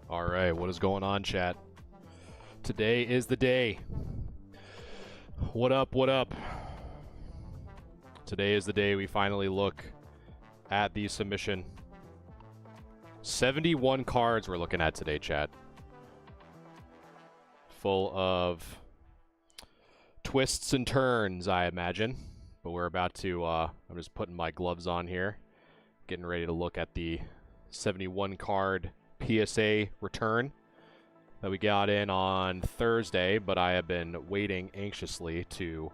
All right, what is going on, chat? Today is the day. What up, what up? Today is the day we finally look at the submission. 71 cards we're looking at today, chat. Full of twists and turns, I imagine. But we're about to, I'm just putting my gloves on here. Getting ready to look at the 71 card PSA return that we got in on Thursday, but I have been waiting anxiously to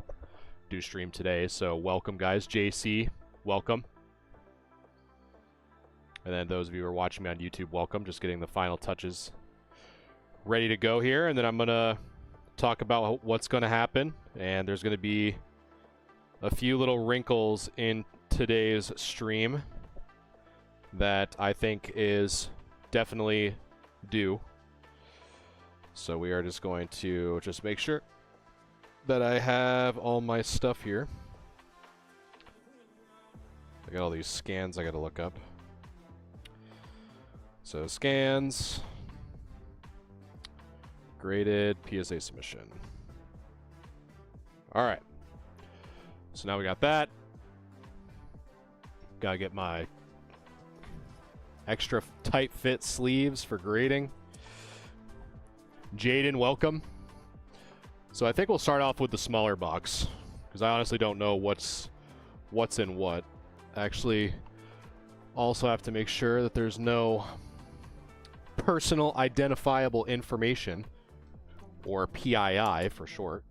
do stream today. So welcome, guys. JC, welcome. And then those of you who are watching me on YouTube, welcome. Just getting the final touches ready to go here, and then I'm gonna talk about what's gonna happen. And there's gonna be a few little wrinkles in today's stream that I think is definitely due. So we are just going to just make sure that I have all my stuff here. I got all these scans I gotta look up. So scans, graded PSA submission. All right. So now we got that. Gotta get my extra tight fit sleeves for grading. Jaden, welcome. So I think we'll start off with the smaller box, because I honestly don't know what's in what. Actually, also have to make sure that there's no personal identifiable information, or PII for short.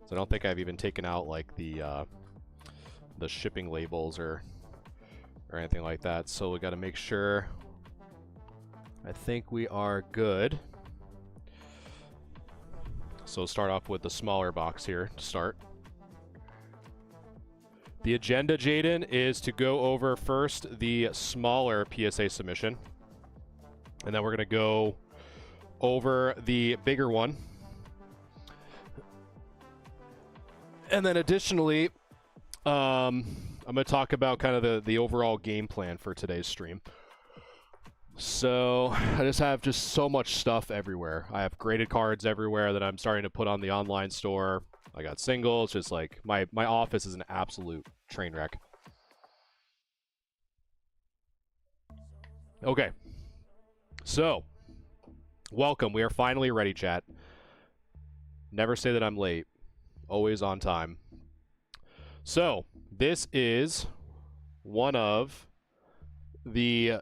So I don't think I've even taken out like the shipping labels or anything like that. So we got to make sure. I think we are good. So start off with the smaller box here to start. The agenda, Jaden, is to go over first the smaller PSA submission, and then we're going to go over the bigger one. And then additionally, I'm going to talk about kind of the overall game plan for today's stream. So I just have so much stuff everywhere. I have graded cards everywhere that I'm starting to put on the online store. I got singles, just like my office is an absolute train wreck. Okay. So, welcome. We are finally ready, chat. Never say that I'm late. Always on time. So, this is one of the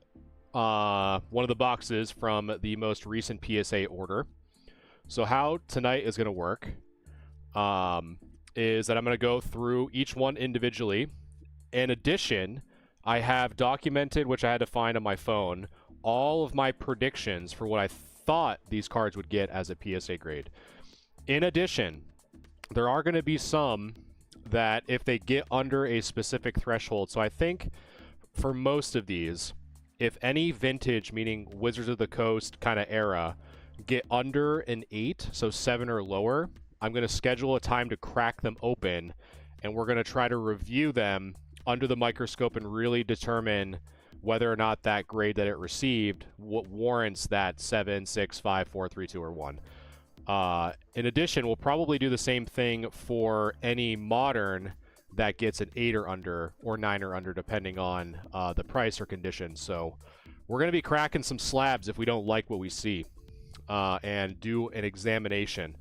boxes from the most recent PSA order. So how tonight is going to work is that I'm going to go through each one individually. In addition, I have documented, which I had to find on my phone, all of my predictions for what I thought these cards would get as a PSA grade. In addition, there are going to be some that if they get under a specific threshold, so I think for most of these, if any vintage, meaning Wizards of the Coast kind of era, get under an 8, so 7 or lower, I'm going to schedule a time to crack them open, and we're going to try to review them under the microscope and really determine whether or not that grade that it received warrants that 7, 6, 5, 4, 3, 2, or 1. In addition, we'll probably do the same thing for any modern that gets an 8 or under, or 9 or under, depending on the price or condition. So we're going to be cracking some slabs if we don't like what we see, and do an examination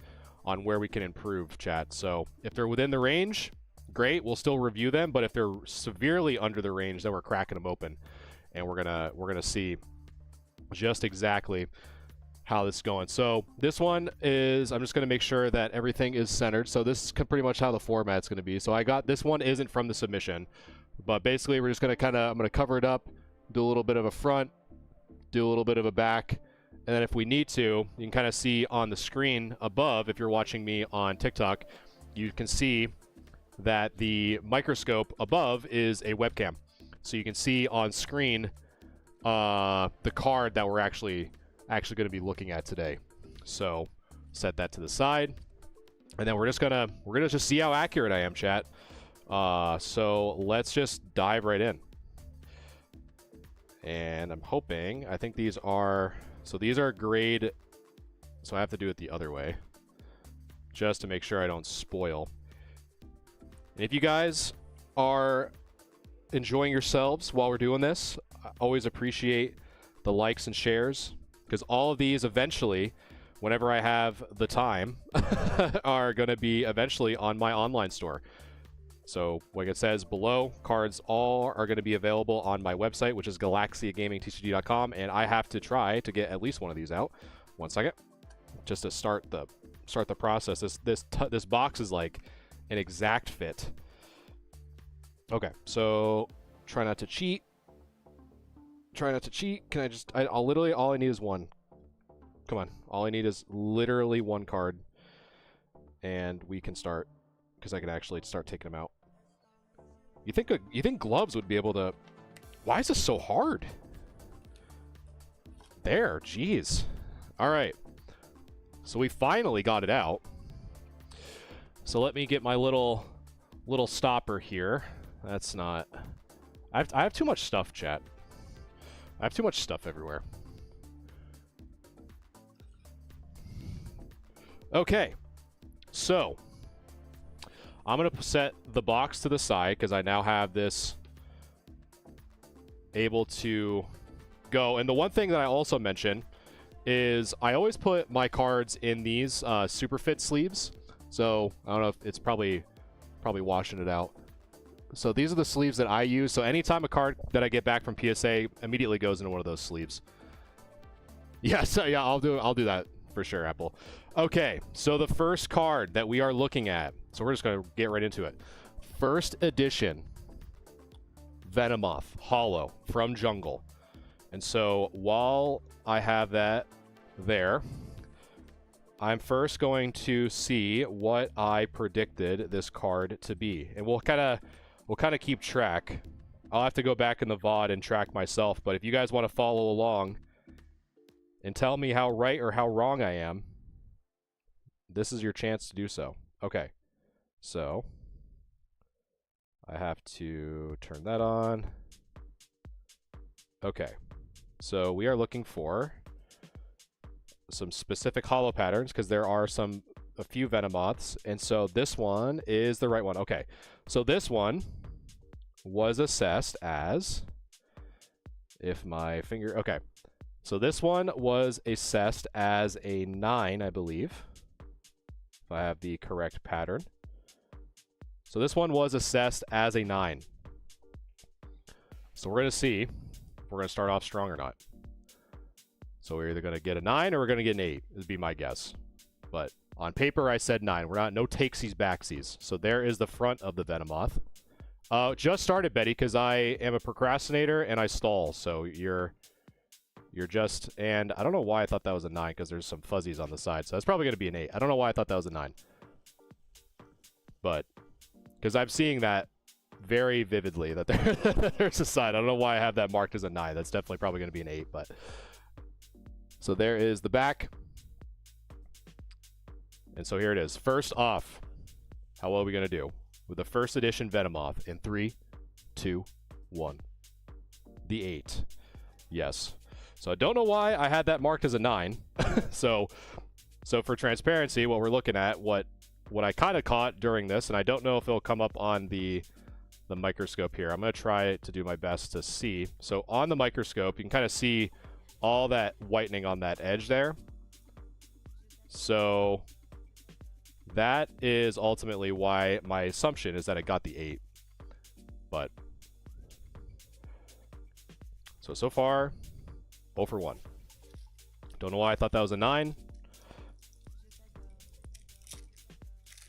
on where we can improve, chat. So if they're within the range, great, we'll still review them, but if they're severely under the range, then we're cracking them open, and we're gonna see just exactly how this is going. So this one is, I'm just going to make sure that everything is centered. So this is pretty much how the format's going to be. So I got, this one isn't from the submission, but basically we're just going to I'm going to cover it up, do a little bit of a front, do a little bit of a back, and then if we need to, you can kind of see on the screen above, if you're watching me on TikTok, you can see that the microscope above is a webcam. So you can see on screen the card that we're actually going to be looking at today. So set that to the side, and then we're gonna just see how accurate I am, chat. So let's just dive right in. And I'm hoping, I think these are, so these are grade, so I have to do it the other way, just to make sure I don't spoil. And if you guys are enjoying yourselves while we're doing this, I always appreciate the likes and shares, because all of these eventually, whenever I have the time, are going to be eventually on my online store. So, like it says below, cards all are going to be available on my website, which is galaxiagamingtcg.com, and I have to try to get at least one of these out. 1 second, just to start the process. This box is like an exact fit. Okay, so try not to cheat. Try not to cheat. Can I just? I'll literally all I need is one. Come on, all I need is literally one card, and we can start. Because I can actually start taking them out. You think gloves would be able to? Why is this so hard? There, jeez. All right. So we finally got it out. So let me get my little stopper here. That's not. I have too much stuff, chat. I have too much stuff everywhere. Okay. So I'm going to set the box to the side because I now have this able to go. And the one thing that I also mention is I always put my cards in these super fit sleeves. So I don't know if it's probably washing it out. So these are the sleeves that I use. So anytime a card that I get back from PSA immediately goes into one of those sleeves. Yeah, so yeah, I'll do that for sure, Apple. Okay, so the first card that we are looking at, so we're just going to get right into it. First edition Venomoth Holo from Jungle. And so while I have that there, I'm first going to see what I predicted this card to be. And we'll kind of keep track. I'll have to go back in the VOD and track myself, but if you guys want to follow along and tell me how right or how wrong I am, this is your chance to do so. Okay, so I have to turn that on. Okay, so we are looking for some specific holo patterns because there are a few Venomoths, and so this one is the right one. Okay, so this one was assessed as, if my finger, okay, so this one was assessed as a 9, I believe, if I have the correct pattern. So this one was assessed as a 9. So we're going to see if we're going to start off strong or not. So we're either going to get a 9 or we're going to get an 8, would be my guess. But on paper, I said 9. We're not, no takesies, backsies. So there is the front of the Venomoth. Just started, Betty, because I am a procrastinator and I stall. So you're just, and I don't know why I thought that was a 9 because there's some fuzzies on the side. So that's probably going to be an 8. I don't know why I thought that was a 9. But, because I'm seeing that very vividly, that there's a side. I don't know why I have that marked as a 9. That's definitely probably going to be an 8, but. So there is the back. And so here it is. First off, how well are we going to do with the first edition Venomoth in 3, 2, 1. The 8. Yes. So I don't know why I had that marked as a 9. so for transparency, what we're looking at, what I kind of caught during this, and I don't know if it'll come up on the microscope here. I'm going to try to do my best to see. So on the microscope, you can kind of see all that whitening on that edge there. So that is ultimately why my assumption is that it got the 8. But so far, 0 for 1. Don't know why I thought that was a 9,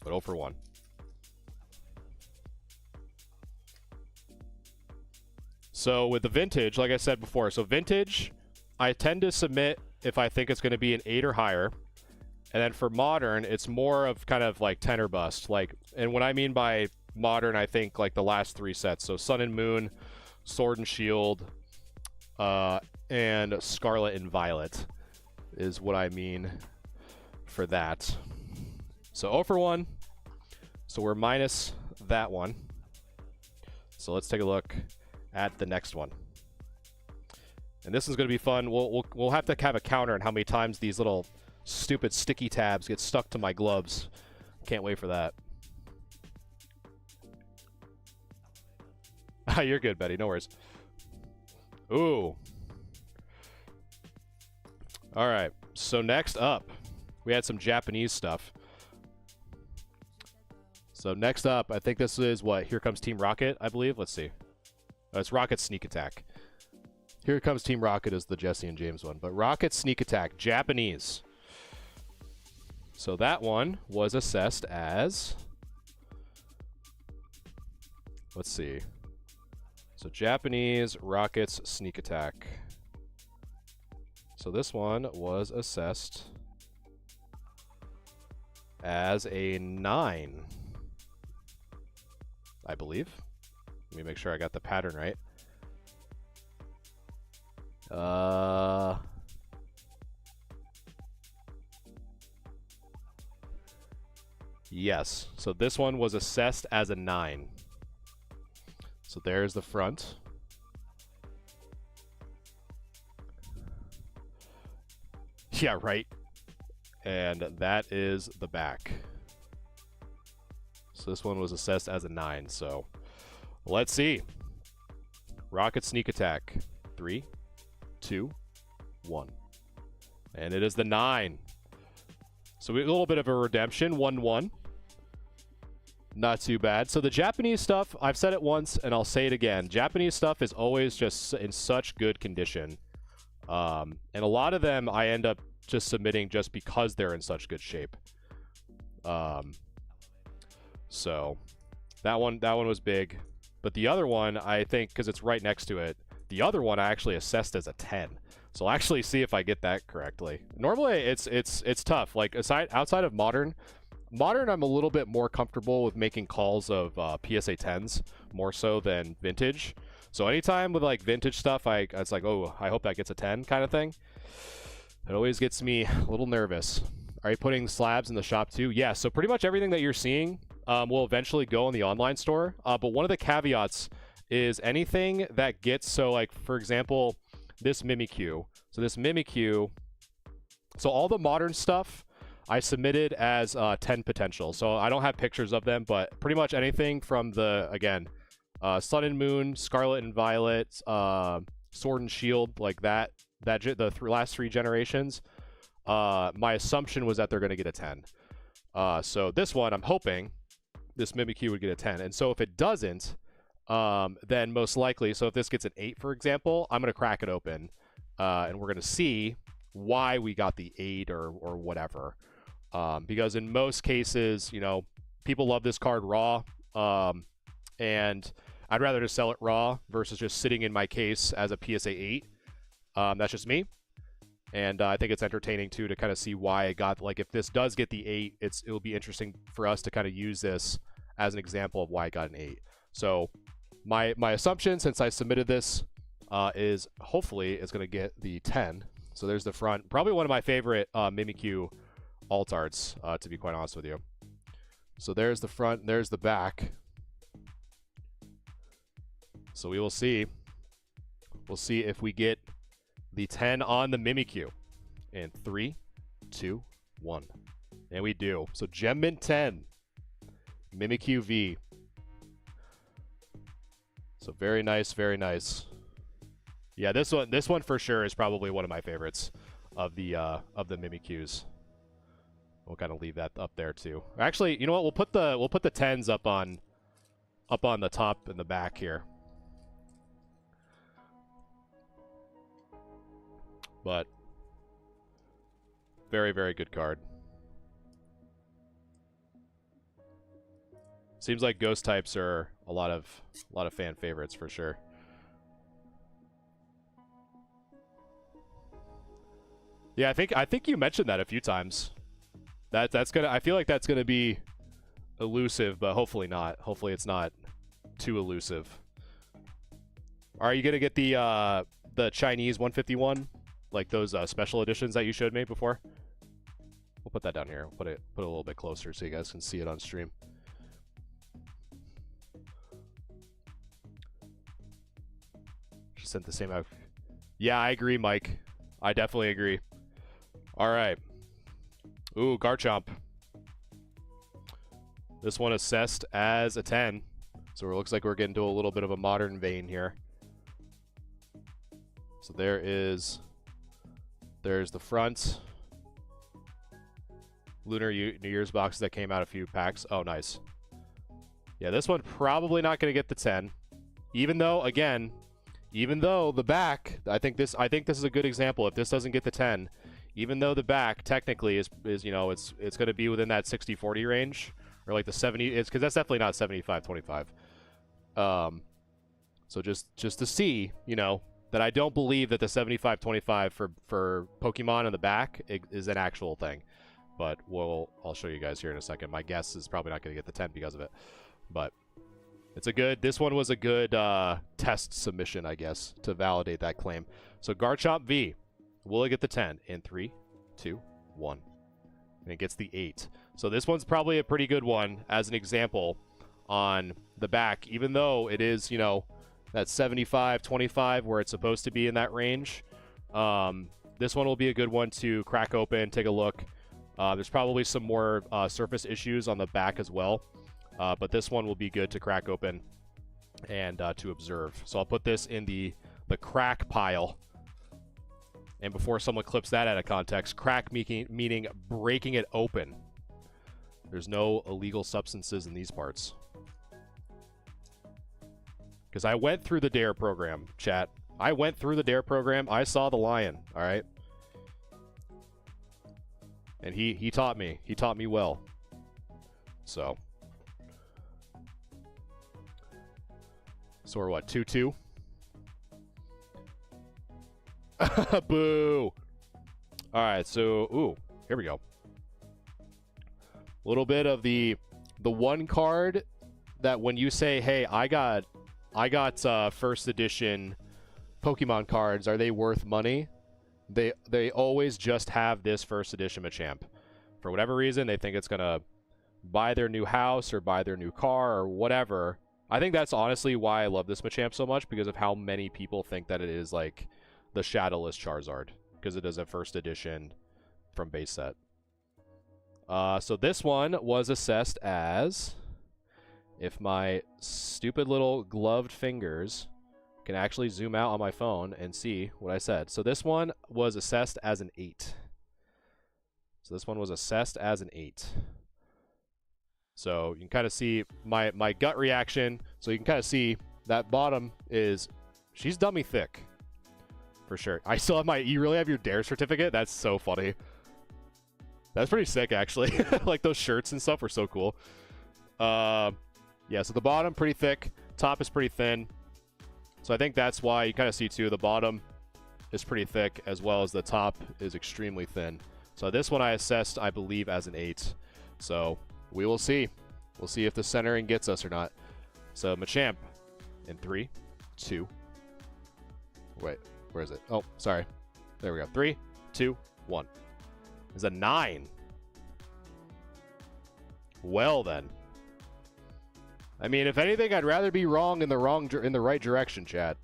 but 0 for 1. So with the vintage, like I said before, so vintage, I tend to submit if I think it's going to be an 8 or higher. And then for modern, it's more of kind of like 10 or bust. Like, and what I mean by modern, I think like the last 3 sets. So Sun and Moon, Sword and Shield, and Scarlet and Violet is what I mean for that. So 0 for 1. So we're minus that one. So let's take a look at the next one. And this is going to be fun. We'll have to have a counter on how many times these little stupid sticky tabs get stuck to my gloves. Can't wait for that. You're good, Betty. No worries. Ooh. All right. So next up, we had some Japanese stuff. So next up, I think this is what? Here Comes Team Rocket, I believe. Let's see. Oh, it's Rocket Sneak Attack. Here Comes Team Rocket is the Jesse and James one. But Rocket Sneak Attack, Japanese. So that one was assessed as... Let's see. So Japanese Rockets Sneak Attack. So this one was assessed as a 9. I believe. Let me make sure I got the pattern right. Yes. So this one was assessed as a 9. So there's the front. Yeah, right. And that is the back. So this one was assessed as a 9. So let's see. Rocket Sneak Attack. 3, 2, 1. And it is the 9. So we have a little bit of a redemption. 1-1. Not too bad. So the Japanese stuff, I've said it once and I'll say it again. Japanese stuff is always just in such good condition. And a lot of them I end up just submitting just because they're in such good shape. So that one was big. But the other one, I think, because it's right next to it, the other one I actually assessed as a 10. So I'll actually see if I get that correctly. Normally it's tough. Like outside of Modern, I'm a little bit more comfortable with making calls of PSA 10s more so than Vintage. So anytime with like Vintage stuff, it's like, oh, I hope that gets a 10 kind of thing. It always gets me a little nervous. Are you putting slabs in the shop too? Yeah, so pretty much everything that you're seeing will eventually go in the online store. But one of the caveats is anything that gets, so like, for example, this Mimikyu. So this Mimikyu, so all the Modern stuff I submitted as 10 potential. So I don't have pictures of them, but pretty much anything from the, again, Sun and Moon, Scarlet and Violet, Sword and Shield, like the last 3 generations, my assumption was that they're going to get a 10. So this one, I'm hoping this Mimikyu would get a 10. And so if it doesn't, then most likely, so if this gets an 8, for example, I'm going to crack it open, and we're going to see why we got the 8 or whatever. Because in most cases, you know, people love this card raw, and I'd rather just sell it raw versus just sitting in my case as a PSA 8. That's just me. And I think it's entertaining, too, to kind of see why it got, like, if this does get the 8, it'll be interesting for us to kind of use this as an example of why it got an 8. So my assumption, since I submitted this, is hopefully it's going to get the 10. So there's the front. Probably one of my favorite Mimikyu alt arts, to be quite honest with you. So there's the front, there's the back. So we will see. We'll see if we get the 10 on the Mimikyu. In 3, 2, 1. And we do. So Gem Mint 10. Mimikyu V. So very nice, very nice. Yeah, this one for sure is probably one of my favorites of the Mimikyus. We'll kind of leave that up there too. Actually, you know what? We'll put the 10s up on the top and the back here. But very, very good card. Seems like ghost types are a lot of fan favorites for sure. Yeah, I think you mentioned that a few times. That's gonna, I feel like that's gonna be elusive, but hopefully not. Hopefully it's not too elusive. Are you gonna get the Chinese 151, like those special editions that you showed me before? We'll put that down here. Put it a little bit closer so you guys can see it on stream. Just sent the same out. Yeah, I agree, Mike. I definitely agree. All right. Ooh, Garchomp. This one assessed as a 10. So it looks like we're getting to a little bit of a modern vein here. So there's the front. Lunar New Year's boxes that came out a few packs. Oh, nice. Yeah, this one probably not going to get the 10. Even though, again, even though the back, I think this is a good example. If this doesn't get the 10, even though the back technically is you know, it's going to be within that 60-40 range, or like the 70, it's because that's definitely not 75-25. So just to see, you know, that I don't believe that the 75-25 for Pokemon in the back is an actual thing. But I'll show you guys here in a second. My guess is probably not going to get the 10 because of it. But this one was a good test submission, I guess, to validate that claim. So Garchomp V, will it get the 10? In 3, 2, 1. And it gets the 8. So this one's probably a pretty good one as an example on the back, even though it is, you know, that 75-25 where it's supposed to be in that range. This one will be a good one to crack open, take a look. There's probably some more surface issues on the back as well. But this one will be good to crack open and to observe. So I'll put this in the crack pile. And before someone clips that out of context, crack meaning breaking it open. There's no illegal substances in these parts. Because I went through the DARE program, chat. I went through the DARE program. I saw the lion, all right? And he taught me. He taught me well. So we're what, 2-2? Boo! Alright, so, ooh, here we go. A little bit of the one card that when you say, hey, I got first edition Pokemon cards, are they worth money? They always just have this first edition Machamp. For whatever reason, they think it's gonna buy their new house or buy their new car or whatever. I think that's honestly why I love this Machamp so much, because of how many people think that it is like the Shadowless Charizard, because it is a first edition from base set. So this one was assessed as, if my stupid little gloved fingers can actually zoom out on my phone and see what I said. So this one was assessed as an 8. So this one was assessed as an 8. So you can kind of see my gut reaction. So you can kind of see that bottom is, she's dummy thick. For sure. I still have you really have your DARE certificate? That's so funny. That's pretty sick, actually. Like, those shirts and stuff were so cool. Yeah, so the bottom, pretty thick. Top is pretty thin. So I think that's why you kind of see, too, the bottom is pretty thick, as well as the top is extremely thin. So this one I assessed, I believe, as an 8. So we will see. We'll see if the centering gets us or not. So Machamp in 3, 2. Wait, where is it? Oh, sorry. There we go. 3, 2, 1. Is a 9. Well then. I mean, if anything, I'd rather be wrong in the right direction, chat.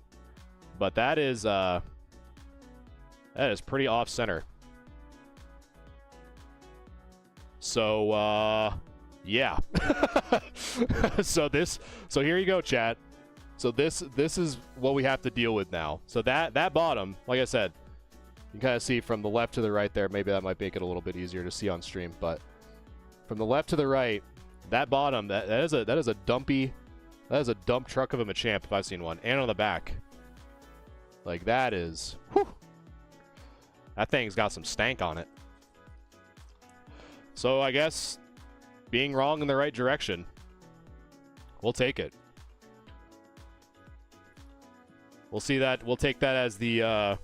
But that is pretty off center. So yeah. So here you go, chat. So this is what we have to deal with now. So that bottom, like I said, you can kind of see from the left to the right there. Maybe that might make it a little bit easier to see on stream, but from the left to the right, that bottom, that is a dump truck of a Machamp if I've seen one. And on the back, like, that is, whew, that thing's got some stank on it. So I guess being wrong in the right direction, we'll take it. We'll see that. We'll take that as the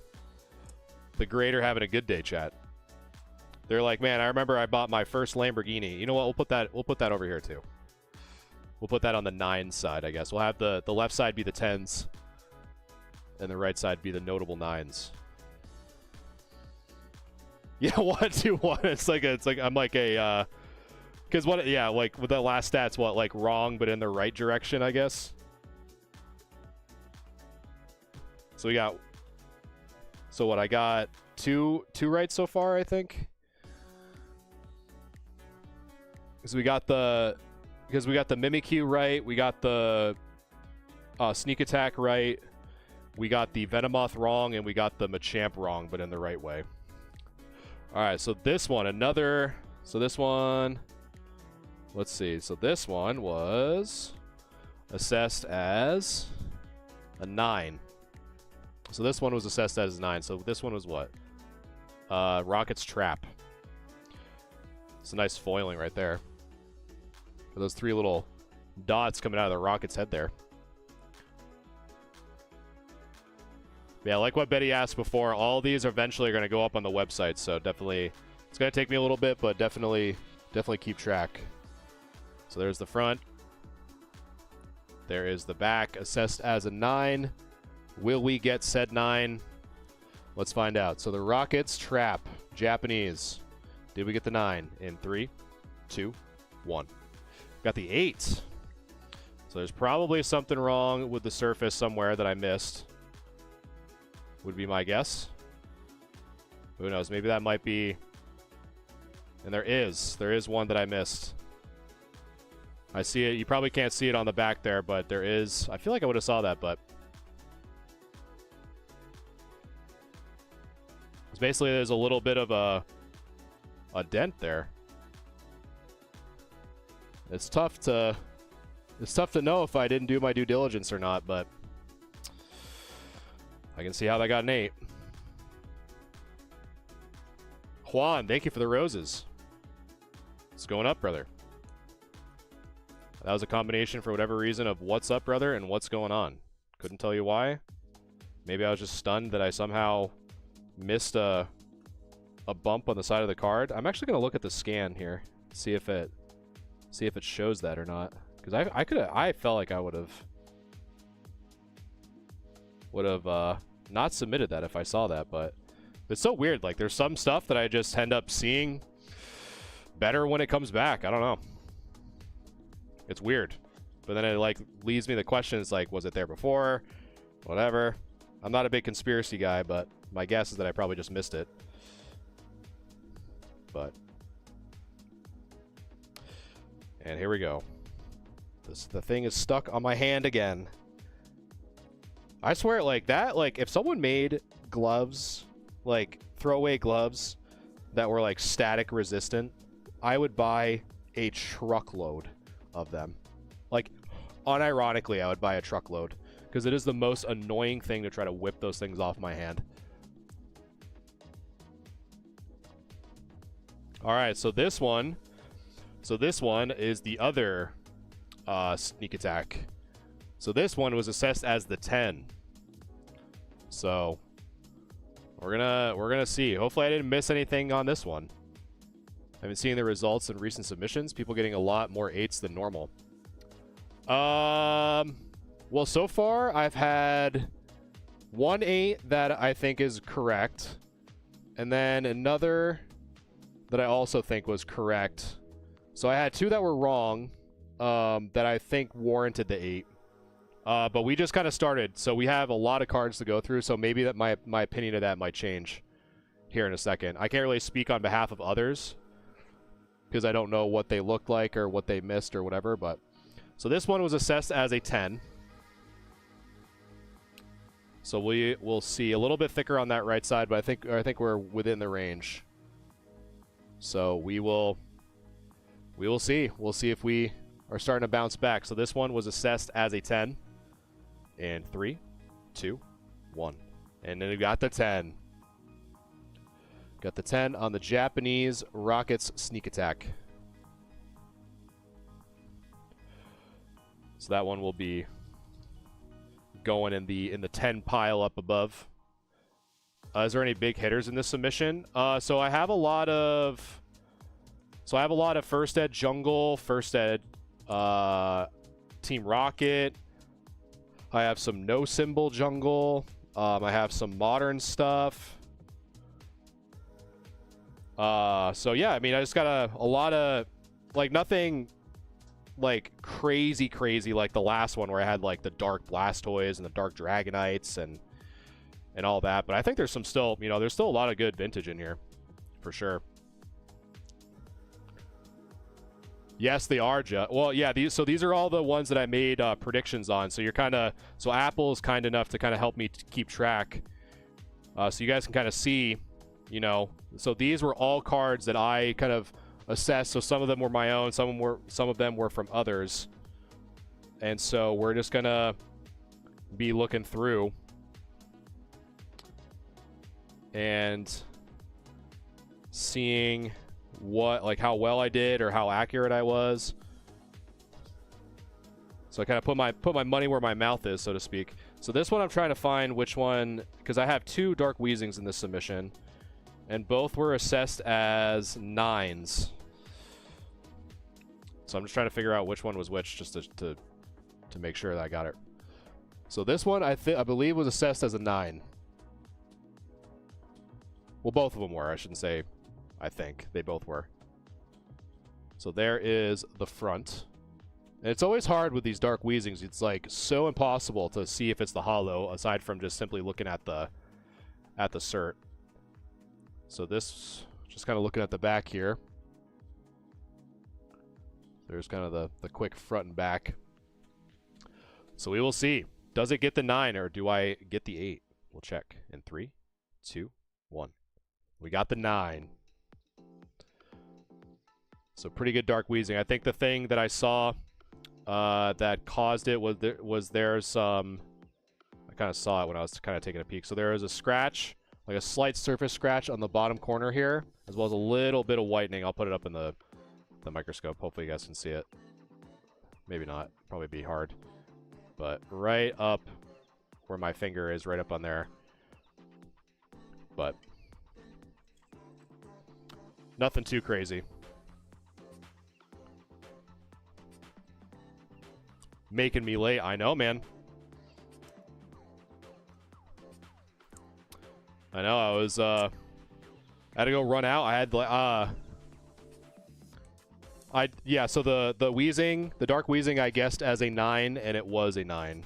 grader having a good day, chat. They're like, man, I remember I bought my first Lamborghini. You know what? We'll put that over here too. We'll put that on the 9 side, I guess. We'll have the left side be the 10s, and the right side be the notable 9s. Yeah, 1, 2, 1. It's like I'm like a because what? Yeah, like with the last stats, what, like wrong but in the right direction, I guess. So we got So what, I got two right so far, I think. Because we got the Mimikyu right, we got the Sneak Attack right, we got the Venomoth wrong, and we got the Machamp wrong, but in the right way. Alright, so this one, this one, let's see. So this one was assessed as a 9. So this one was assessed as 9. So this one was what? Rocket's Trap. It's a nice foiling right there. Those 3 little dots coming out of the Rocket's head there. Yeah, like what Betty asked before, all these eventually are going to go up on the website, so definitely, it's going to take me a little bit, but definitely keep track. So there's the front. There is the back, assessed as a 9. Will we get said 9? Let's find out. So the Rocket's Trap, Japanese. Did we get the 9? In 3, 2, 1. Got the 8. So there's probably something wrong with the surface somewhere that I missed. Would be my guess. Who knows? Maybe that might be... And there is one that I missed. I see it. You probably can't see it on the back there, but there is. I feel like I would have saw that, but... It's basically, there's a little bit of a dent there. It's tough to know if I didn't do my due diligence or not, but I can see how that got an 8. Juan, thank you for the roses. What's going up, brother? That was a combination, for whatever reason, of what's up, brother, and what's going on. Couldn't tell you why. Maybe I was just stunned that I somehow missed a bump on the side of the card. I'm actually going to look at the scan here, see if it shows that or not. Because I felt like I would have not submitted that if I saw that, but it's so weird. Like, there's some stuff that I just end up seeing better when it comes back. I don't know. It's weird. But then it, like, leads me the question, it's like, was it there before? Whatever. I'm not a big conspiracy guy, but my guess is that I probably just missed it. But... And here we go. The thing is stuck on my hand again. I swear, like, that, like, if someone made gloves, like, throwaway gloves that were, like, static resistant, I would buy a truckload of them. Like, unironically, I would buy a truckload, because it is the most annoying thing to try to whip those things off my hand. Alright, so this one is the other Sneak Attack. So this one was assessed as the 10. So we're gonna see. Hopefully I didn't miss anything on this one. I've been seeing the results in recent submissions. People getting a lot more 8s than normal. Well, so far I've had 1 8 that I think is correct, and then another that I also think was correct. So I had 2 that were wrong, that I think warranted the 8. But we just kind of started, so we have a lot of cards to go through, so maybe that my opinion of that might change here in a second. I can't really speak on behalf of others, because I don't know what they looked like or what they missed or whatever, but... So this one was assessed as a 10. So we'll see. A little bit thicker on that right side, but I think we're within the range. So we will see. We'll see if we are starting to bounce back. So this one was assessed as a 10. In 3, 2, 1. And then we got the 10. Got the 10 on the Japanese Rockets Sneak Attack. So that one will be going in the 10 pile up above. Is there any big hitters in this submission? So I have a lot of First Ed Jungle, First Ed Team Rocket. I have some no symbol jungle. I have some modern stuff. So yeah, I mean, I just got a lot of, like, nothing like crazy like the last one where I had like the dark Blastoise and the dark Dragonites and and all that. But I think there's some still, you know, there's still a lot of good vintage in here, for sure. Yes, they are, well, yeah, these are all the ones that I made predictions on. So you're kind of, so Apple's kind enough to kind of help me keep track. So you guys can kind of see, you know, so these were all cards that I kind of assessed. So some of them were my own, some of them were from others. And so we're just gonna be looking through and seeing what, like, how well I did or how accurate I was. So I kind of put my money where my mouth is, so to speak. So this one I'm trying to find which one, because I have 2 Dark Weezings in this submission, and both were assessed as 9s. So I'm just trying to figure out which one was which, just to make sure that I got it. So this one I believe was assessed as a 9. Well, both of them were. I shouldn't say I think. They both were. So there is the front. And it's always hard with these Dark Weezings. It's like so impossible to see if it's the holo aside from just simply looking at the cert. So this, just kind of looking at the back here. There's kind of the quick front and back. So we will see. Does it get the 9 or do I get the 8? We'll check in 3, 2, 1. We got the 9. So pretty good Dark Weezing. I think the thing that I saw that caused it was there's some... I kind of saw it when I was kind of taking a peek. So there is a scratch, like a slight surface scratch on the bottom corner here, as well as a little bit of whitening. I'll put it up in the microscope. Hopefully you guys can see it. Maybe not. Probably be hard. But right up where my finger is, right up on there. But nothing too crazy. Making me late. I know, man. I know. I was, I had to go run out. I had, yeah, so the Weezing, the Dark Weezing I guessed as a 9, and it was a 9.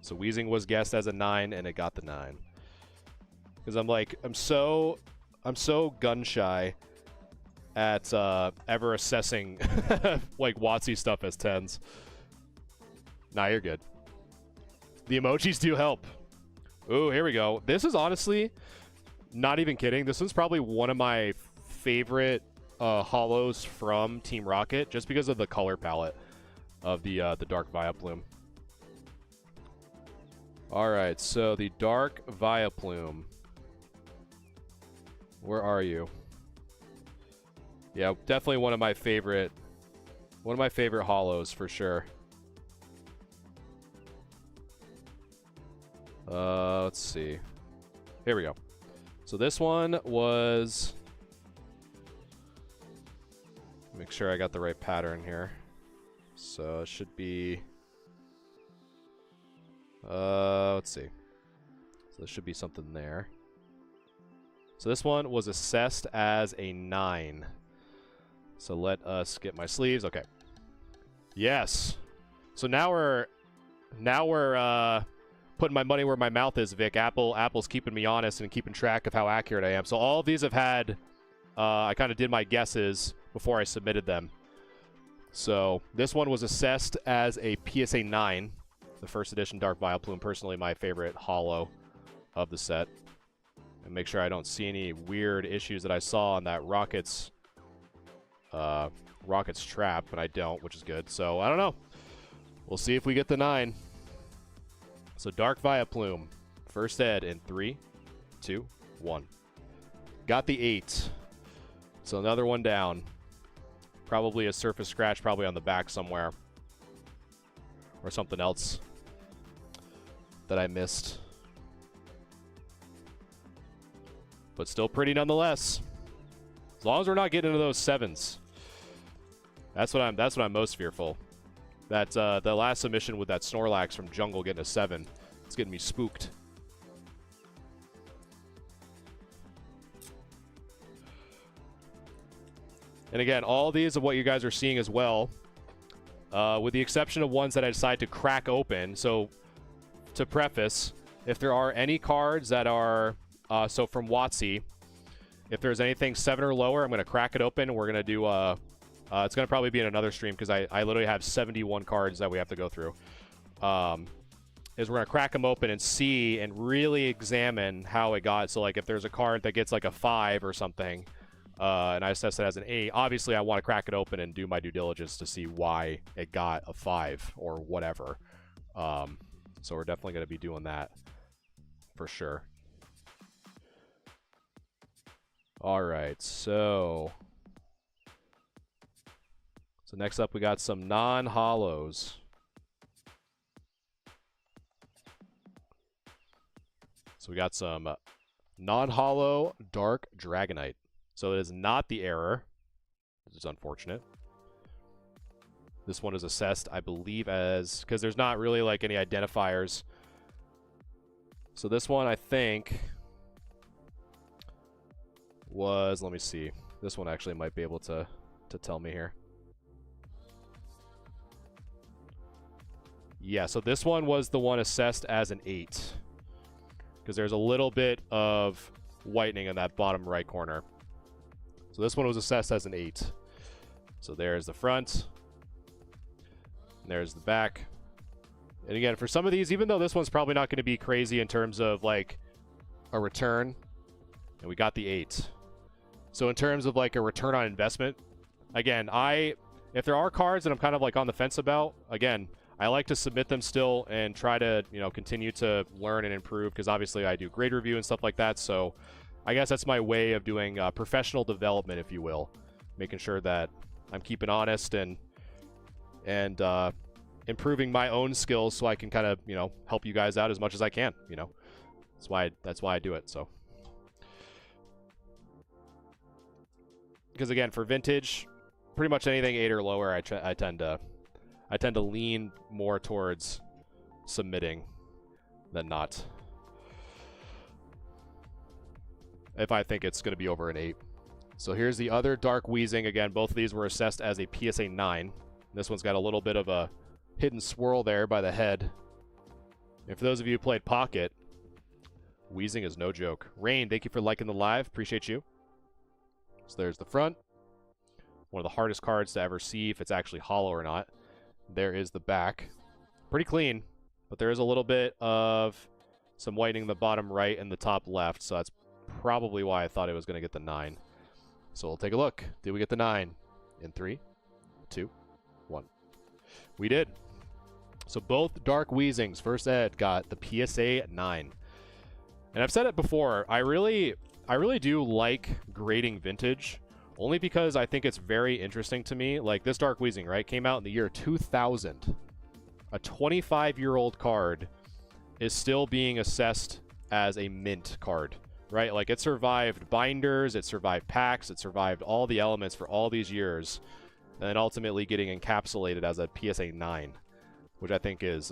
So Weezing was guessed as a 9, and it got the 9. Because I'm like, I'm so gun shy at ever assessing like WotC stuff as 10s. Nah, you're good. The emojis do help. Ooh, here we go. This is honestly, not even kidding, this is probably one of my favorite holos from Team Rocket, just because of the color palette of the Dark Vileplume. Alright, so the Dark Vileplume. Where are you? Yeah, definitely one of my favorite holos for sure. Let's see. Here we go. So this one was... Make sure I got the right pattern here. So it should be... let's see. So there should be something there. So this one was assessed as a 9. So let us get my sleeves. Okay. Yes. So now we're putting my money where my mouth is, Vic. Apple's keeping me honest and keeping track of how accurate I am. So all of these have had I kind of did my guesses before I submitted them. So this one was assessed as a PSA 9, the first edition Dark Vileplume, personally my favorite holo of the set. And make sure I don't see any weird issues that I saw on that Rocket's trap, but I don't, which is good. So I don't know. We'll see if we get the 9. So Dark Vileplume, first ed in 3, 2, 1. Got the 8. So another one down. Probably a surface scratch, probably on the back somewhere. Or something else that I missed. But still pretty nonetheless. As long as we're not getting into those 7s. That's what I'm most fearful. That the last submission with that Snorlax from Jungle getting a 7. It's getting me spooked. And again, all these are what you guys are seeing as well, with the exception of ones that I decide to crack open. So to preface, if there are any cards that are, so from WotC, if there's anything 7 or lower, I'm going to crack it open. We're going to do, it's going to probably be in another stream because I literally have 71 cards that we have to go through. Is we're going to crack them open and see and really examine how it got. So, like, if there's a card that gets, like, a 5 or something, and I assess it as an 8, obviously I want to crack it open and do my due diligence to see why it got a 5 or whatever. So we're definitely going to be doing that for sure. All right, so next up we got some non-hollows. So we got some non-hollow Dark Dragonite. So it is not the error. This is unfortunate. This one is assessed, I believe, as... because there's not really, like, any identifiers. So this one, I think, was... let me see. This one actually might be able to tell me here. Yeah, so this one was the one assessed as an 8. Because there's a little bit of whitening in that bottom right corner. So this one was assessed as an 8. So there's the front. And there's the back. And again, for some of these, even though this one's probably not going to be crazy in terms of, like, a return, and we got the 8. So in terms of, like, a return on investment, again, if there are cards that I'm kind of, like, on the fence about, again, I like to submit them still and try to, you know, continue to learn and improve, because obviously I do grade review and stuff like that, so I guess that's my way of doing professional development, if you will, making sure that I'm keeping honest and improving my own skills so I can kind of, you know, help you guys out as much as I can, you know. That's why I do it, so. Because again, for vintage, pretty much anything 8 or lower, I tend to lean more towards submitting than not. If I think it's going to be over an 8. So here's the other Dark Weezing. Again, both of these were assessed as a PSA 9. This one's got a little bit of a hidden swirl there by the head. And for those of you who played Pocket, Weezing is no joke. Rain, thank you for liking the live. Appreciate you. So there's the front. One of the hardest cards to ever see if it's actually hollow or not. There is the back. Pretty clean, but there is a little bit of some whitening in the bottom right and the top left, so that's probably why I thought it was going to get the 9. So we'll take a look. Did we get the 9? In 3, 2, 1. We did. So both Dark Weezings, first ed, got the PSA 9. And I've said it before, I really do like grading vintage, only because I think it's very interesting to me. Like, this Dark Weezing, right, came out in the year 2000. A 25-year-old card is still being assessed as a mint card, right? Like, it survived binders, it survived packs, it survived all the elements for all these years, and then ultimately getting encapsulated as a PSA 9, which I think is,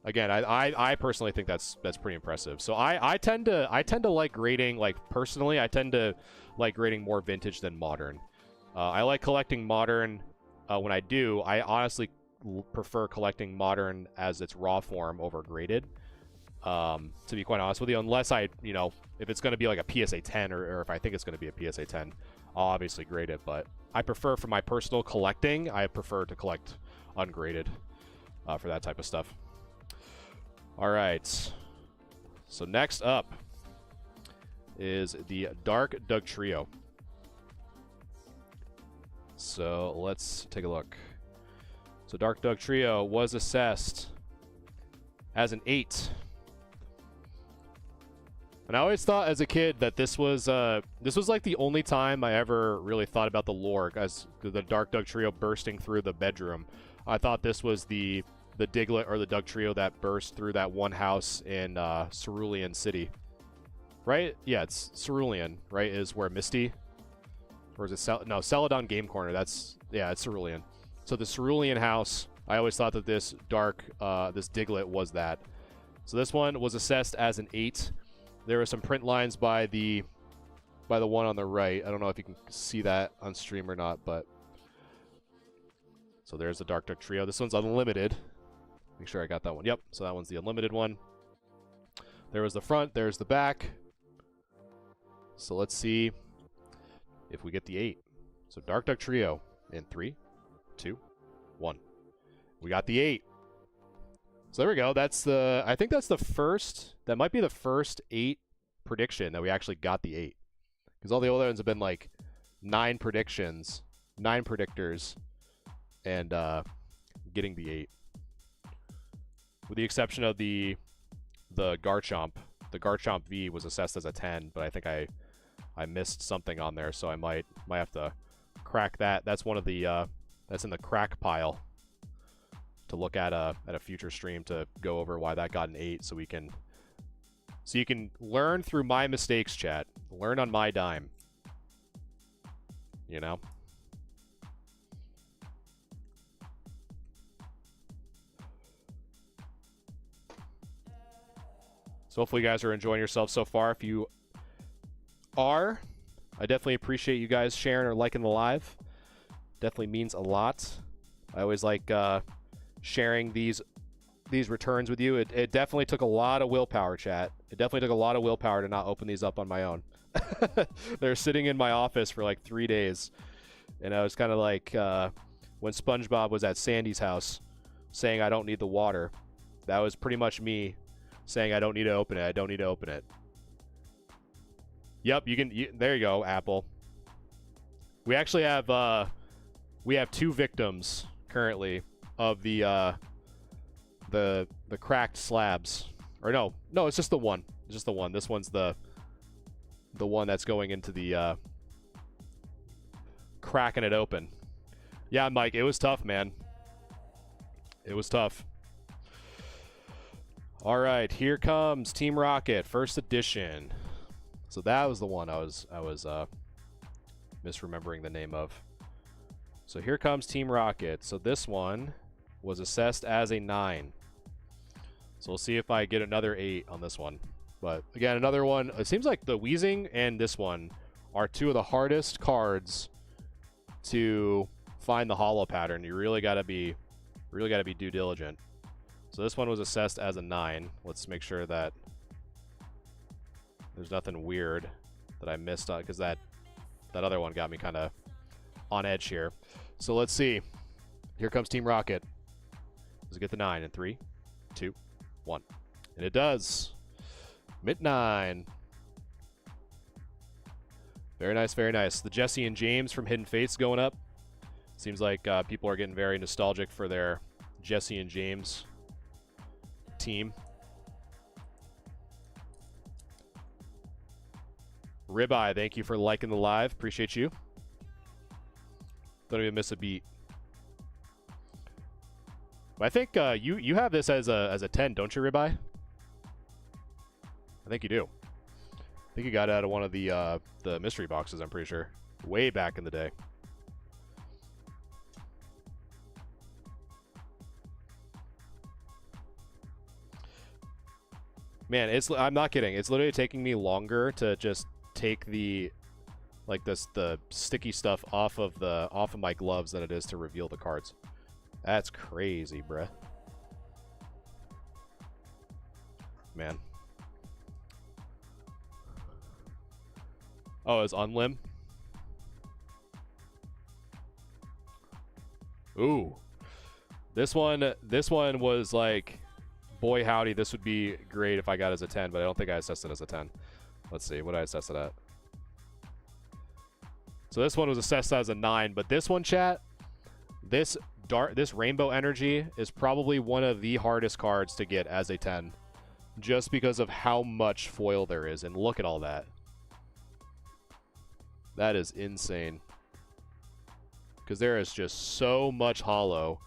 again, I personally think that's pretty impressive. So I tend to like grading, like, personally, I tend to like grading more vintage than modern. I like collecting modern when I do. I honestly prefer collecting modern as its raw form over graded, to be quite honest with you, unless I, you know, if it's going to be like a PSA 10 or if I think it's going to be a PSA 10, I'll obviously grade it, but I prefer, for my personal collecting, I prefer to collect ungraded for that type of stuff. All right, so next up is the Dark Dugtrio. So let's take a look. So Dark Dugtrio was assessed as an 8. And I always thought as a kid that this was like the only time I ever really thought about the lore, as the Dark Dugtrio bursting through the bedroom. I thought this was the Diglett or the Dugtrio that burst through that one house in Cerulean City. Right? Yeah, it's Cerulean, right? Is where Misty... Or is it... No, Celadon Game Corner. That's... Yeah, it's Cerulean. So the Cerulean house, I always thought that this this Diglett was that. So this one was assessed as an 8. There were some print lines by the one on the right. I don't know if you can see that on stream or not, but... So there's the Dark Dugtrio. This one's unlimited. Make sure I got that one. Yep, so that one's the unlimited one. There was the front, there's the back. So let's see if we get the 8. So Dark Duck Trio in 3, 2, 1. We got the 8. So there we go. That's the, I think that's the first, that might be the first 8 prediction that we actually got the 8. Because all the other ones have been like 9 predictions, 9 predictors, and getting the 8. With the exception of the Garchomp. The Garchomp V was assessed as a 10, but I think I missed something on there, so I might have to crack that. That's one of the that's in the crack pile to look at a future stream to go over why that got an 8, so you can learn through my mistakes, chat. Learn on my dime. You know? So hopefully you guys are enjoying yourselves so far. If you are, I definitely appreciate you guys sharing or liking the live. Definitely means a lot. I always like sharing these returns with you. It definitely took a lot of willpower, chat. It definitely took a lot of willpower to not open these up on my own. They're sitting in my office for like 3 days. And I was kind of like when SpongeBob was at Sandy's house saying I don't need the water. That was pretty much me saying I don't need to open it. I don't need to open it. Yep, there you go, Apple. We actually have 2 victims currently of the cracked slabs. Or no, it's just the one. It's just the one. This one's the one that's going into the cracking it open. Yeah, Mike, it was tough, man. It was tough. All right, here comes Team Rocket, first edition. So that was the one I was misremembering the name of. So here comes Team Rocket. So this one was assessed as a 9. So we'll see if I get another 8 on this one. But again, another one. It seems like the Weezing and this one are 2 of the hardest cards to find the holo pattern. You really gotta be due diligent. So this one was assessed as a 9. Let's make sure that there's nothing weird that I missed on, because that other one got me kind of on edge here. So let's see. Here comes Team Rocket. Does it get the 9 in 3, 2, 1? And it does. Mint 9. Very nice, very nice. The Jesse and James from Hidden Fates going up. Seems like people are getting very nostalgic for their Jesse and James team. Ribeye, thank you for liking the live. Appreciate you. Don't even miss a beat. But I think you have this as a 10, don't you, Ribeye? I think you do. I think you got it out of one of the mystery boxes, I'm pretty sure. Way back in the day. Man, I'm not kidding. It's literally taking me longer to just take the sticky stuff off of my gloves than it is to reveal the cards. That's crazy, bruh. Man. Oh, it's unlim. Ooh. This one was like, boy howdy, this would be great if I got it as a 10, but I don't think I assessed it as a 10. Let's see, what did I assess it at? So this one was assessed as a 9, but this one, chat, this Rainbow Energy is probably one of the hardest cards to get as a 10, just because of how much foil there is, and look at all that. That is insane. Because there is just so much holo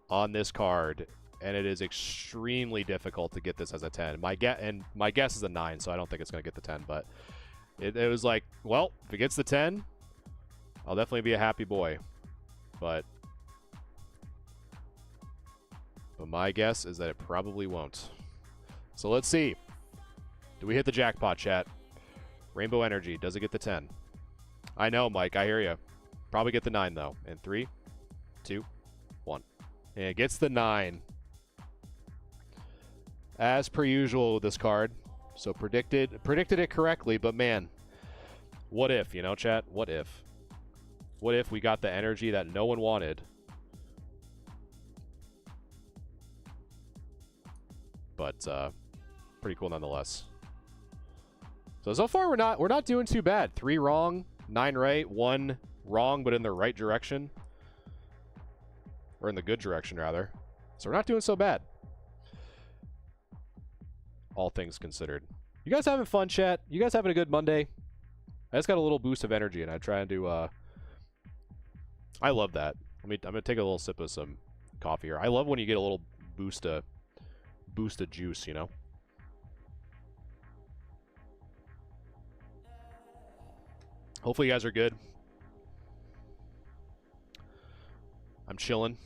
on this card, and it is extremely difficult to get this as a 10. My guess is a 9, so I don't think it's going to get the 10, but it was like, well, if it gets the 10, I'll definitely be a happy boy. But my guess is that it probably won't. So let's see. Do we hit the jackpot, chat? Rainbow Energy, does it get the 10? I know, Mike, I hear you. Probably get the 9, though. In 3, 2, 1. And it gets the 9. As per usual with this card. So predicted it correctly, but man, what if, you know, chat? What if? What if we got the energy that no one wanted? But pretty cool nonetheless. So far we're not doing too bad. 3 wrong, 9 right, 1 wrong, but in the right direction. Or in the good direction, rather. So we're not doing so bad. All things considered. You guys having fun, chat? You guys having a good Monday? I just got a little boost of energy, and I try to, I love that. I'm gonna take a little sip of some coffee here. I love when you get a little boost of juice, you know? Hopefully you guys are good. I'm chilling.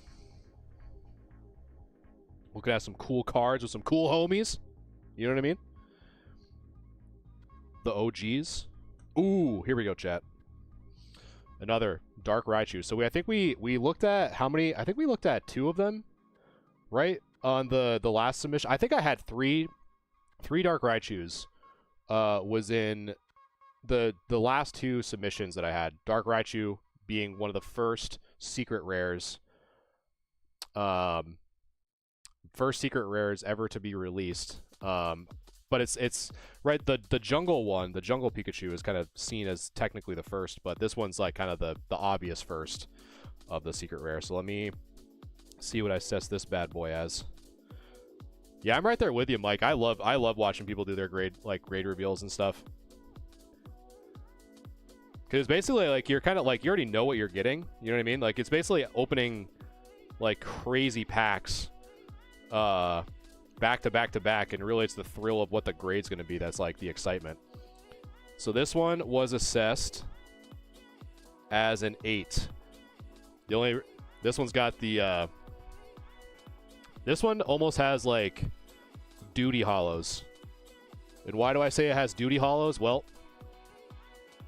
Looking at some cool cards with some cool homies. You know what I mean? The OGs. Ooh, here we go, chat. Another Dark Raichu. So I think we looked at how many? I think we looked at 2 of them, right? On the last submission. I think I had 3 Dark Raichus. Was in the last 2 submissions that I had. Dark Raichu being one of the first secret rares. First secret rares ever to be released. But it's right, the jungle one, the jungle Pikachu is kind of seen as technically the first, but this one's like kind of the obvious first of the secret rare. So let me see what I assess this bad boy as. Yeah, I'm right there with you, Mike. I love watching people do their grade reveals and stuff. Because basically, like, you're kind of like, you already know what you're getting. You know what I mean? Like, it's basically opening like crazy packs back to back to back, and really it's the thrill of what the grade's going to be that's like the excitement. So this one was assessed as an 8. This one's got the this one almost has like duty hollows. And why do I say it has duty hollows? Well,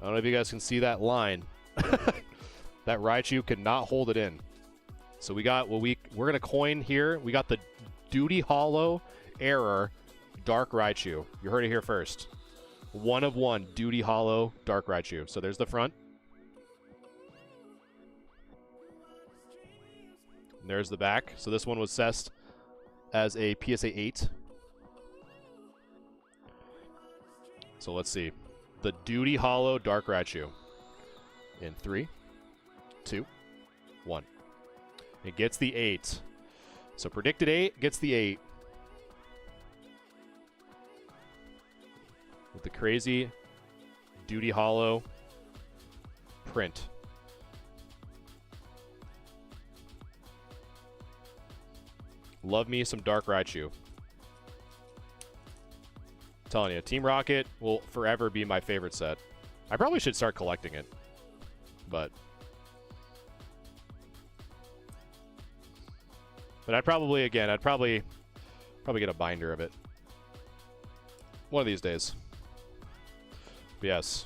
I don't know if you guys can see that line. That Raichu could not hold it in. So we got what we're going to coin here. We got the Duty Hollow Error Dark Raichu. You heard it here first. 1 of 1 Duty Hollow Dark Raichu. So there's the front. And there's the back. So this one was assessed as a PSA 8. So let's see. The Duty Hollow Dark Raichu. In 3, 2, 1. It gets the 8. So predicted 8 gets the 8. With the crazy Duty Hollow print. Love me some Dark Raichu. Telling you, Team Rocket will forever be my favorite set. I probably should start collecting it. But I'd probably get a binder of it one of these days. But yes.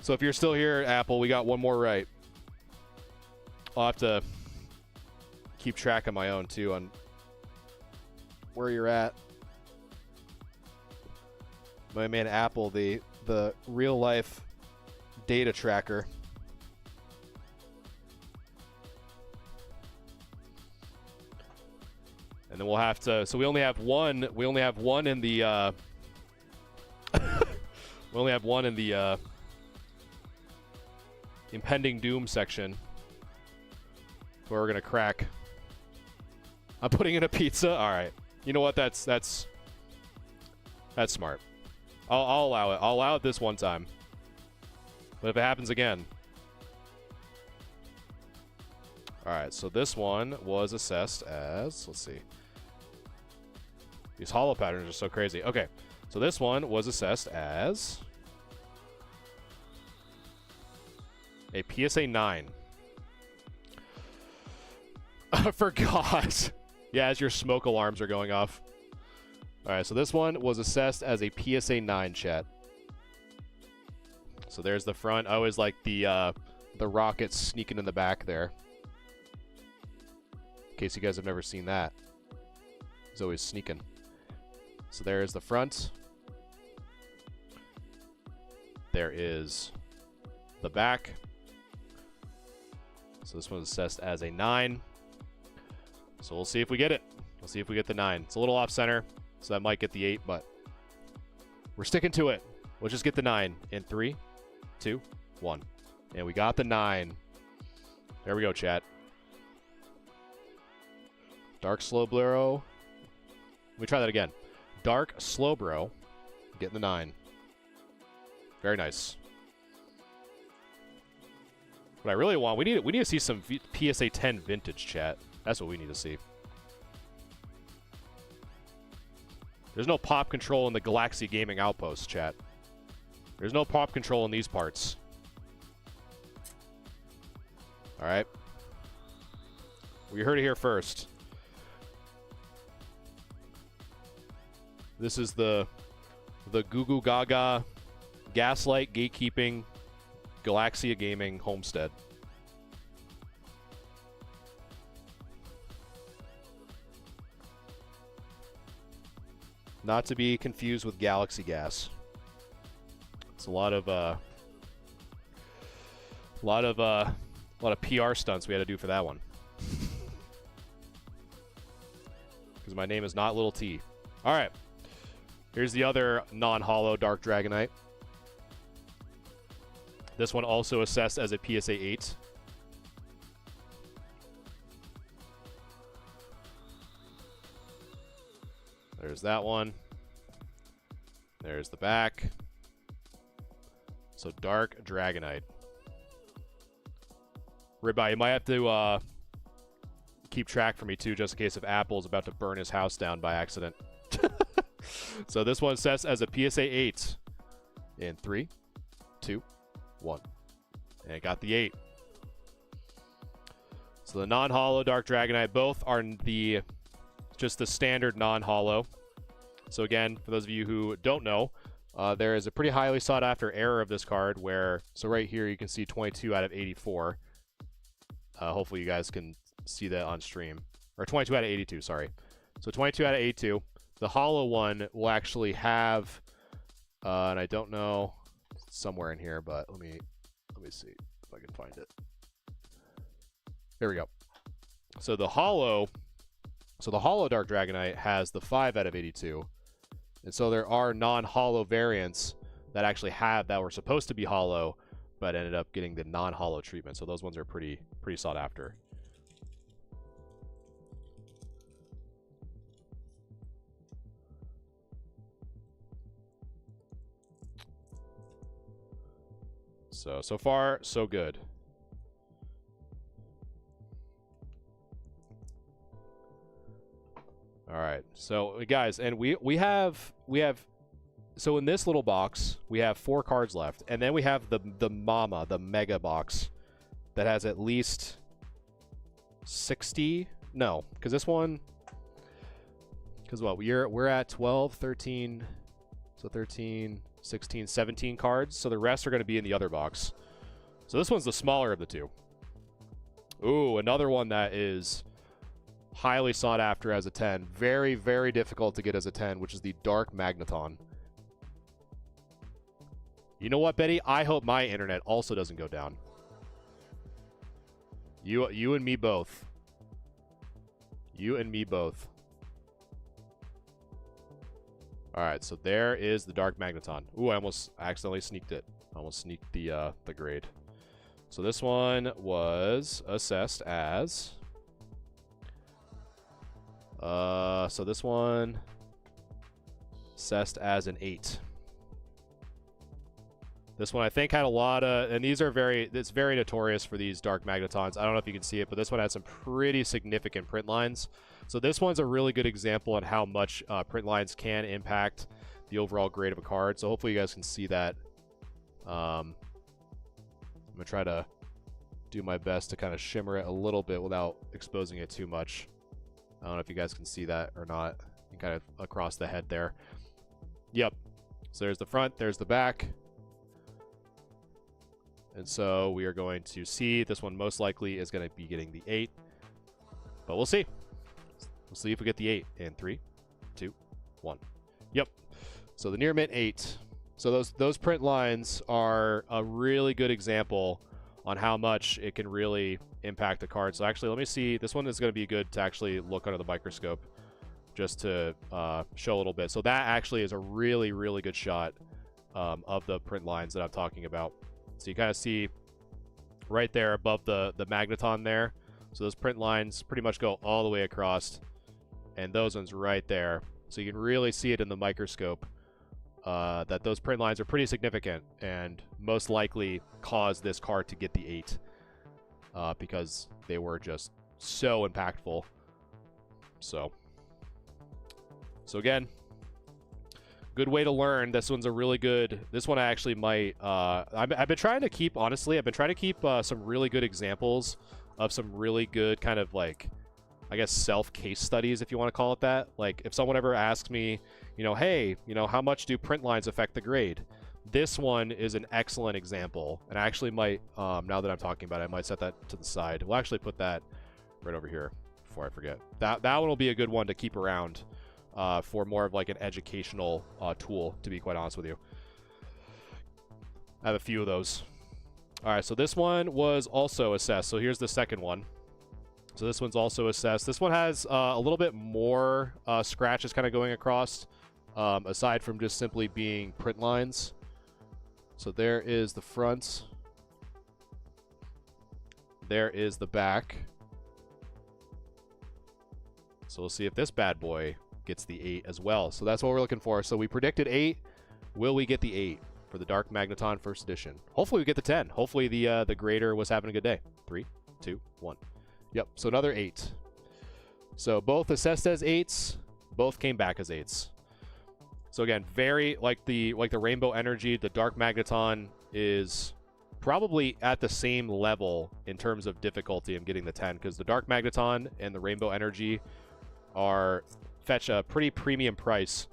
So if you're still here, Apple, we got one more right. I'll have to keep track of my own too on where you're at. My man Apple, the real life data tracker. And then we'll have to, so we only have one in the we only have one in the impending doom section where we're gonna crack. I'm putting in a pizza. All right, you know what? That's smart. I'll allow it. I'll allow it this one time. But if it happens again. All right, so this one was assessed as, let's see. These hollow patterns are so crazy. Okay, so this one was assessed as a PSA 9. I forgot. Yeah, as your smoke alarms are going off. All right, so this one was assessed as a PSA 9, chat. So there's the front. I always like the rockets sneaking in the back there. in case you guys have never seen that. He's always sneaking. So there is the front. There is the back. So this one's assessed as a 9. So we'll see if we get it. We'll see if we get the 9. It's a little off center, so that might get the 8, but we're sticking to it. We'll just get the 9 in 3, 2, 1. And we got the 9. There we go, chat. Dark Slowbro. Let me try that again. Dark Slowbro. Getting the 9. Very nice. What I really want, we need to see some PSA 10 vintage, chat. That's what we need to see. There's no pop control in the Galaxy Gaming Outpost, chat. There's no pop control in these parts. Alright. We heard it here first. This is the Goo Goo Gaga Gaslight Gatekeeping Galaxia Gaming Homestead. Not to be confused with Galaxy Gas. It's a lot of PR stunts we had to do for that one. Because my name is not Little T. All right. Here's the other non-holo Dark Dragonite. This one also assessed as a PSA 8. There's that one. There's the back. So Dark Dragonite. Ribeye, you might have to keep track for me too, just in case if Apple's about to burn his house down by accident. So this one says as a PSA 8 in 3, 2, 1. And got the 8. So the non-holo Dark Dragonite, both are just the standard non-holo. So again, for those of you who don't know, there is a pretty highly sought after error of this card where, so right here you can see 22 out of 84. Hopefully you guys can see that on stream. Or 22 out of 82, sorry. So 22 out of 82. The holo one will actually have, and I don't know, it's somewhere in here, but let me see if I can find it. There we go. So the holo Dark Dragonite has the 5 out of 82. And so there are non-holo variants that actually that were supposed to be holo, but ended up getting the non-holo treatment. So those ones are pretty sought after. So far, so good. All right, so guys, and we have so in this little box we have 4 cards left, and then we have the mega box that has at least 60. No, because this one, because what we're at 12, 13, so 13, 16, 17 cards. So the rest are going to be in the other box. So this one's the smaller of the two. Ooh, another one that is highly sought after as a 10. Very, very difficult to get as a 10, which is the Dark Magneton. You know what, Betty? I hope my internet also doesn't go down. You and me both. You and me both. Alright, so there is the Dark Magneton. Ooh, I almost accidentally sneaked it. I almost sneaked the grade. So this one was assessed as... so this one assessed as an 8. This one I think had a lot of, and these are it's very notorious for these Dark Magnetons. I don't know if you can see it, but this one had some pretty significant print lines. So this one's a really good example on how much print lines can impact the overall grade of a card. So hopefully you guys can see that. I'm gonna try to do my best to kind of shimmer it a little bit without exposing it too much. I don't know if you guys can see that or not. Kind of across the head there. Yep. So there's the front, there's the back. And so we are going to see this one most likely is going to be getting the 8. But we'll see. We'll see if we get the 8 in 3, 2, 1. Yep. So the near mint 8. So those print lines are a really good example on how much it can really impact the card. So actually, let me see. This one is going to be good to actually look under the microscope just to show a little bit. So that actually is a really, really good shot of the print lines that I'm talking about. So you kind of see right there above the magneton there. So those print lines pretty much go all the way across, and those ones right there. So you can really see it in the microscope that those print lines are pretty significant and most likely caused this card to get the 8 because they were just so impactful. So again, good way to learn. This one's a really good. This one I actually might. I've been trying to keep, honestly, I've been trying to keep some really good examples of some really good kind of like, I guess, self-case studies, if you want to call it that. Like, if someone ever asks me, hey, how much do print lines affect the grade? This one is an excellent example. And I actually might, now that I'm talking about it, I might set that to the side. We'll actually put that right over here before I forget. That one will be a good one to keep around for more of like an educational tool, to be quite honest with you. I have a few of those. All right, so this one was also assessed. So here's the second one. So this one's also assessed. This one has a little bit more scratches kind of going across, aside from just simply being print lines. So there is the front. There is the back. So we'll see if this bad boy gets the 8 as well. So that's what we're looking for. So we predicted 8. Will we get the 8 for the Dark Magneton First Edition? Hopefully we get the 10. Hopefully the grader was having a good day. 3, 2, 1. Yep, so another 8. So both assessed as 8s, both came back as 8s. So again, very like the Rainbow Energy, the Dark Magneton is probably at the same level in terms of difficulty in getting the 10, because the Dark Magneton and the Rainbow Energy fetch a pretty premium price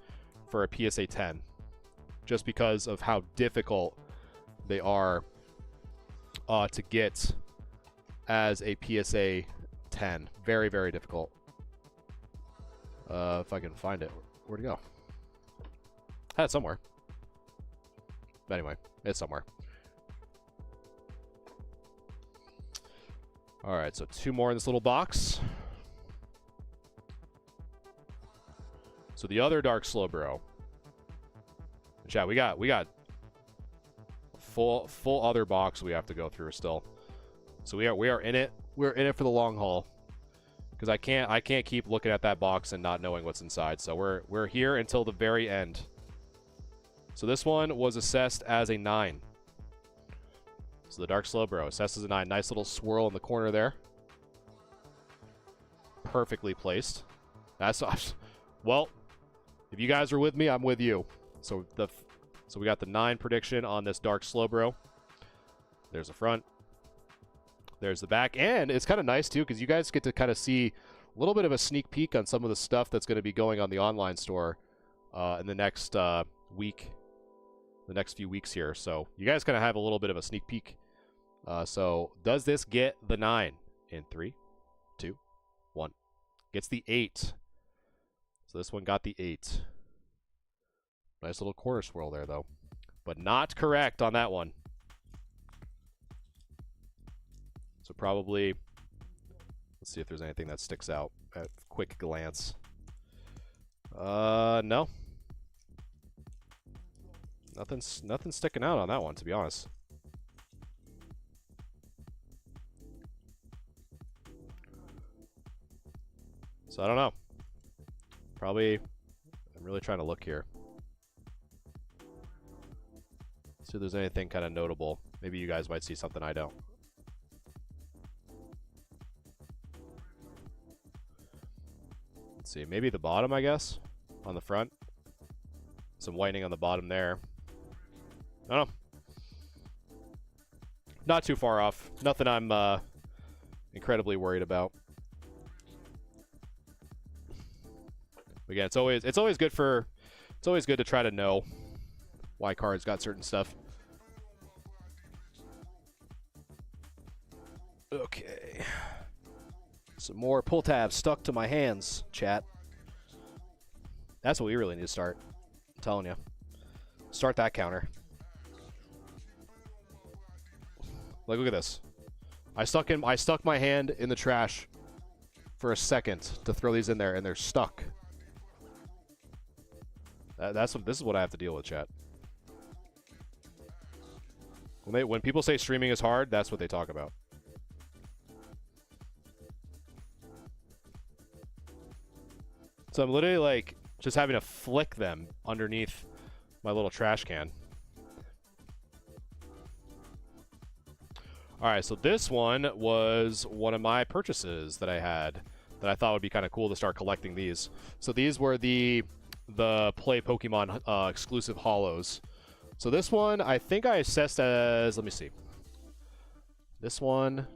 for a PSA 10, just because of how difficult they are to get as a PSA 10. Very, very difficult. If I can find it. Where'd it go? I had it somewhere. But anyway, it's somewhere. Alright, so 2 more in this little box. So the other Dark Slowbro. Chat, we got full other box we have to go through still. So we are in it. We're in it for the long haul. Because I can't keep looking at that box and not knowing what's inside. So we're here until the very end. So this one was assessed as a 9. So the Dark Slowbro assessed as a 9. Nice little swirl in the corner there. Perfectly placed. That's well, if you guys are with me, I'm with you. So we got the 9 prediction on this Dark Slowbro. There's the front. There's the back. And it's kind of nice, too, because you guys get to kind of see a little bit of a sneak peek on some of the stuff that's going to be going on the online store in the next week, the next few weeks here. So you guys kind of have a little bit of a sneak peek. So does this get the 9 in 3, 2, 1? Gets the 8. So this one got the 8. Nice little corner swirl there, though. But not correct on that one. So probably, let's see if there's anything that sticks out at quick glance. No. Nothing's sticking out on that one, to be honest. So I don't know. Probably, I'm really trying to look here. See if there's anything kind of notable. Maybe you guys might see something I don't. Let's see, maybe the bottom, I guess, on the front. Some whitening on the bottom there. I don't know. Not too far off. Nothing I'm incredibly worried about. Again, it's always good to try to know why cards got certain stuff. Okay. Some more pull tabs stuck to my hands, chat. That's what we really need to start. I'm telling you. Start that counter. Like, look at this. I stuck my hand in the trash for a second to throw these in there, and they're stuck. This is what I have to deal with, chat. When people say streaming is hard, that's what they talk about. So I'm literally like just having to flick them underneath my little trash can. All right, so this one was one of my purchases that I had that I thought would be kind of cool to start collecting these. So these were the Play Pokemon exclusive holos. So this one, I think I assessed as, let me see. This one,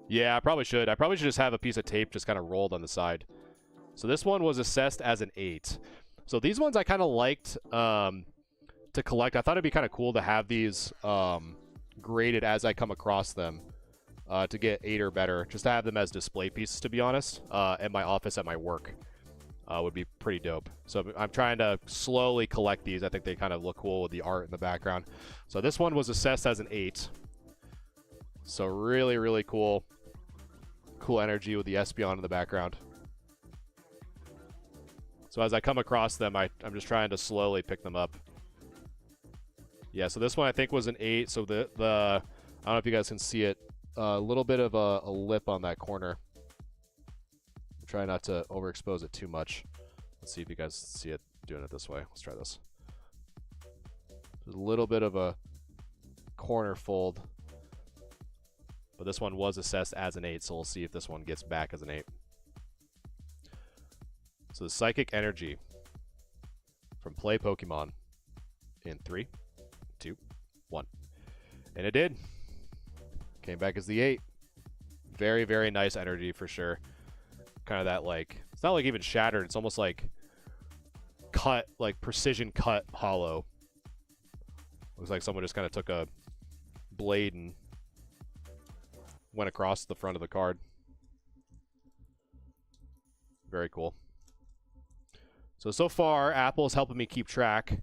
yeah, I probably should. I probably should just have a piece of tape just kind of rolled on the side. So this one was assessed as an 8. So these ones I kind of liked to collect. I thought it'd be kind of cool to have these graded as I come across them to get 8 or better. Just to have them as display pieces, to be honest, at my office, at my work. Would be pretty dope. So I'm trying to slowly collect these. I think they kind of look cool with the art in the background. So this one was assessed as an 8. So really, really cool. Cool energy with the Espeon in the background. So as I come across them, I'm just trying to slowly pick them up. Yeah, so this one I think was an 8. So the I don't know if you guys can see it. A little bit of a lip on that corner. Try not to overexpose it too much. Let's see if you guys see it doing it this way. Let's try this. There's a little bit of a corner fold. But this one was assessed as an 8, so we'll see if this one gets back as an 8. So the Psychic Energy from Play Pokemon in 3, 2, 1. And it did. Came back as the 8. Very, very nice energy for sure. Kind of that, like, it's not like even shattered, it's almost like cut, like precision cut hollow. Looks like someone just kind of took a blade and went across the front of the card. Very cool. So far Apple's helping me keep track.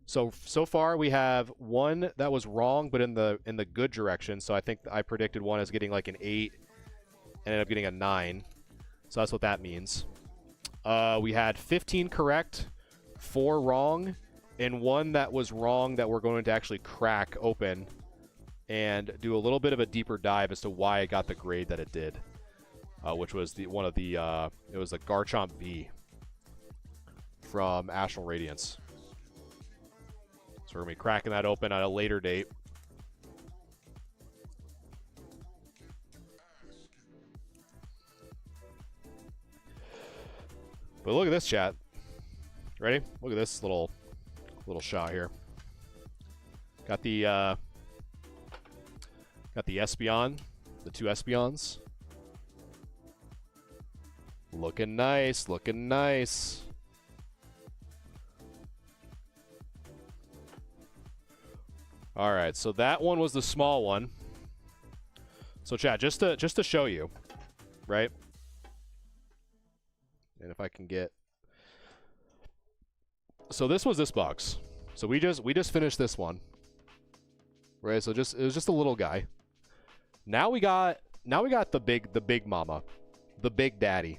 So far we have one that was wrong but in the good direction. So I think I predicted one as getting like an 8 and ended up getting a 9. So that's what that means. We had 15 correct, 4 wrong, and 1 that was wrong that we're going to actually crack open and do a little bit of a deeper dive as to why it got the grade that it did, which was it was the Garchomp V from Astral Radiance. So we're going to be cracking that open at a later date. But look at this, chat. Ready? Look at this little shot here. Got the Espeon, the 2 Espeons. Looking nice, looking nice. All right, so that one was the small one. So chat, just to show you, right? And if I can get, so this was this box. So we just finished this one, right? So it was just a little guy. Now we got the big mama, the big daddy.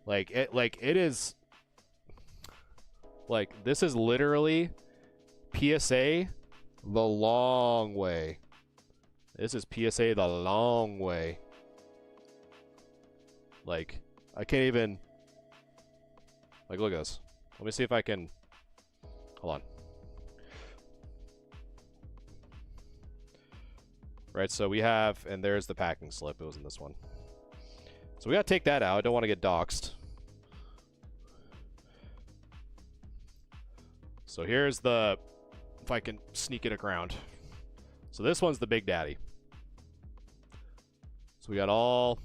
It is like, this is literally PSA the long way. This is PSA the long way. Like, I can't even, like, look at this. Let me see if I can, hold on. Right, so we have, and there's the packing slip. It was in this one. So we gotta take that out. I don't want to get doxxed. So here's the, if I can sneak it around. So this one's the Big Daddy. So we got all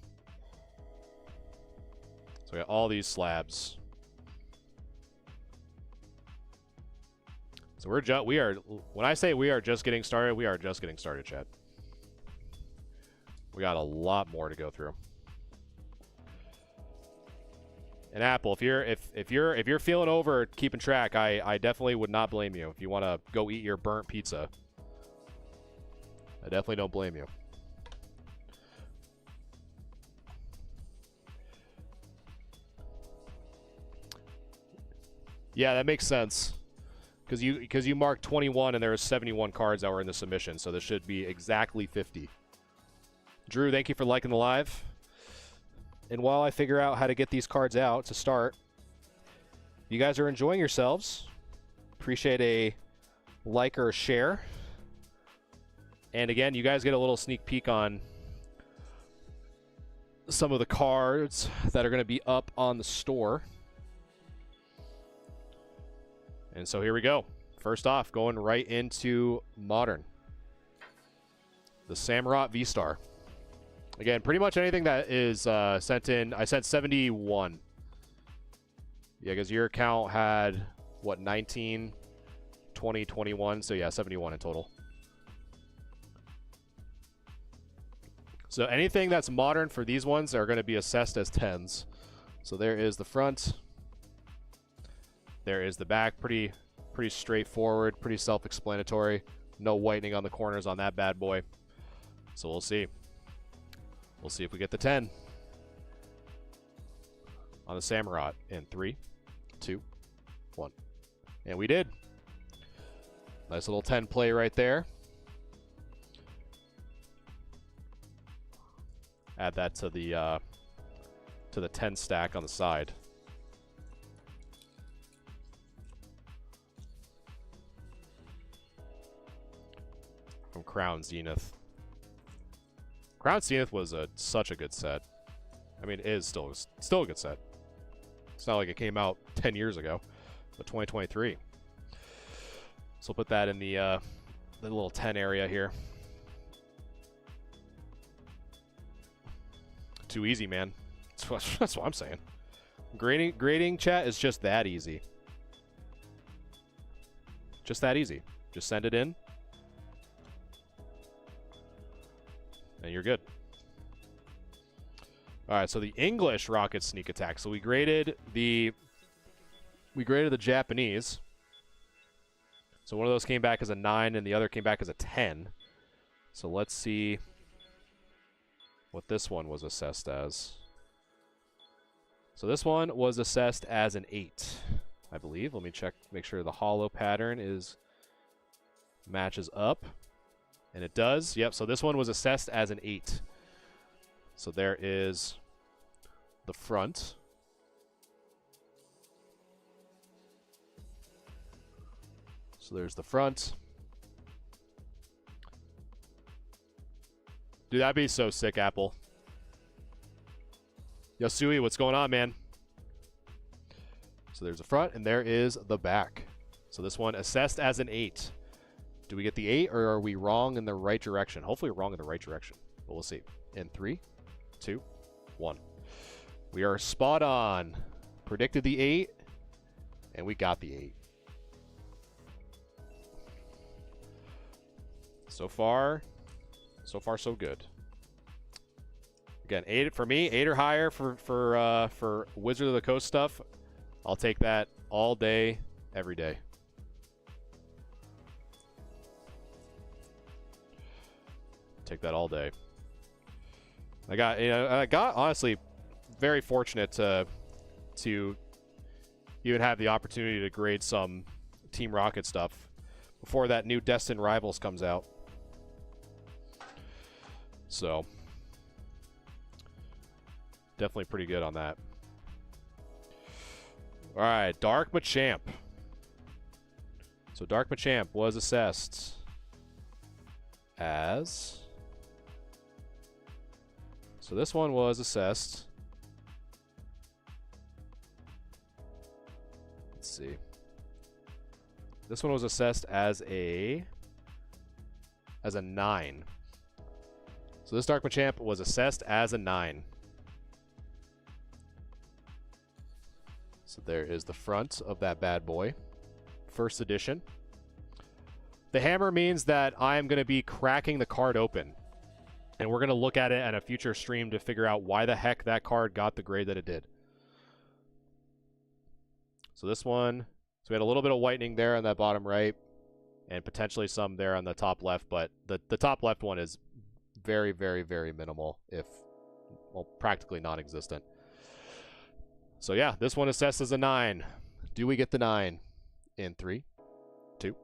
these slabs. So we are, when I say we are just getting started, we are just getting started, chat. We got a lot more to go through. And Apple, if you're feeling over keeping track, I definitely would not blame you. If you want to go eat your burnt pizza, I definitely don't blame you. Yeah, that makes sense. Because you marked 21 and there were 71 cards that were in the submission, so this should be exactly 50. Drew, thank you for liking the live. And while I figure out how to get these cards out to start, you guys are enjoying yourselves. Appreciate a like or a share. And again, you guys get a little sneak peek on some of the cards that are going to be up on the store. And so here we go. First off, going right into Modern. The Samurott V-Star. Again, pretty much anything that is sent in. I sent 71. Yeah, because your account had, what, 19, 20, 21. So yeah, 71 in total. So anything that's Modern for these ones are going to be assessed as 10s. So there is the front. There is the back. Pretty straightforward, pretty self-explanatory. No whitening on the corners on that bad boy. So we'll see. We'll see if we get the 10 on the Samurott in 3, 2, 1. And we did. Nice little 10 play right there. Add that to the 10 stack on the side. From Crown Zenith. Crown Zenith was such a good set. I mean, it is still a good set. It's not like it came out 10 years ago, but 2023. So we'll put that in the little 10 area here. Too easy, man. That's what I'm saying. Grading chat is just that easy. Just that easy. Just send it in. And you're good. All right, so the English rocket sneak attack. So we graded the Japanese. So one of those came back as a 9 and the other came back as a 10. So let's see what this one was assessed as. So this one was assessed as an 8, I believe. Let me check, make sure the hollow pattern matches up. And it does. Yep, so this one was assessed as an 8. So there is the front. So there's the front. Dude, that'd be so sick, Apple. Yasui, what's going on, man? So there's the front, and there is the back. So this one assessed as an 8. Do we get the 8, or are we wrong in the right direction? Hopefully we're wrong in the right direction, but we'll see. In 3, 2, 1. We are spot on. Predicted the 8, and we got the 8. So far, so good. Again, 8 for me, 8 or higher for Wizard of the Coast stuff. I'll take that all day, every day. Take that all day. I got honestly very fortunate to even have the opportunity to grade some Team Rocket stuff before that new Destined Rivals comes out. So definitely pretty good on that. All right, Dark Machamp. So Dark Machamp was assessed as... So this one was assessed. Let's see. This one was assessed as a 9. So this Dark Machamp was assessed as a 9. So there is the front of that bad boy. First edition. The hammer means that I am going to be cracking the card open. And we're going to look at it at a future stream to figure out why the heck that card got the grade that it did. So this one, so we had a little bit of whitening there on that bottom right, and potentially some there on the top left, but the top left one is very, very, very minimal, if, well, practically non-existent. So yeah, this one assessed as a 9. Do we get the 9? In 3, 2,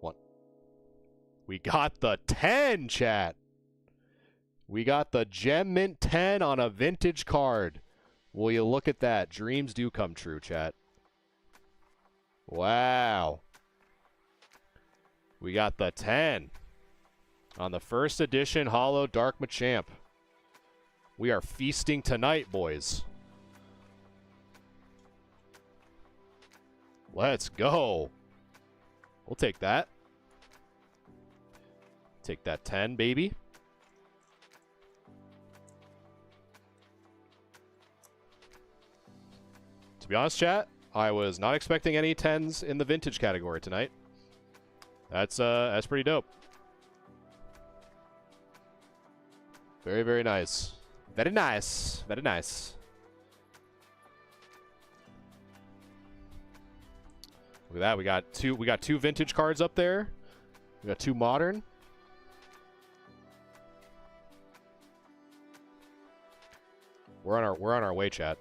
1. We got the 10, chat! We got the Gem Mint 10 on a vintage card. Will you look at that? Dreams do come true, chat. Wow. We got the 10 on the first edition Holo Dark Machamp. We are feasting tonight, boys. Let's go. We'll take that. Take that 10, baby. To be honest, chat, I was not expecting any 10s in the vintage category tonight. That's pretty dope. Very, very nice. Very nice. Very nice. Look at that. We got two vintage cards up there. We got 2 modern. We're on our way, chat.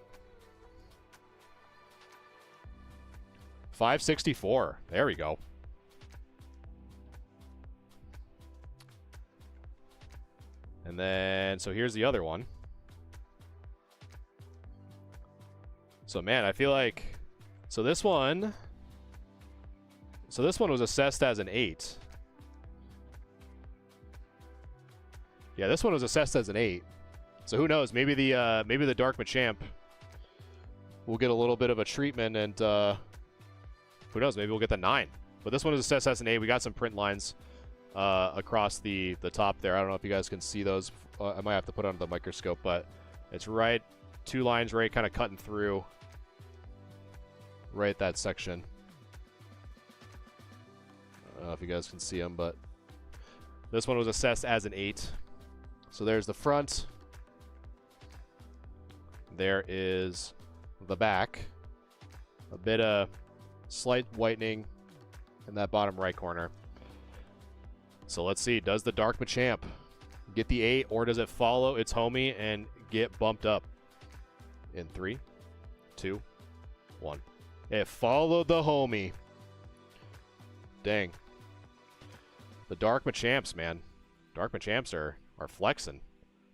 564. There we go. And then, so here's the other one. So, man, I feel like... So this one was assessed as an 8. Yeah, this one was assessed as an 8. So who knows? Maybe the Dark Machamp will get a little bit of a treatment, and who knows? Maybe we'll get the 9. But this one is assessed as an 8. We got some print lines across the top there. I don't know if you guys can see those. I might have to put it under the microscope, but it's right, 2 lines right, kind of cutting through right that section. I don't know if you guys can see them, but this one was assessed as an 8. So there's the front. There is the back. A bit of slight whitening in that bottom right corner. So let's see. Does the Dark Machamp get the 8, or does it follow its homie and get bumped up? In 3, 2, 1. It followed the homie. Dang. The Dark Machamps, man. Dark Machamps are flexing.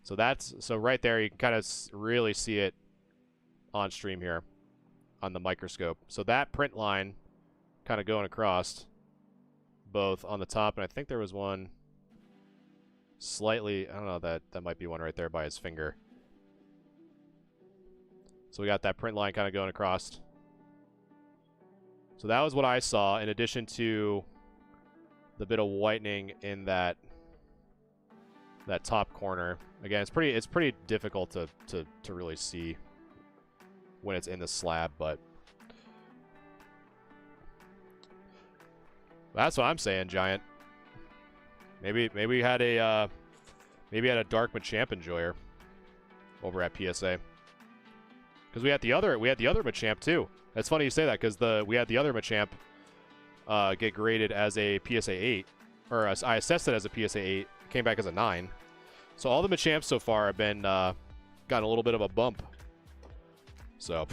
So right there, you can kind of really see it on stream here on the microscope. So that print line kind of going across both on the top, and I think there was one slightly, I don't know, that might be one right there by his finger. So we got that print line kind of going across. So that was what I saw, in addition to the bit of whitening in that top corner. Again, it's pretty difficult to really see when it's in the slab, but that's what I'm saying, Giant. Maybe we had a Dark Machamp enjoyer over at PSA, because we had the other Machamp too. That's funny you say that, because we had the other Machamp get graded as a PSA 8, or I assessed it as a PSA 8, came back as a 9. So all the Machamps so far have been gotten a little bit of a bump. So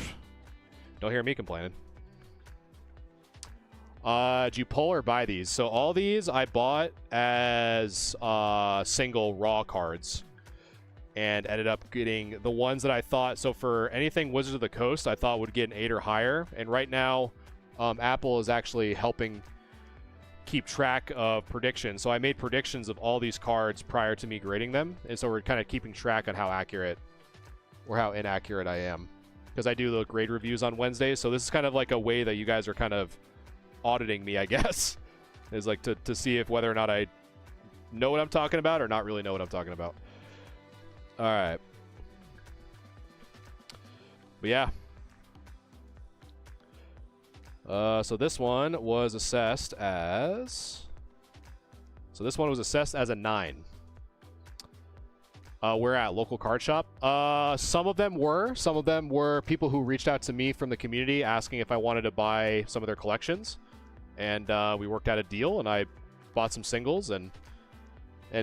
don't hear me complaining. Did you pull or buy these? So all these I bought as single raw cards, and ended up getting the ones that I thought, so for anything Wizards of the Coast, I thought would get an 8 or higher. And right now, Apple is actually helping keep track of predictions. So I made predictions of all these cards prior to me grading them. And so we're kind of keeping track on how accurate or how inaccurate I am, because I do the grade reviews on Wednesdays. So this is kind of like a way that you guys are kind of auditing me, I guess, is like to see if whether or not I know what I'm talking about or not really know what I'm talking about. All right. But yeah. So this one was assessed as... So this one was assessed as a 9. We're at local card shop. Some of them were people who reached out to me from the community asking if I wanted to buy some of their collections, and we worked out a deal, and I bought some singles, and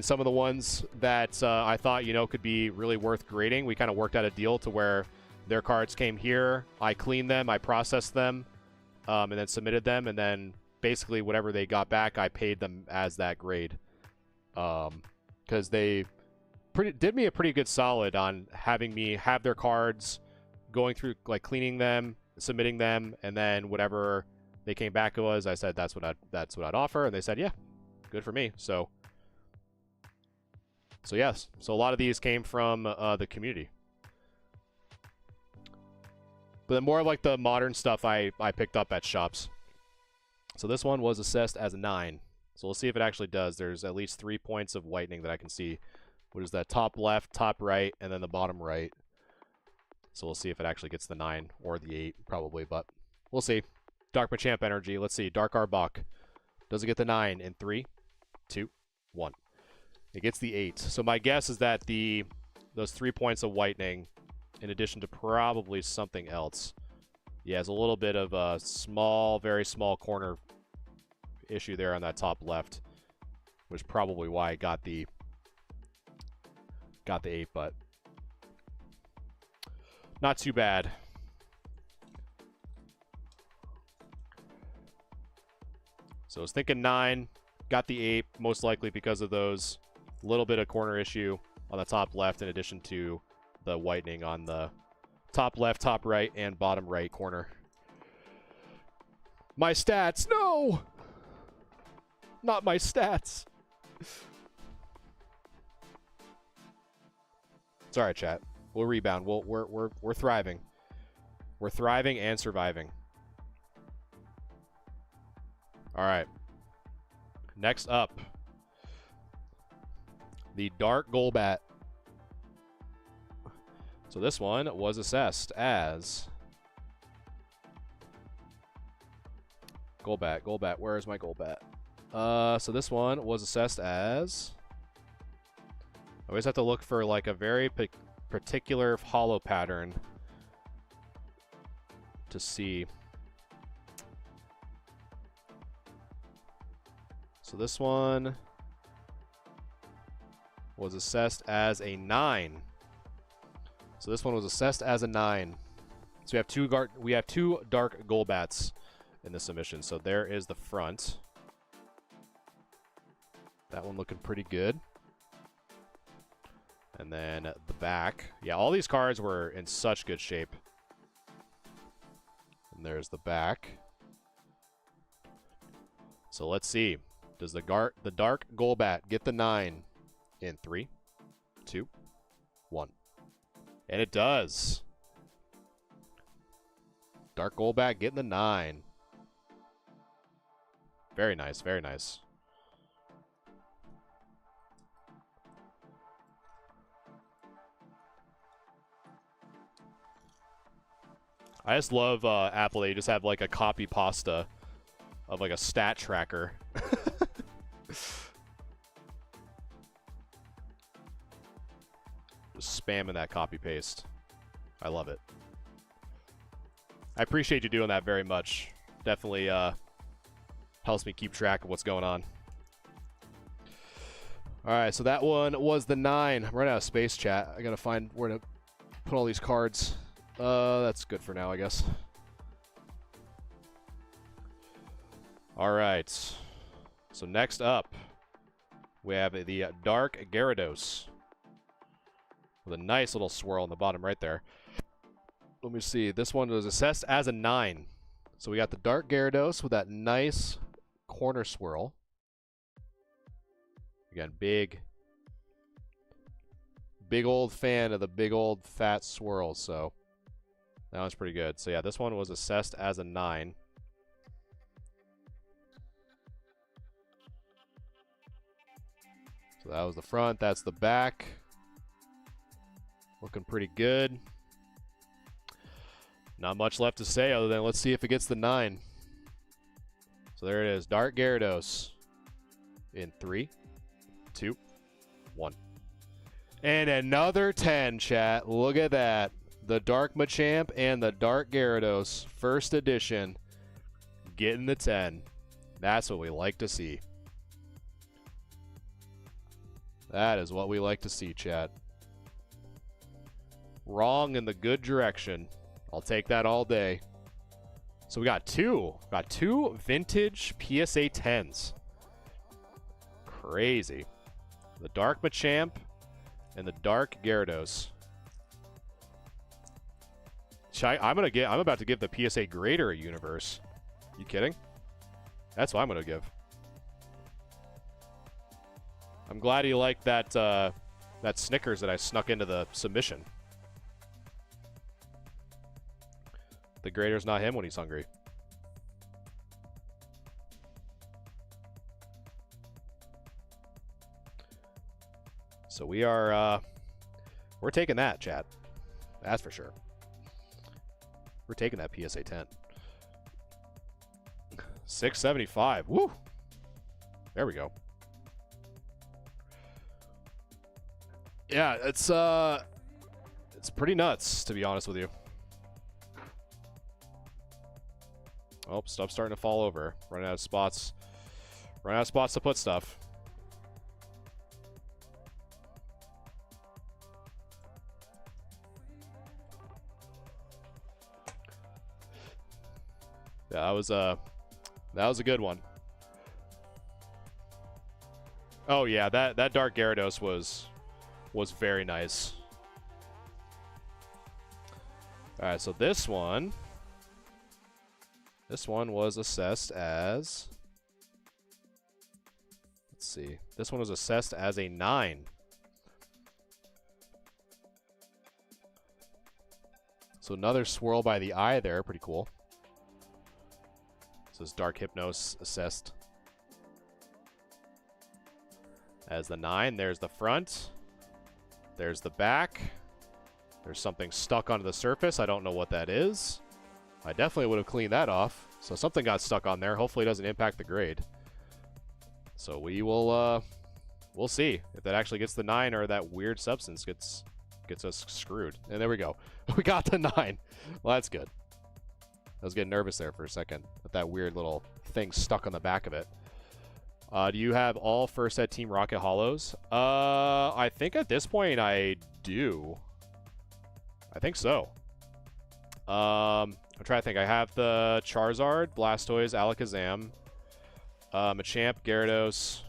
some of the ones that I thought, you know, could be really worth grading. We kind of worked out a deal to where their cards came here, I cleaned them, I processed them, and then submitted them, and then basically whatever they got back, I paid them as that grade, because they did me a pretty good solid on having me have their cards, going through, like, cleaning them, submitting them, and then whatever they came back to us, I said that's what I'd offer, and they said, yeah, good for me. So yes, so a lot of these came from the community, but then more of like the modern stuff I picked up at shops. So this one was assessed as a 9. So we'll see if it actually does. There's at least 3 points of whitening that I can see. What is that? Top left, top right, and then the bottom right. So we'll see if it actually gets the 9 or the 8, probably, but we'll see. Dark Machamp energy. Let's see. Dark Arbok. Does it get the 9 in 3, 2, 1? It gets the 8. So my guess is that those 3 points of whitening, in addition to probably something else, yeah, it's a little bit of a small, very small corner issue there on that top left, which is probably why I got the 8, but not too bad. So I was thinking 9, got the 8, most likely because of those little bit of corner issue on the top left, in addition to the whitening on the top left, top right, and bottom right corner. My stats, no! Not my stats. It's all right, chat. We'll rebound. We're thriving. We're thriving and surviving. All right. Next up, the Dark Golbat. So this one was assessed as Golbat. Where is my Golbat? So this one was assessed as. I always have to look for like a very particular hollow pattern to see. So this one was assessed as a 9. So this one was assessed as a 9. So we have two Dark Golbats in this submission. So there is the front. That one looking pretty good. And then the back. Yeah, all these cards were in such good shape. And there's the back. So let's see. Does the Dark Golbat get the 9 in 3, 2, 1? And it does. Dark Golbat getting the 9. Very nice, very nice. I just love Apple. They just have like a copy pasta of like a stat tracker. Just spamming that copy paste. I love it. I appreciate you doing that very much. Definitely helps me keep track of what's going on. Alright, so that one was the 9. I'm running out of space, chat. I gotta find where to put all these cards. That's good for now, I guess. Alright. So next up, we have the Dark Gyarados. With a nice little swirl in the bottom right there. Let me see. This one was assessed as a 9. So we got the Dark Gyarados with that nice corner swirl. Again, big old fan of the big old fat swirl, so that one's pretty good. So yeah, this one was assessed as a 9. So that was the front, that's the back. Looking pretty good. Not much left to say other than let's see if it gets the 9. So there it is, Dark Gyarados in 3, 2, 1. And another 10, chat. Look at that. The Dark Machamp and the Dark Gyarados. First edition. Getting the 10. That's what we like to see. That is what we like to see, chat. Wrong in the good direction. I'll take that all day. So we got two. Got two vintage PSA 10s. Crazy. The Dark Machamp and the Dark Gyarados. I'm about to give the PSA Greater a universe. You kidding? That's what I'm gonna give. I'm glad you liked that that Snickers that I snuck into the submission. The Greater's not him when he's hungry. So we are we're taking that, chat. That's for sure. We're taking that PSA 10. 675. Woo! There we go. Yeah, it's pretty nuts, to be honest with you. Oh, stuff's starting to fall over. Running out of spots. Running out of spots to put stuff. Yeah, that was a good one. Oh yeah, that Dark Gyarados was very nice. All right, so this one was assessed as, let's see. This one was assessed as a 9. So another swirl by the eye there, pretty cool. This is Dark Hypnos assessed as the 9. There's the front. There's the back. There's something stuck onto the surface. I don't know what that is. I definitely would have cleaned that off. So something got stuck on there. Hopefully it doesn't impact the grade. So we will, we'll see if that actually gets the 9 or that weird substance gets us screwed. And there we go. We got the 9. Well, that's good. I was getting nervous there for a second with that weird little thing stuck on the back of it. Do you have all first set Team Rocket Hollows? I think at this point I do. I think so. I'm trying to think. I have the Charizard, Blastoise, Alakazam, Machamp, Gyarados,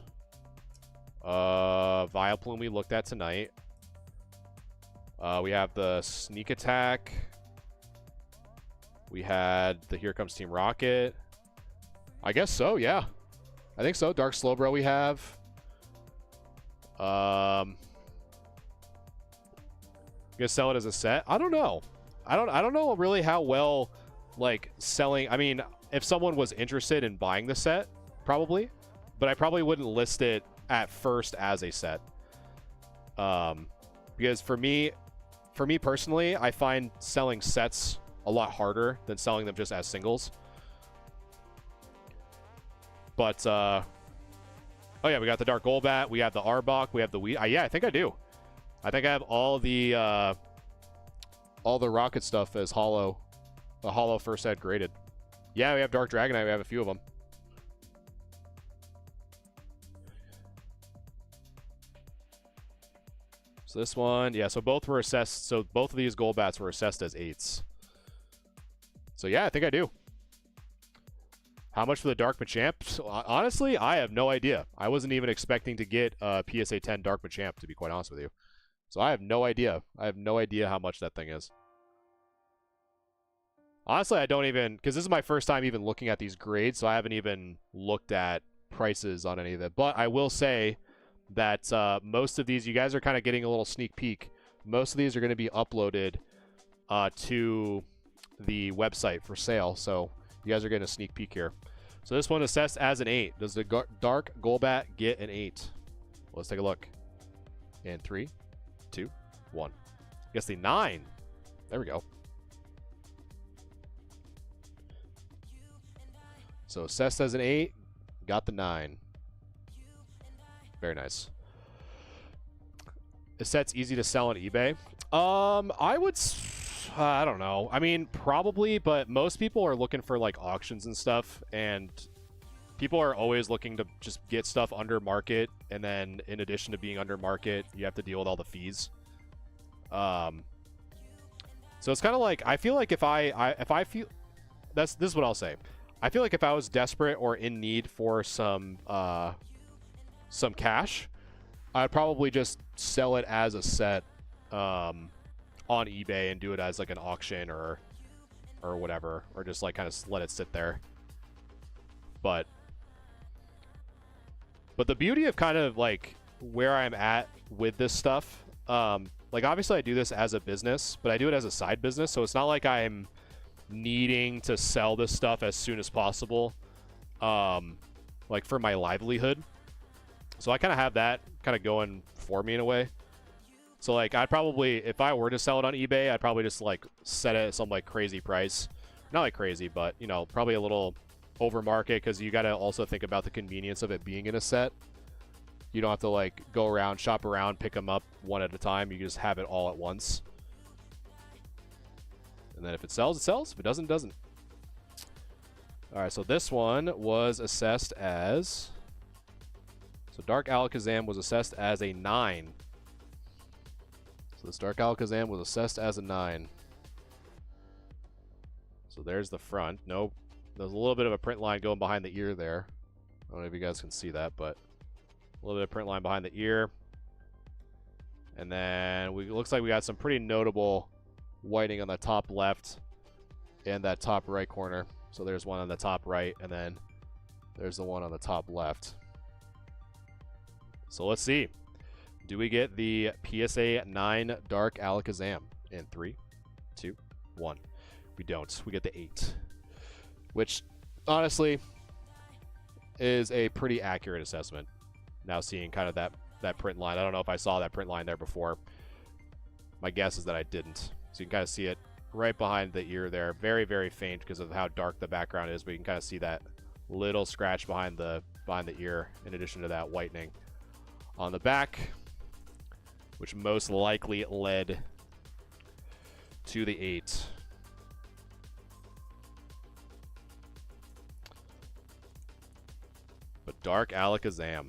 Vileplume we looked at tonight. We have the Sneak Attack. We had the Here Comes Team Rocket. I guess so, yeah. I think so. Dark Slowbro we have. Gonna sell it as a set? I don't know. I don't know really how well, like, selling. I mean, if someone was interested in buying the set, probably, but I probably wouldn't list it at first as a set. Because for me personally, I find selling sets a lot harder than selling them just as singles. But oh yeah, we got the Dark Golbat, we have the Arbok, we have the yeah, I think I do. I think I have all the Rocket stuff as hollow, the hollow first set graded. Yeah, we have Dark Dragonite, we have a few of them. So this one, yeah, so both were assessed, so both of these Golbats were assessed as 8s. So yeah, I think I do. How much for the Dark Machamp? So, honestly, I have no idea. I wasn't even expecting to get a PSA 10 Dark Machamp, to be quite honest with you. So I have no idea. I have no idea how much that thing is. Honestly, I don't even, because this is my first time even looking at these grades, so I haven't even looked at prices on any of it. But I will say that most of these, you guys are kind of getting a little sneak peek. Most of these are going to be uploaded to the website for sale, so you guys are getting a sneak peek here. So this one assessed as an 8. Does the Dark Golbat get an 8? Let's take a look. And 3, 2, 1. Guess the 9. There we go. So assessed as an 8, got the 9. Very nice. A set's easy to sell on eBay. I don't know. I mean, probably, but most people are looking for like auctions and stuff, and people are always looking to just get stuff under market, and then in addition to being under market, you have to deal with all the fees. So it's kind of like, I feel like if I feel, this is what I'll say. I feel like if I was desperate or in need for some cash, I'd probably just sell it as a set on eBay and do it as like an auction or whatever, or just like kind of let it sit there. But the beauty of kind of like where I'm at with this stuff, like obviously I do this as a business, but I do it as a side business, so it's not like I'm needing to sell this stuff as soon as possible, like for my livelihood. So I kind of have that kind of going for me in a way. So like I'd probably, if I were to sell it on eBay, I'd probably just like set it at some like crazy price. Not like crazy, but you know, probably a little over market, because you got to also think about the convenience of it being in a set. You don't have to like go around, shop around, pick them up one at a time. You can just have it all at once. And then if it sells, it sells. If it doesn't, it doesn't. All right, so this one was assessed as... So Dark Alakazam was assessed as a 9. So this Dark Alakazam was assessed as a 9. So there's the front. Nope. There's a little bit of a print line going behind the ear there. I don't know if you guys can see that, but a little bit of print line behind the ear. And then looks like we got some pretty notable whitening on the top left and that top right corner. So there's one on the top right, and then there's the one on the top left. So let's see. Do we get the PSA 9 Dark Alakazam in 3, 2, 1? We don't. We get the 8. Which, honestly, is a pretty accurate assessment. Now seeing kind of that print line. I don't know if I saw that print line there before. My guess is that I didn't. So you can kind of see it right behind the ear there. Very, very faint because of how dark the background is, but you can kind of see that little scratch behind the ear in addition to that whitening on the back, which most likely led to the 8. But Dark Alakazam.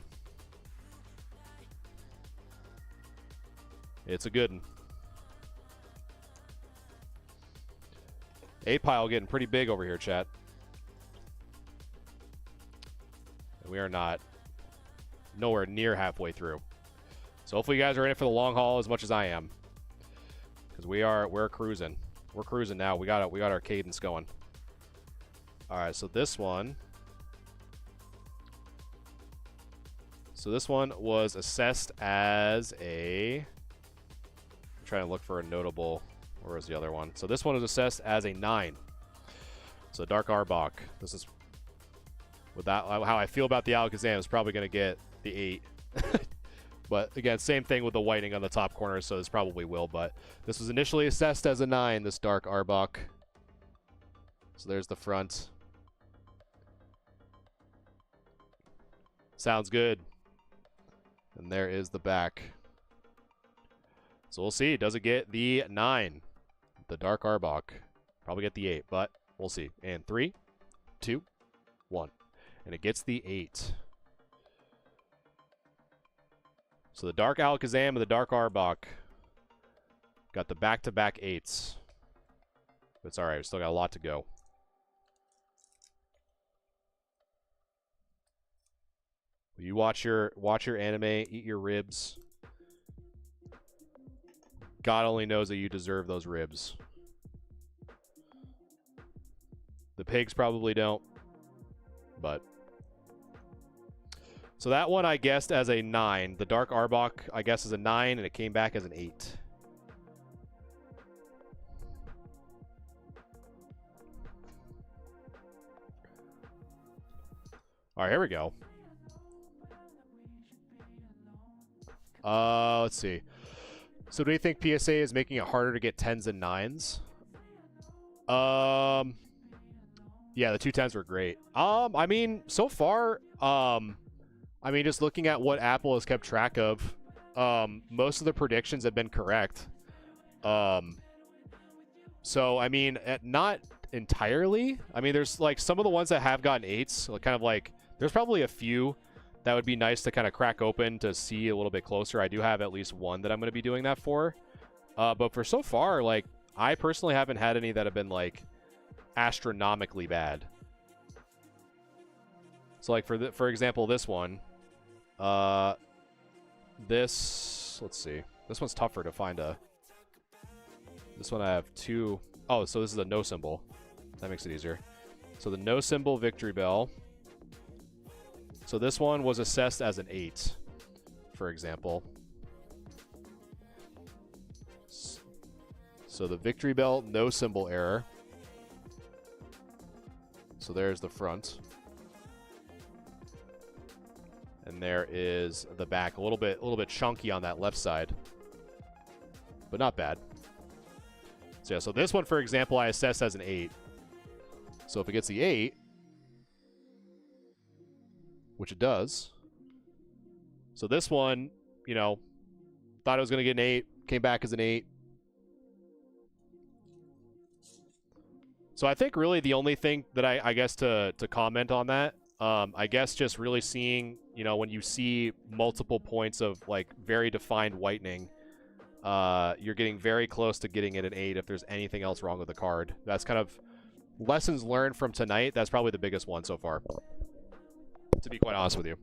It's a good one. 8 pile getting pretty big over here, chat. And we are nowhere near halfway through. So hopefully you guys are in it for the long haul as much as I am. Because we're cruising. We're cruising now. We got our cadence going. Alright, so this one. So this one was assessed as a... I'm trying to look for a notable... Where was the other one? So this one was assessed as a 9. So Dark Arbok. This is... With that, how I feel about the Alakazam is probably going to get the 8. But again, same thing with the whitening on the top corner, so this probably will. But this was initially assessed as a 9, this Dark Arbok. So there's the front. Sounds good. And there is the back. So we'll see. Does it get the 9? The Dark Arbok. Probably get the 8, but we'll see. And 3, 2, 1. And it gets the 8. So the Dark Alakazam and the Dark Arbok got the back-to-back 8s. But it's alright. We still got a lot to go. You watch your anime, eat your ribs. God only knows that you deserve those ribs. The pigs probably don't. But so that one I guessed as a 9. The Dark Arbok I guess is a 9, and it came back as an 8. All right, here we go. Let's see. So do you think PSA is making it harder to get 10s and 9s? Yeah, the 2 10s were great. I mean, so far, I mean, just looking at what Apple has kept track of, most of the predictions have been correct. So I mean, not entirely. I mean, there's like some of the ones that have gotten 8s, like, kind of like there's probably a few that would be nice to kind of crack open to see a little bit closer. I do have at least one that I'm going to be doing that for. But for so far, like, I personally haven't had any that have been like astronomically bad. So like for example, this one, let's see, this one's tougher to find a. This one I have 2. Oh, so this is a no symbol. That makes it easier. So the no symbol Victory Bell. So this one was assessed as an 8, for example. So the Victory Bell no symbol error. So there's the front. And there is the back, a little bit chunky on that left side. But not bad. So yeah, so this one, for example, I assessed as an 8. So if it gets the 8, which it does. So this one, you know, thought it was going to get an 8, came back as an 8. So I think really the only thing that I guess to comment on that, I guess just really seeing, you know, when you see multiple points of like very defined whitening, you're getting very close to getting it an 8 if there's anything else wrong with the card. That's kind of lessons learned from tonight. That's probably the biggest one so far, to be quite honest with you.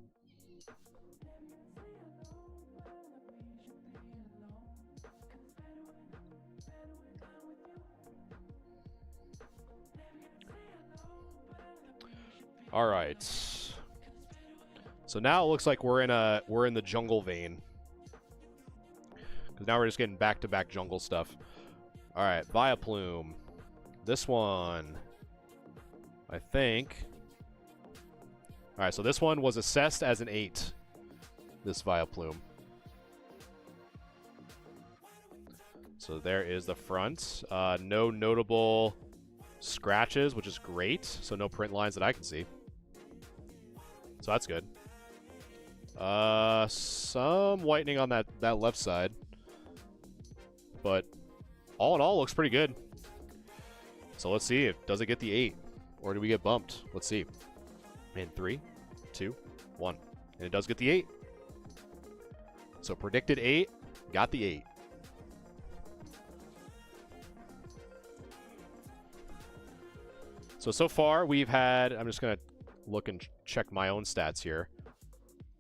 All right. So now it looks like we're in the jungle vein. Because now we're just getting back-to-back jungle stuff. All right, Vileplume. This one, I think. All right, so this one was assessed as an 8. This Vileplume. So there is the front. No notable scratches, which is great. So no print lines that I can see. So that's good. Some whitening on that left side. But all in all, looks pretty good. So let's see. Does it get the 8? Or do we get bumped? Let's see. In 3, 2, 1. And it does get the 8. So predicted 8, got the 8. So far we've had, I'm just going to look and check my own stats here.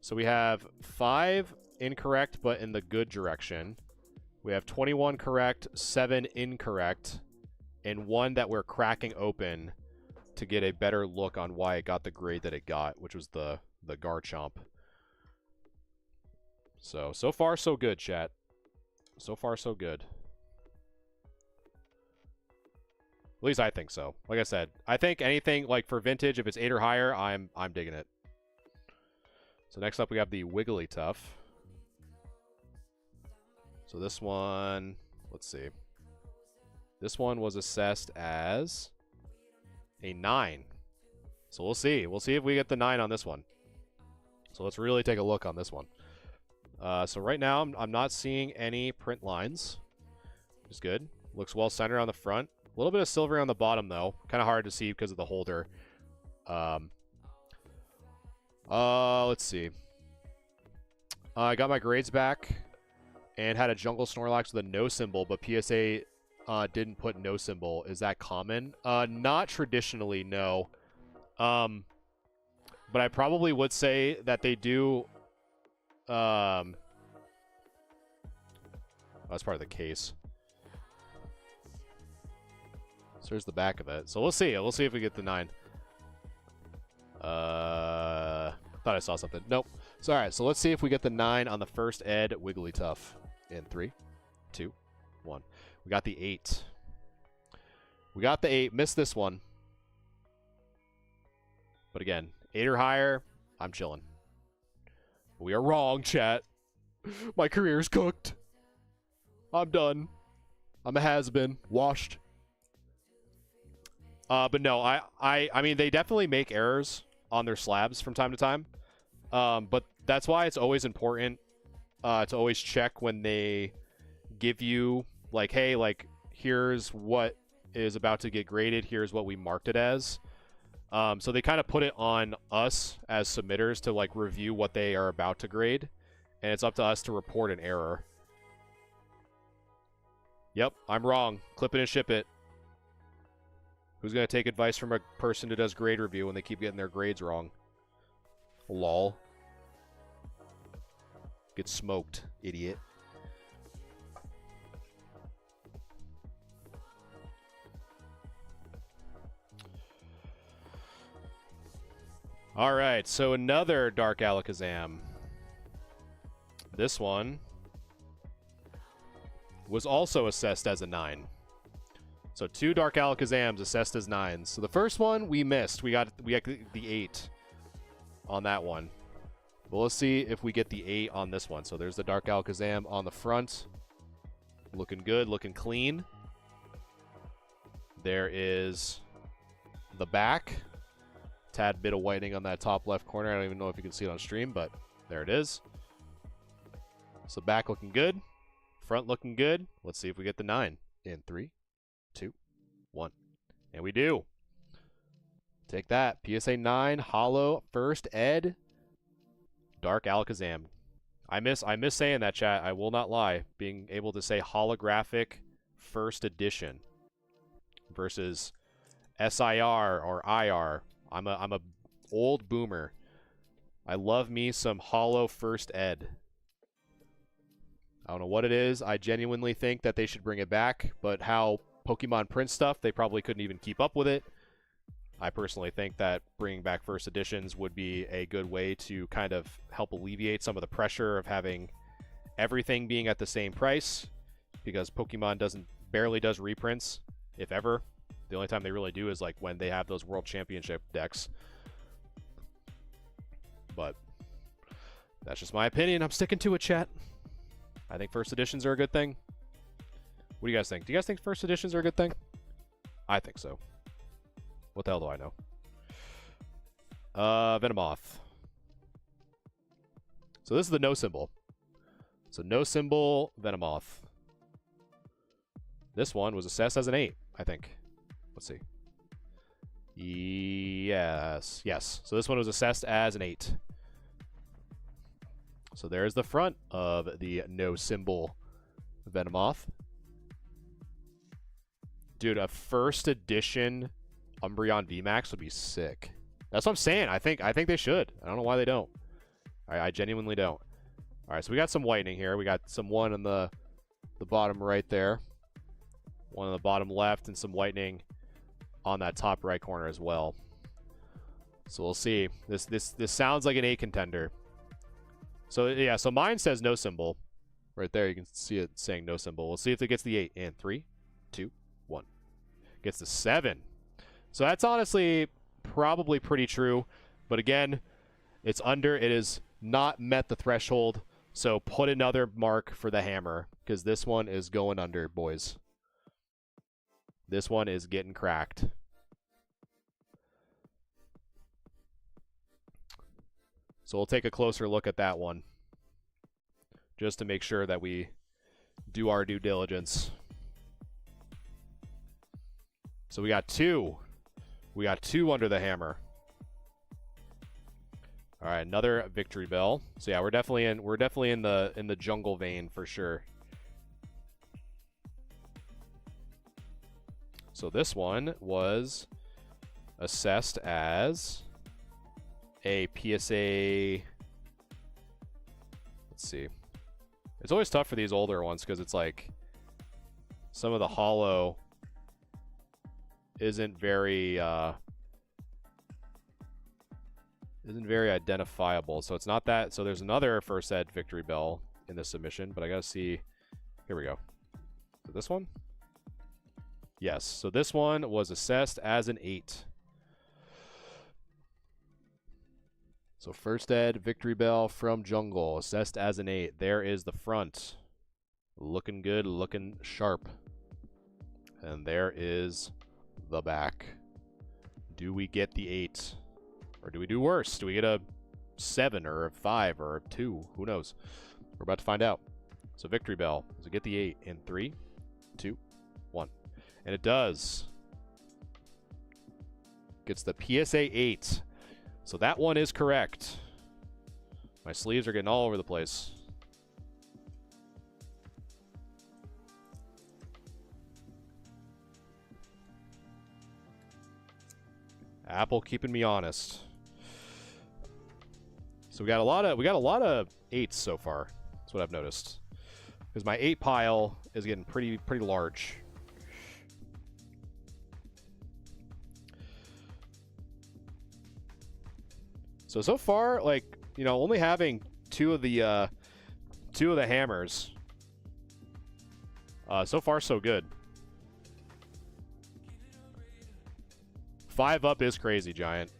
So we have 5 incorrect, but in the good direction. We have 21 correct, 7 incorrect, and 1 that we're cracking open to get a better look on why it got the grade that it got, which was the Garchomp. So far so good, chat. So far so good. At least I think so. Like I said, I think anything like for vintage, if it's 8 or higher, I'm digging it. So next up we have the Wigglytuff. So this one, let's see. This one was assessed as a 9. So we'll see. We'll see if we get the 9 on this one. So let's really take a look on this one. So right now, I'm not seeing any print lines, which is good. Looks well centered on the front. A little bit of silver on the bottom, though. Kind of hard to see because of the holder. Let's see. I got my grades back and had a Jungle Snorlax with a no symbol, but PSA didn't put no symbol. Is that common? Not traditionally, no. But I probably would say that they do. That's part of the case. So here's the back of it. So we'll see. We'll see if we get the 9. Thought I saw something. Nope. So all right. So let's see if we get the 9 on the first Ed Wigglytuff. In 3, 2, 1. We got the 8. We got the 8. Missed this one. But again, 8 or higher, I'm chilling. We are wrong, chat. My career's cooked. I'm done. I'm a has-been. Washed. But no, I mean, they definitely make errors on their slabs from time to time. But that's why it's always important to always check when they give you, like, hey, like, here's what is about to get graded, here's what we marked it as. So they kind of put it on us as submitters to, like, review what they are about to grade, and it's up to us to report an error. Yep, I'm wrong. Clip it and ship it. Who's going to take advice from a person who does grade review when they keep getting their grades wrong? Lol. Get smoked, idiot. Alright, so another Dark Alakazam. This one was also assessed as a 9. So 2 Dark Alakazams assessed as 9s. So the first one we missed. We got the 8 on that one. But let's see if we get the 8 on this one. So there's the Dark Alakazam on the front. Looking good, looking clean. There is the back. Tad bit of whitening on that top left corner. I don't even know if you can see it on stream, but there it is. So back looking good. Front looking good. Let's see if we get the 9 in 3, 2, 1. And we do. Take that. PSA 9, Holo, First Ed, Dark Alakazam. I miss saying that, chat. I will not lie. Being able to say holographic first edition versus SIR or IR. I'm a old boomer. I love me some Holo First Ed. I don't know what it is. I genuinely think that they should bring it back, but how Pokemon print stuff, they probably couldn't even keep up with it. I personally think that bringing back first editions would be a good way to kind of help alleviate some of the pressure of having everything being at the same price, because Pokemon barely does reprints, if ever. The only time they really do is like when they have those World Championship decks. But that's just my opinion. I'm sticking to it, chat. I think first editions are a good thing. What do you guys think? Do you guys think first editions are a good thing? I think so. What the hell do I know? Venomoth. So this is the no symbol. So no symbol Venomoth. This one was assessed as an 8, I think. Let's see. Yes. Yes. So this one was assessed as an 8. So there's the front of the no symbol Venomoth. Dude, a first edition Umbreon VMAX would be sick. That's what I'm saying. I think they should. I don't know why they don't. I genuinely don't. All right, so we got some whitening here. We got some one on the bottom right there. One on the bottom left and some whitening on that top right corner as well. So we'll see. This sounds like an 8 contender. So yeah, so mine says no symbol. Right there, you can see it saying no symbol. We'll see if it gets the 8 in 3, 2, 1. Gets the 7. So that's honestly probably pretty true. But again, it's under. It has not met the threshold. So put another mark for the hammer, because this one is going under, boys. This one is getting cracked. So we'll take a closer look at that one, just to make sure that we do our due diligence. So we got 2. We got 2 under the hammer. All right, another Victory Bell. So yeah, we're definitely in the jungle vein for sure. So this one was assessed as a PSA. Let's see. It's always tough for these older ones because it's like some of the holo isn't very identifiable. So it's not that. So there's another First Ed Victory Bell in this submission, but I gotta see. Here we go. So this one? Yes. So this one was assessed as an 8. So First Ed Victory Bell from Jungle, assessed as an 8. There is the front. Looking good, looking sharp. And there is the back. Do we get the 8? Or do we do worse? Do we get a 7 or a 5 or a 2? Who knows? We're about to find out. So Victory Bell. Does it get the 8 in 3, 2, 1? And it does. Gets the PSA 8. So that one is correct. My sleeves are getting all over the place. Apple keeping me honest. So we got a lot of 8s so far. That's what I've noticed. Because my 8 pile is getting pretty large. So far, like, you know, only having two of the hammers. So far, so good. 5 up is crazy, Giant.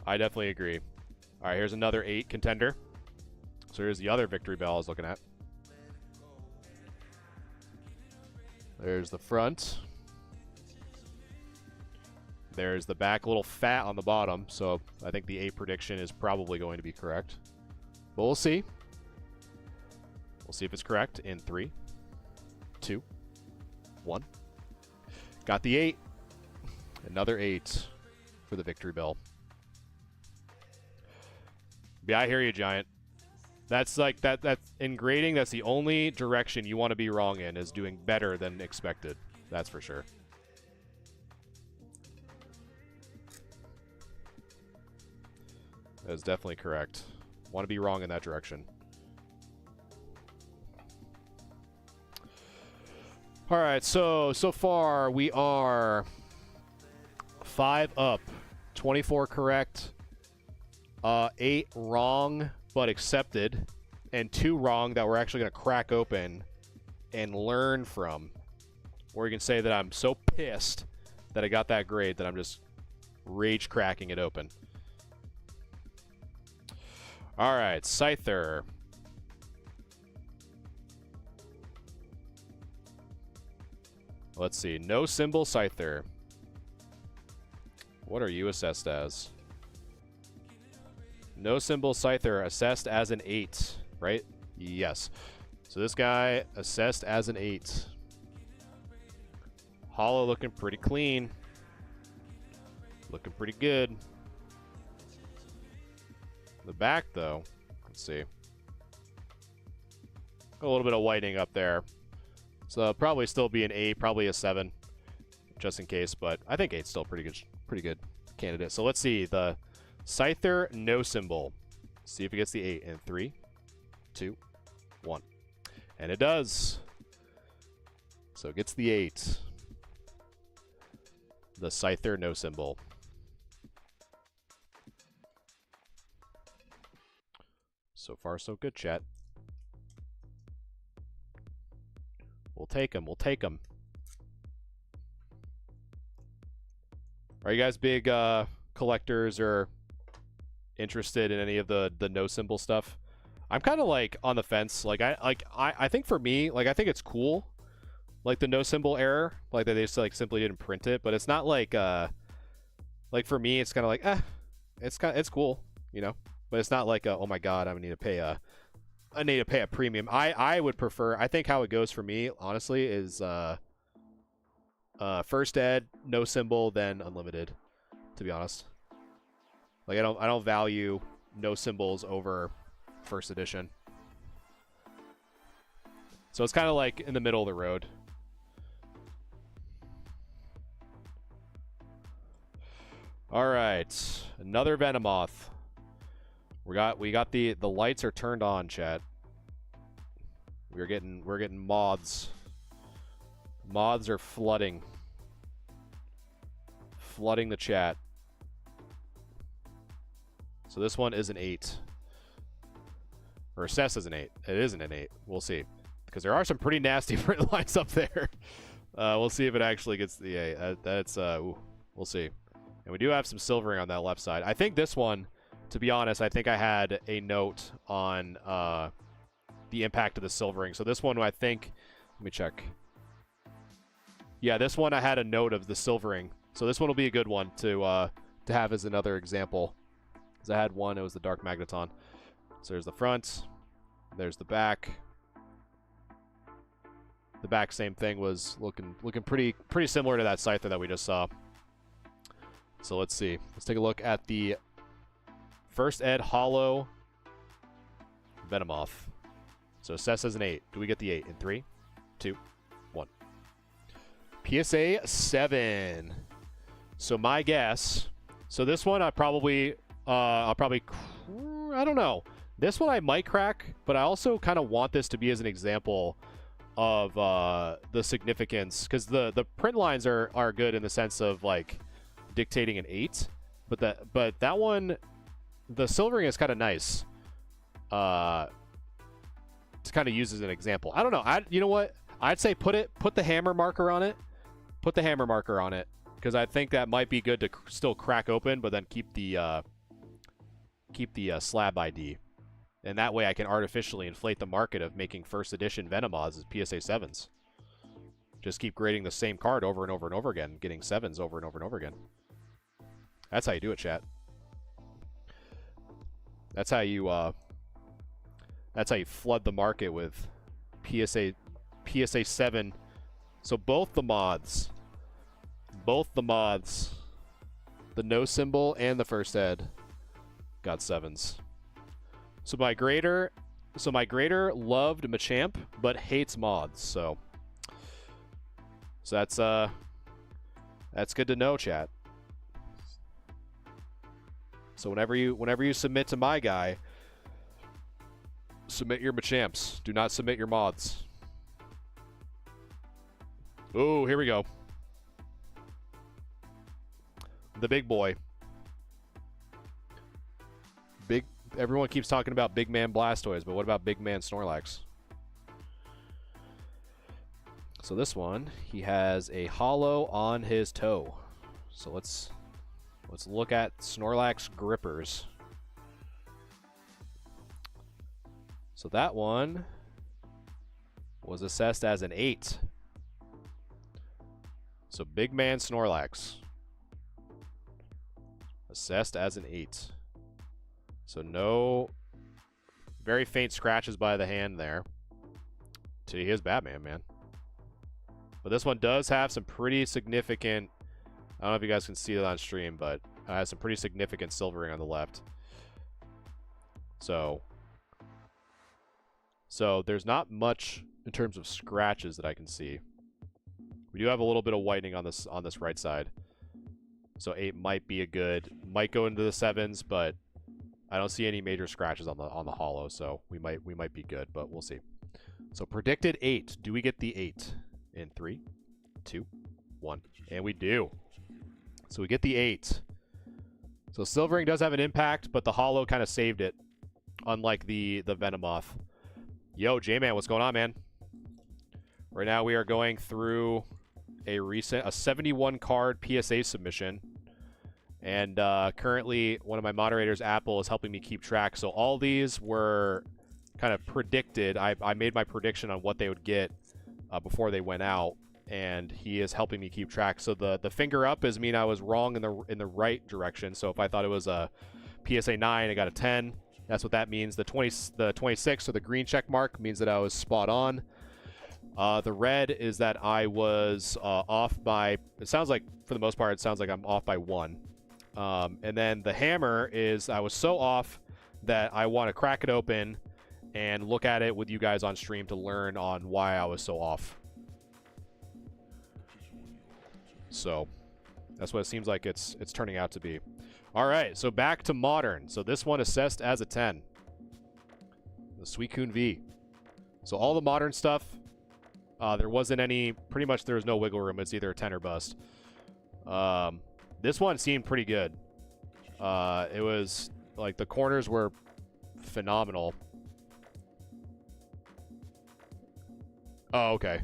I definitely agree. All right, here's another 8 contender. So here's the other Victory Bell I was looking at. There's the front. There's the back, a little fat on the bottom, so I think the 8 prediction is probably going to be correct. But we'll see. We'll see if it's correct in 3, 2, 1. Got the 8. Another 8 for the Victory Bell. Yeah, I hear you, Giant. That's like, that's in grading, that's the only direction you want to be wrong in, is doing better than expected. That's for sure. That is definitely correct. Want to be wrong in that direction. All right, so far we are 5 up, 24 correct, 8 wrong but accepted, and 2 wrong that we're actually going to crack open and learn from. Or you can say that I'm so pissed that I got that grade that I'm just rage cracking it open. All right, Scyther. Let's see. No symbol Scyther. What are you assessed as? No symbol Scyther assessed as an 8, right? Yes. So this guy assessed as an 8. Hollow looking pretty clean. Looking pretty good. The back, though, let's see. A little bit of whitening up there. So it'll probably still be an 8, probably a 7, just in case. But I think 8's still pretty good candidate. So let's see. The Scyther no symbol. See if it gets the 8 in 3, 2, 1. And it does. So it gets the 8. The Scyther no symbol. So far, so good, chat. We'll take them. We'll take them. Are you guys big collectors or interested in any of the no symbol stuff? I'm kind of like on the fence. Like I think for me, like I think it's cool, like the no symbol error, like that they just like simply didn't print it. But it's not like for me, it's kind of like it's cool, you know. But it's not like oh my god, I need to pay a premium. I would prefer. I think how it goes for me, honestly, is first ed, no symbol, then unlimited. To be honest, like I don't value no symbols over first edition. So it's kind of like in the middle of the road. All right, another Venomoth. We got the lights are turned on, chat. We're getting moths. Moths are flooding the chat. So this one is an 8. Or assessed as an 8. It isn't an 8. We'll see. Because there are some pretty nasty print lines up there. We'll see if it actually gets the 8. That's ooh, we'll see. And we do have some silvering on that left side. I think this one, to be honest, I think I had a note on the impact of the silvering. So this one, I think, let me check. Yeah, this one I had a note of the silvering. So this one will be a good one to have as another example. Because I had one, it was the Dark Magneton. So there's the front. There's the back. The back, same thing, was looking pretty similar to that Scyther that we just saw. So let's see. Let's take a look at the First Ed Hollow Venomoth. So assess as an 8. Do we get the 8 in 3, 2, 1? PSA 7. So my guess. So this one I'll probably I don't know. This one I might crack, but I also kind of want this to be as an example of the significance, because the print lines are good in the sense of like dictating an 8, but that one, the silvering is kind of nice. To kind of use as an example. I don't know. You know what? I'd say put the hammer marker on it. Put the hammer marker on it, because I think that might be good to still crack open, but then keep the slab ID, and that way I can artificially inflate the market of making first edition Venomoths as PSA 7s. Just keep grading the same card over and over and over again, getting 7s over and over and over again. That's how you do it, chat. That's how you flood the market with PSA 7. So both the mods, the no symbol and the First Ed, got 7s. So my grader loved Machamp but hates mods. So that's good to know, chat. So whenever you submit to my guy, submit your Machamps. Do not submit your mods. Oh, here we go. The big boy. Everyone keeps talking about Big Man Blastoise, but what about Big Man Snorlax? So this one, he has a hollow on his toe. So let's look at Snorlax grippers. So that one was assessed as an 8. So Big Man Snorlax assessed as an 8. So no, very faint scratches by the hand there. He is Batman, man. But this one does have some pretty significant, I don't know if you guys can see it on stream, but it has some pretty significant silvering on the left. So there's not much in terms of scratches that I can see. We do have a little bit of whitening on this right side. So 8 might be might go into the 7s, but I don't see any major scratches on the hollow, so we might be good, but we'll see. So predicted 8. Do we get the 8 in 3, 2, 1? And we do. So we get the 8. So silvering does have an impact, but the hollow kind of saved it, unlike the Venomoth. Yo, J-Man, what's going on, man? Right now we are going through a 71 card PSA submission. And currently, one of my moderators, Apple, is helping me keep track. So all these were kind of predicted. I made my prediction on what they would get before they went out, and he is helping me keep track. So the finger up is mean I was wrong in the right direction. So if I thought it was a PSA 9, I got a 10. That's what that means. The 26, or the green check mark, means that I was spot on. The red is that I was off by, it sounds like, for the most part, it sounds like I'm off by 1. And then the hammer is I was so off that I want to crack it open and look at it with you guys on stream to learn on why I was so off. So that's what it seems like it's turning out to be. All right, so back to modern. So this one assessed as a 10. The Suicune V. So all the modern stuff, there wasn't any, pretty much there was no wiggle room. It's either a 10 or bust. This one seemed pretty good. It was, like, the corners were phenomenal. Oh, okay.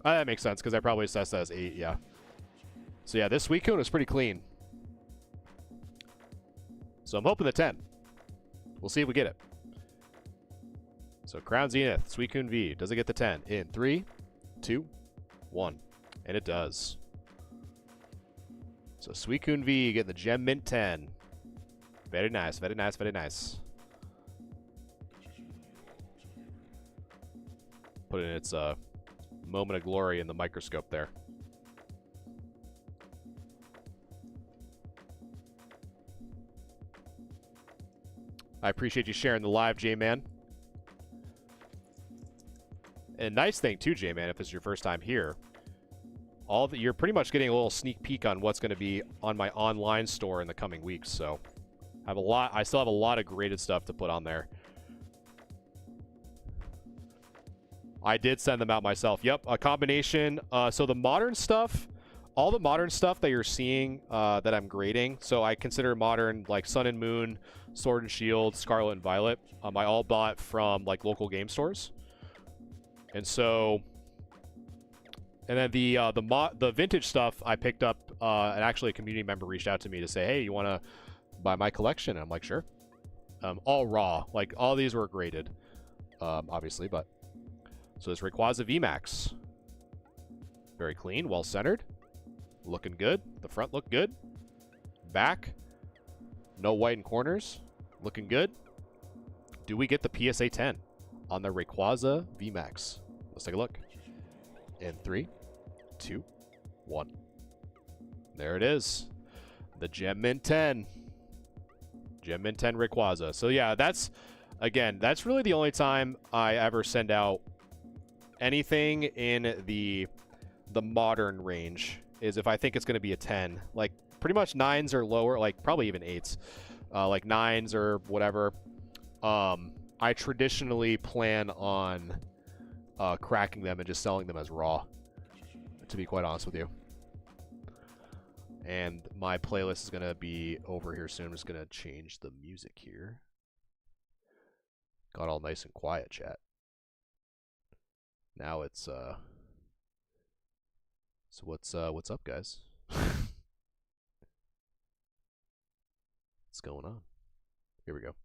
That makes sense, because I probably assessed that as 8, yeah. So yeah, this Suicune is pretty clean. So I'm hoping the 10. We'll see if we get it. So Crown Zenith, Suicune V. Does it get the 10? In 3, 2, 1. And it does. So Suicune V getting the Gem Mint 10. Very nice, very nice, very nice. put in its moment of glory in the microscope there. I appreciate you sharing the live, J-Man. And nice thing too, J-Man, if it's your first time here, you're pretty much getting a little sneak peek on what's going to be on my online store in the coming weeks. So I still have a lot of graded stuff to put on there. I did send them out myself. Yep, a combination. So the modern stuff, all the modern stuff that you're seeing that I'm grading, so I consider modern like Sun and Moon, Sword and Shield, Scarlet and Violet. I all bought from like local game stores. And so, and then the vintage stuff I picked up, and actually a community member reached out to me to say, hey, you want to buy my collection? And I'm like, sure. All raw, like all these were graded, obviously, but. So this Rayquaza VMAX. Very clean, well centered. Looking good. The front looked good. Back. No white in corners. Looking good. Do we get the PSA 10 on the Rayquaza VMAX? Let's take a look. In 3, 2, 1. There it is. The Gem Mint 10. Gem Mint 10 Rayquaza. So yeah, that's really the only time I ever send out anything in the modern range is if I think it's going to be a 10. Like pretty much 9s or lower, like probably even 8s. Like 9s or whatever. I traditionally plan on cracking them and just selling them as raw, to be quite honest with you. And my playlist is going to be over here soon. I'm just going to change the music here. Got all nice and quiet, chat. Now it's so what's up, guys? What's going on? Here we go.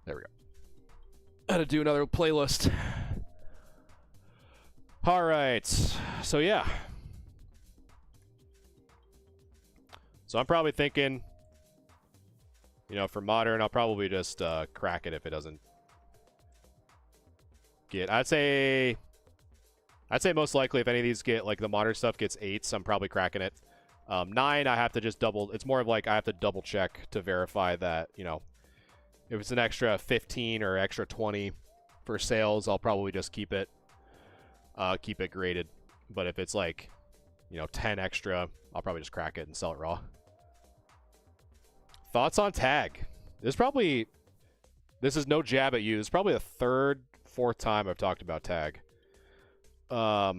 There we go. How to do another playlist. All right. So yeah. So I'm probably thinking, you know, for modern, I'll probably just crack it if it doesn't get. I'd say most likely if any of these get, like the modern stuff gets 8s, I'm probably cracking it. 9, I have to just double. It's more of like I have to double check to verify that, you know, if it's an extra 15 or extra 20 for sales, I'll probably just keep it graded. But if it's like, you know, 10 extra, I'll probably just crack it and sell it raw. Thoughts on tag? This is no jab at you. This is probably the third, fourth time I've talked about tag. I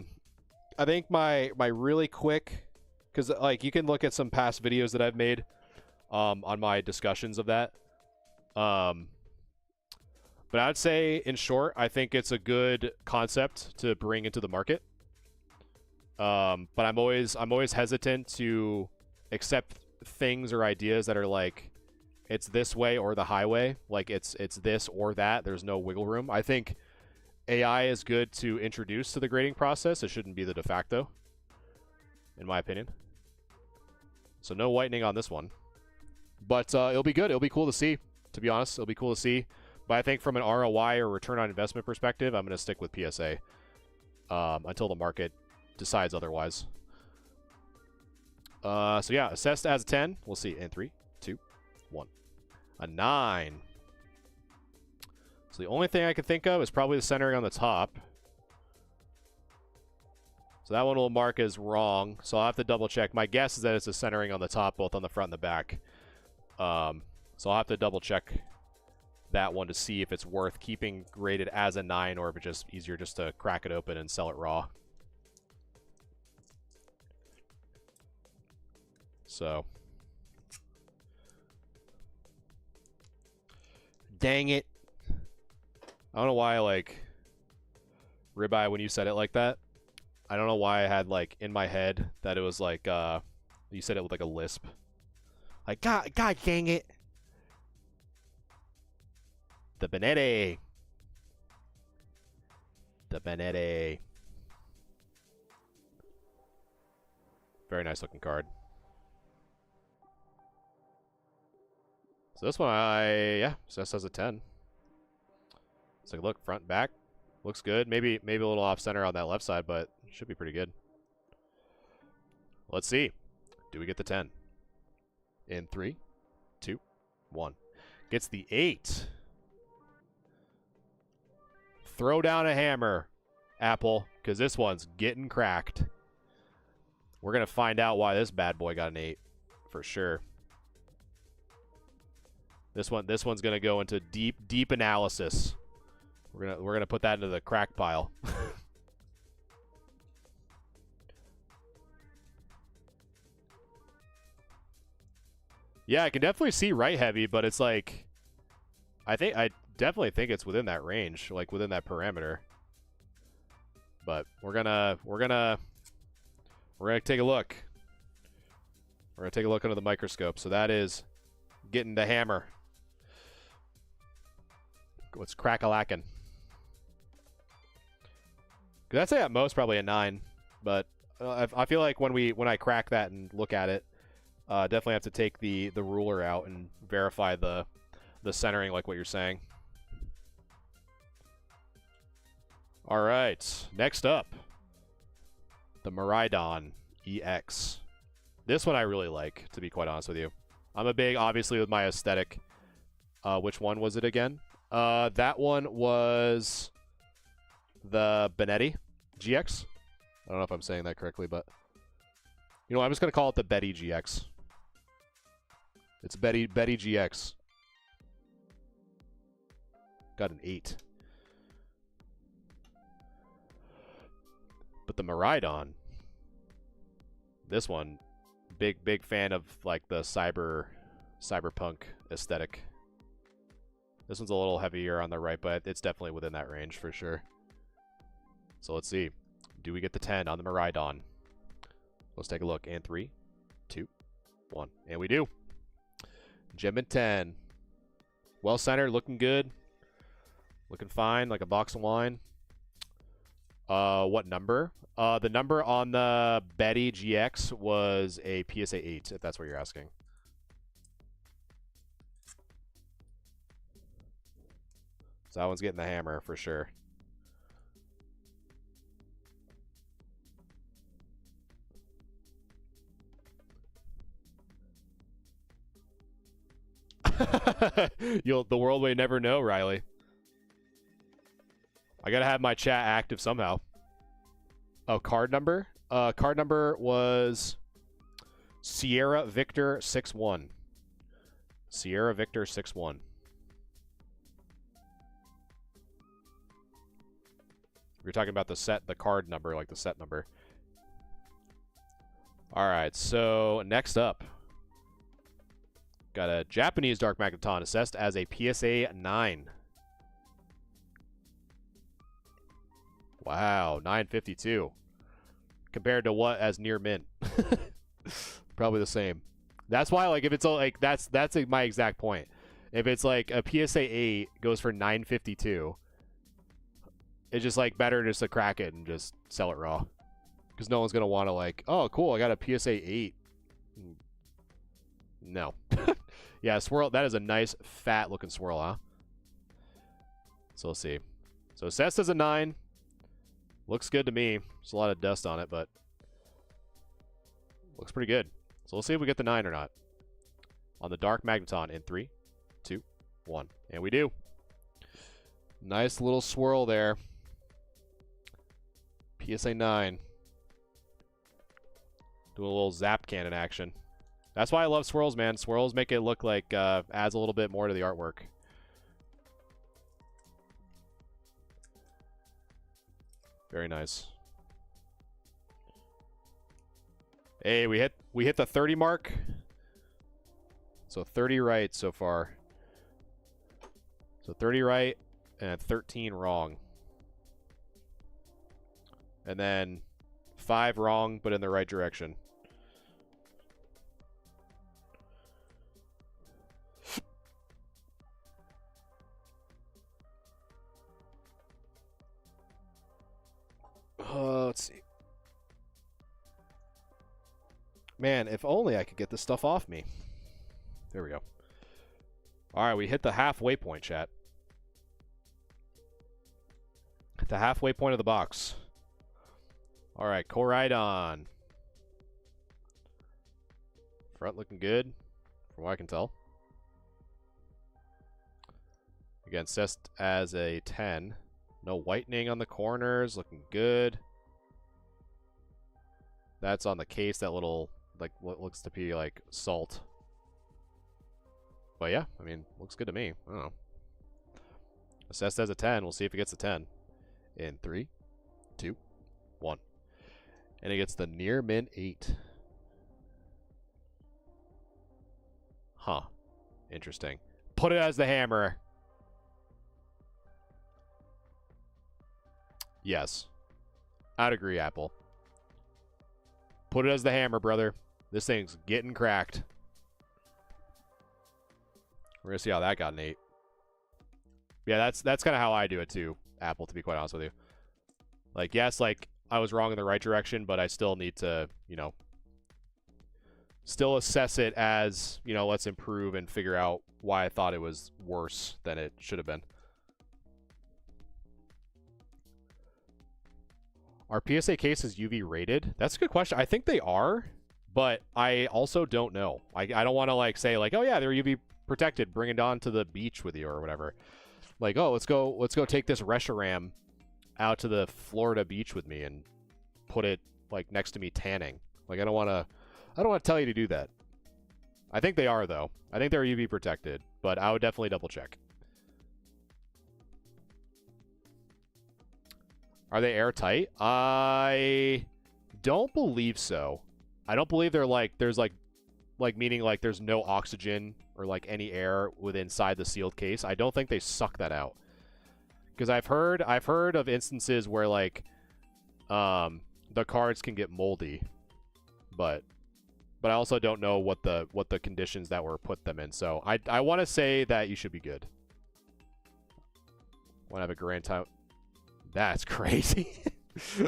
think my really quick, because like you can look at some past videos that I've made on my discussions of that. But I'd say, in short, I think it's a good concept to bring into the market. But I'm always hesitant to accept things or ideas that are like, it's this way or the highway. Like it's this or that. There's no wiggle room. I think AI is good to introduce to the grading process. It shouldn't be the de facto, in my opinion. So no whitening on this one. But it'll be good. It'll be cool to see. To be honest, it'll be cool to see. But I think from an ROI or return on investment perspective, I'm going to stick with PSA until the market decides otherwise. So yeah, assessed as a 10. We'll see in 3, 2, 1. A 9. So the only thing I can think of is probably the centering on the top. So that one will mark as wrong. So I'll have to double check. My guess is that it's a centering on the top, both on the front and the back. So I'll have to double check that one to see if it's worth keeping graded as a 9 or if it's just easier just to crack it open and sell it raw. So. Dang it. I don't know why, like, Ribeye, when you said it like that, I don't know why I had, like, in my head that it was like, you said it with, like, a lisp. Like, God dang it. The Benetti. The Benetti. Very nice looking card. So this one, yeah, Cess has a 10. Let's take a look, front, back. Looks good. Maybe a little off center on that left side, but should be pretty good. Let's see. Do we get the 10? In 3, 2, 1. Gets the 8. Throw down a hammer, Apple, because this one's getting cracked. We're going to find out why this bad boy got an 8 for sure. This one's going to go into deep analysis. We're going to put that into the crack pile. Yeah, I can definitely see right heavy, but it's like I definitely think it's within that range, like within that parameter. But we're gonna take a look. We're gonna take a look under the microscope. So that is getting the hammer. What's crack-a-lackin'? I'd say at most probably a 9, but I feel like when I crack that and look at it, definitely have to take the ruler out and verify the centering, like what you're saying. All right, next up, the Miraidon EX. This one I really like, to be quite honest with you. I'm a big, obviously, with my aesthetic. Which one was it again? That one was the Benetti GX. I don't know if I'm saying that correctly, but you know, I'm just gonna call it the Betty GX. It's Betty GX. Got an 8. But the Miraidon, this one, big fan of like the cyberpunk aesthetic. This one's a little heavier on the right, but it's definitely within that range for sure. So let's see. Do we get the 10 on the Miraidon? Let's take a look. And 3, 2, 1. And we do. Gem and 10. Well centered, looking good. Looking fine, like a box of wine. What number? The number on the Betty GX was a PSA 8, if that's what you're asking. So that one's getting the hammer for sure. The world may never know, Riley. I gotta have my chat active somehow. Oh, card number? Card number was Sierra Victor 61. Sierra Victor 61. We're talking about the card number, like the set number. All right, so next up, got a Japanese Dark Magneton assessed as a PSA 9. Wow, 952. Compared to what as near mint? Probably the same. That's why, like, if it's like that's my exact point. If it's like a PSA 8 goes for 952, it's just like better just to crack it and just sell it raw, because no one's gonna want to like, oh cool, I got a PSA 8. No. Yeah, swirl. That is a nice fat looking swirl, huh? So we'll see. So Cess is a 9. Looks good to me. There's a lot of dust on it, but looks pretty good. So we'll see if we get the 9 or not. On the Dark Magneton in 3, 2, 1. And we do. Nice little swirl there. PSA 9. Doing a little zap cannon action. That's why I love swirls, man. Swirls make it look like adds a little bit more to the artwork. Very nice. Hey, we hit the 30 mark. So 30 right so far. So 30 right and 13 wrong. And then 5 wrong, but in the right direction. Let's see. Man, if only I could get this stuff off me. There we go. All right, we hit the halfway point, chat. At the halfway point of the box. All right, Koraidon. Front looking good, from what I can tell. Again, assessed as a 10. No whitening on the corners, looking good. That's on the case, that little, like, what looks to be like salt. But yeah, I mean, looks good to me. I don't know. Assessed as a 10. We'll see if it gets a 10. In 3, 2, 1. And it gets the near mint 8. Huh. Interesting. Put it as the hammer. Yes. I'd agree, Apple. Put it as the hammer, brother. This thing's getting cracked. We're going to see how that got an 8. Yeah, that's kind of how I do it too, Apple, to be quite honest with you. Like, yes, like, I was wrong in the right direction, but I still need to, you know, still assess it as, you know, let's improve and figure out why I thought it was worse than it should have been. Are PSA cases UV rated? That's a good question. I think they are, but I also don't know. I don't want to, like, say, like, oh, yeah, they're UV protected. Bring it on to the beach with you or whatever. Like, oh, let's go take this Reshiram out to the Florida beach with me and put it, like, next to me tanning. Like, I don't want to tell you to do that. I think they are, though. I think they're UV protected, but I would definitely double check. Are they airtight? I don't believe so. I don't believe they're like, there's like meaning like there's no oxygen or like any air inside the sealed case. I don't think they suck that out. Because I've heard of instances where like the cards can get moldy, but I also don't know what the conditions that were put them in. So I want to say that you should be good. Want to have a grand time? That's crazy.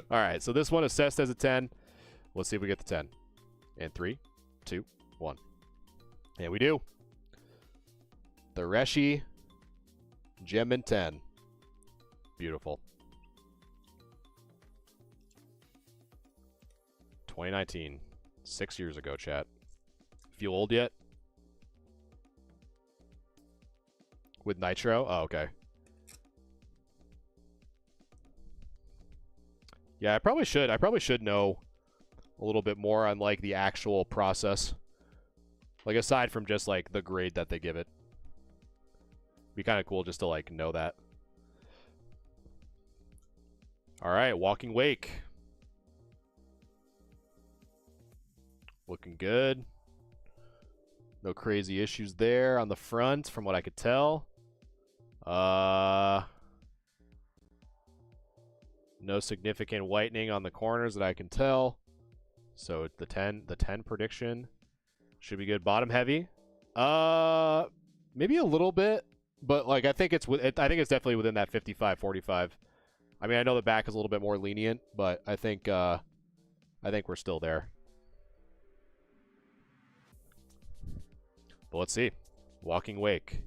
All right, so this one assessed as a 10. Let's see if we get the 10. In 3, 2, 1. And we do. The Reshi Gem in 10. Beautiful. 2019. 6 years ago, chat. Feel old yet? With Nitro? Oh, okay. Yeah, I probably should know a little bit more on, like, the actual process. Like, aside from just, like, the grade that they give it. Be kind of cool just to, like, know that. Alright, Walking Wake. Looking good. No crazy issues there on the front, from what I could tell. No significant whitening on the corners that I can tell. So the 10 prediction should be good. Bottom heavy. Maybe a little bit, but like I think it's definitely within that 55-45. I mean, I know the back is a little bit more lenient, but I think we're still there. But let's see. Walking Wake.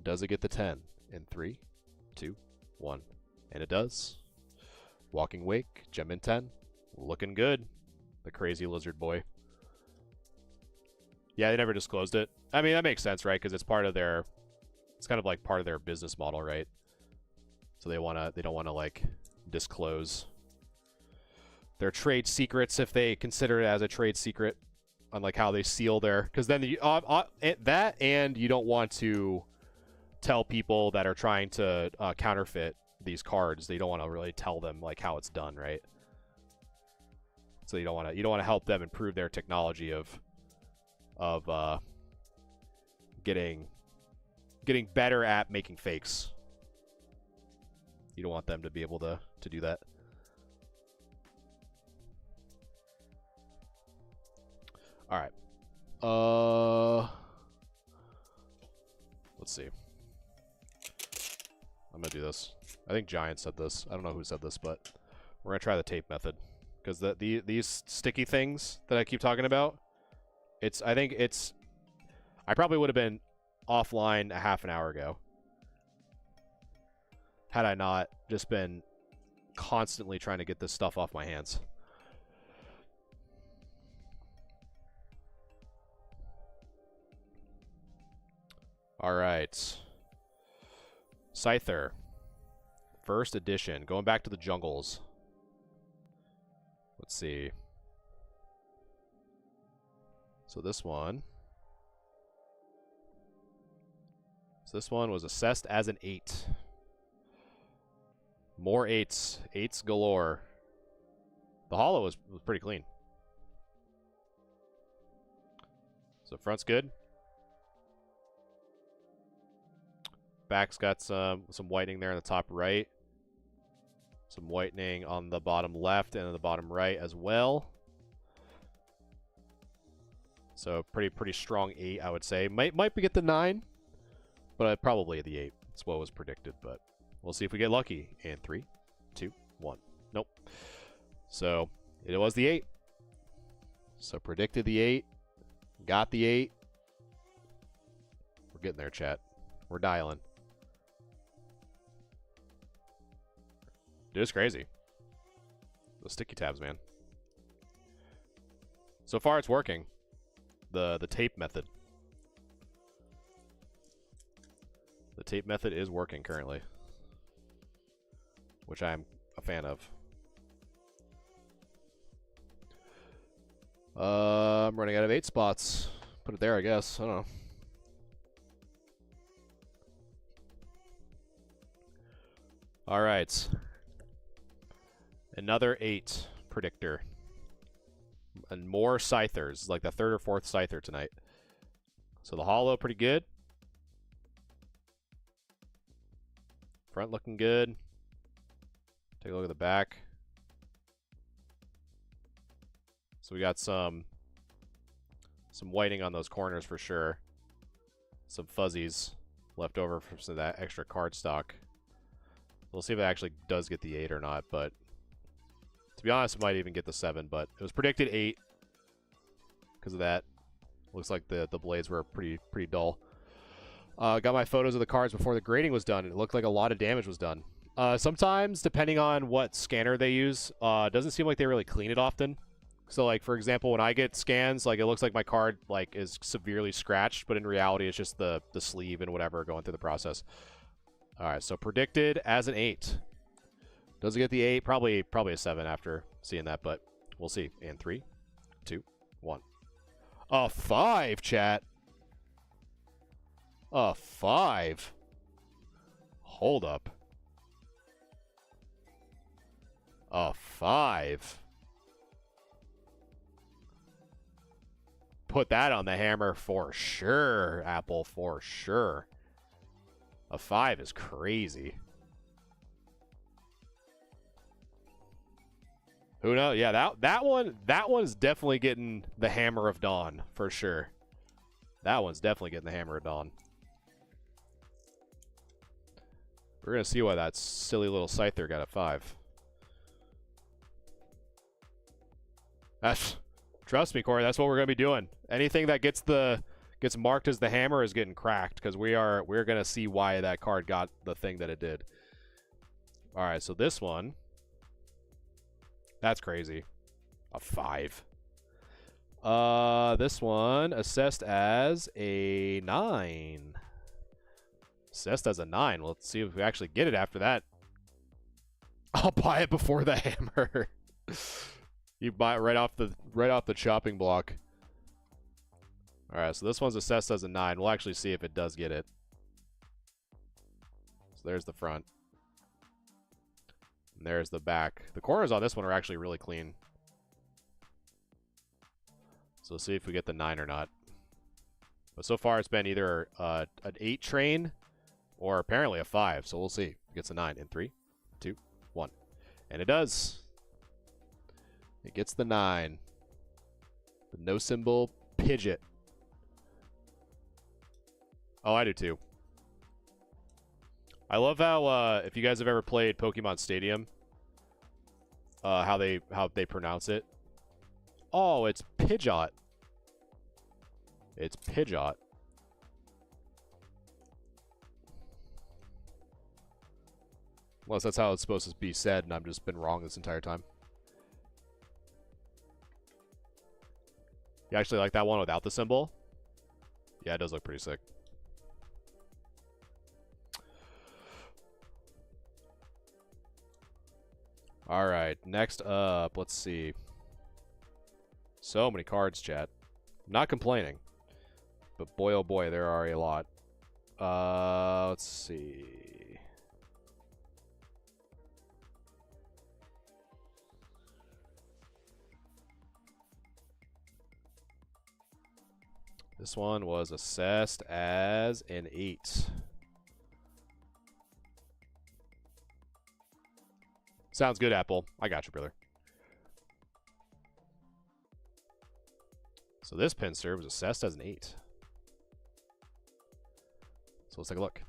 Does it get the 10 in 3, 2, 1? And it does. Walking Wake, Gem in 10. Looking good. The crazy lizard boy. Yeah, they never disclosed it. I mean, that makes sense, right? Because it's part of their... It's kind of like part of their business model, right? So they don't want to, like, disclose their trade secrets if they consider it as a trade secret. On, like, how they seal their... Because then that, and you don't want to tell people that are trying to counterfeit these cards. They don't want to really tell them, like, how it's done, right? So you don't want to help them improve their technology of getting better at making fakes. You don't want them to be able to do that. All right. Let's see. I'm gonna do this. I think Giant said this. I don't know who said this, but we're gonna try the tape method because these sticky things that I keep talking about. I probably would have been offline a half an hour ago. Had I not just been constantly trying to get this stuff off my hands. Alright. Scyther. First edition. Going back to the jungles. Let's see. So this one. This one was assessed as an 8. More 8s. 8s galore. The holo was pretty clean. So front's good. Back's got some whitening there in the top right. Some whitening on the bottom left and on the bottom right as well. So pretty strong 8, I would say. Might get the 9, but probably the 8. That's what was predicted, but we'll see if we get lucky. And 3, 2, 1. Nope. So it was the 8. So predicted the 8. Got the 8. We're getting there, chat. We're dialing. Dude, it's crazy. The sticky tabs, man. So far, it's working. The tape method. The tape method is working currently, which I'm a fan of. I'm running out of 8 spots. Put it there, I guess. I don't know. All right. Another 8 predictor. And more Scythers, like the 3rd or 4th Scyther tonight. So the holo pretty good. Front looking good. Take a look at the back. So we got some whitening on those corners for sure. Some fuzzies left over from some of that extra card stock. We'll see if it actually does get the 8 or not, but to be honest, it might even get the 7, but it was predicted 8 because of that. Looks like the blades were pretty dull. Got my photos of the cards before the grading was done, and it looked like a lot of damage was done. Sometimes, depending on what scanner they use, doesn't seem like they really clean it often. So, like, for example, when I get scans, like, it looks like my card, like, is severely scratched, but in reality, it's just the sleeve and whatever going through the process. Alright, so predicted as an 8. Does it get the 8? Probably a 7 after seeing that, but we'll see. And 3, 2, 1. A 5, chat. A 5. Hold up. A 5. Put that on the hammer for sure, Apple, for sure. A 5 is crazy. Who knows? Yeah, that one's definitely getting the Hammer of Dawn for sure. That one's definitely getting the Hammer of Dawn. We're gonna see why that silly little Scyther got a 5. Trust me, Corey. That's what we're gonna be doing. Anything that gets marked as the hammer is getting cracked because we're gonna see why that card got the thing that it did. All right, so this one. That's crazy. A 5. This one assessed as a 9. Assessed as a 9. Well, let's see if we actually get it after that. I'll buy it before the hammer. You buy it right off the chopping block. All right, so this one's assessed as a 9. We'll actually see if it does get it. So there's the front. And there's the back. The corners on this one are actually really clean. So we'll see if we get the 9 or not. But so far it's been either an 8 train or apparently a 5. So we'll see. It gets a 9 in 3, 2, 1. And it does. It gets the 9. The no symbol Pidgeot. Oh, I do too. I love how if you guys have ever played Pokemon Stadium, how they pronounce it. Oh, it's Pidgeot. It's Pidgeot. Unless that's how it's supposed to be said, and I've just been wrong this entire time. You actually like that one without the symbol? Yeah, it does look pretty sick. All right, next up, let's see. So many cards, chat. I'm not complaining, but boy, oh boy, there are a lot. Let's see. This one was assessed as an 8. Sounds good, Apple. I got you, brother. So this pincer was assessed as an 8. So let's take a look.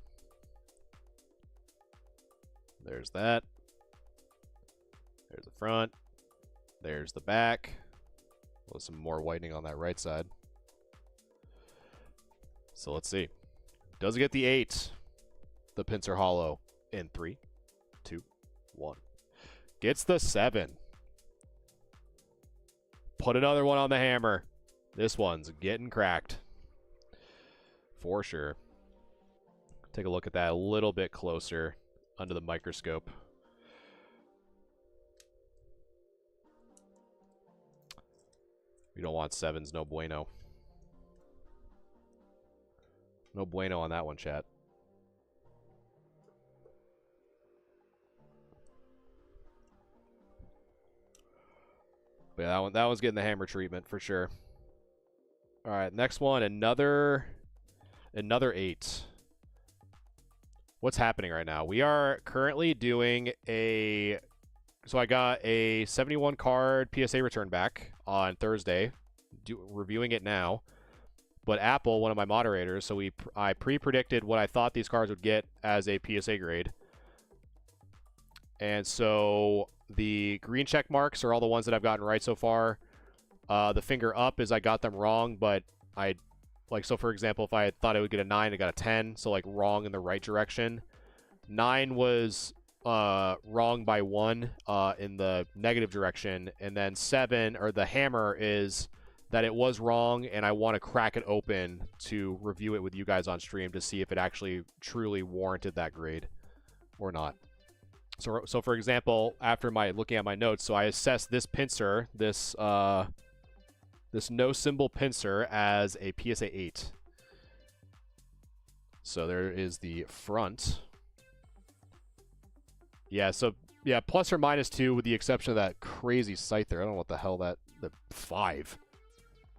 There's that. There's the front. There's the back. With some more whitening on that right side. So let's see. Does it get the 8? The pincer hollow in 3, 2, 1. Gets the 7. Put another one on the hammer. This one's getting cracked. For sure. Take a look at that a little bit closer under the microscope. We don't want 7s, no bueno. No bueno on that one, chat. But yeah, that one's getting the hammer treatment for sure. All right, next one, another 8. What's happening right now? We are currently doing a... So I got a 71 card PSA return back on Thursday. Reviewing it now. But Apple, one of my moderators, so I pre-predicted what I thought these cards would get as a PSA grade. And so the green check marks are all the ones that I've gotten right so far. The finger up is I got them wrong, but so for example, if I thought I would get a 9, I got a 10, so like wrong in the right direction. 9 was wrong by 1 in the negative direction, and then 7, or the hammer, is that it was wrong, and I want to crack it open to review it with you guys on stream to see if it actually truly warranted that grade or not. So for example, after looking at my notes, so I assessed this pincer, this no symbol pincer, as a PSA 8. So there is the front. Yeah, so yeah, plus or minus 2 with the exception of that crazy sight there. I don't know what the hell the 5.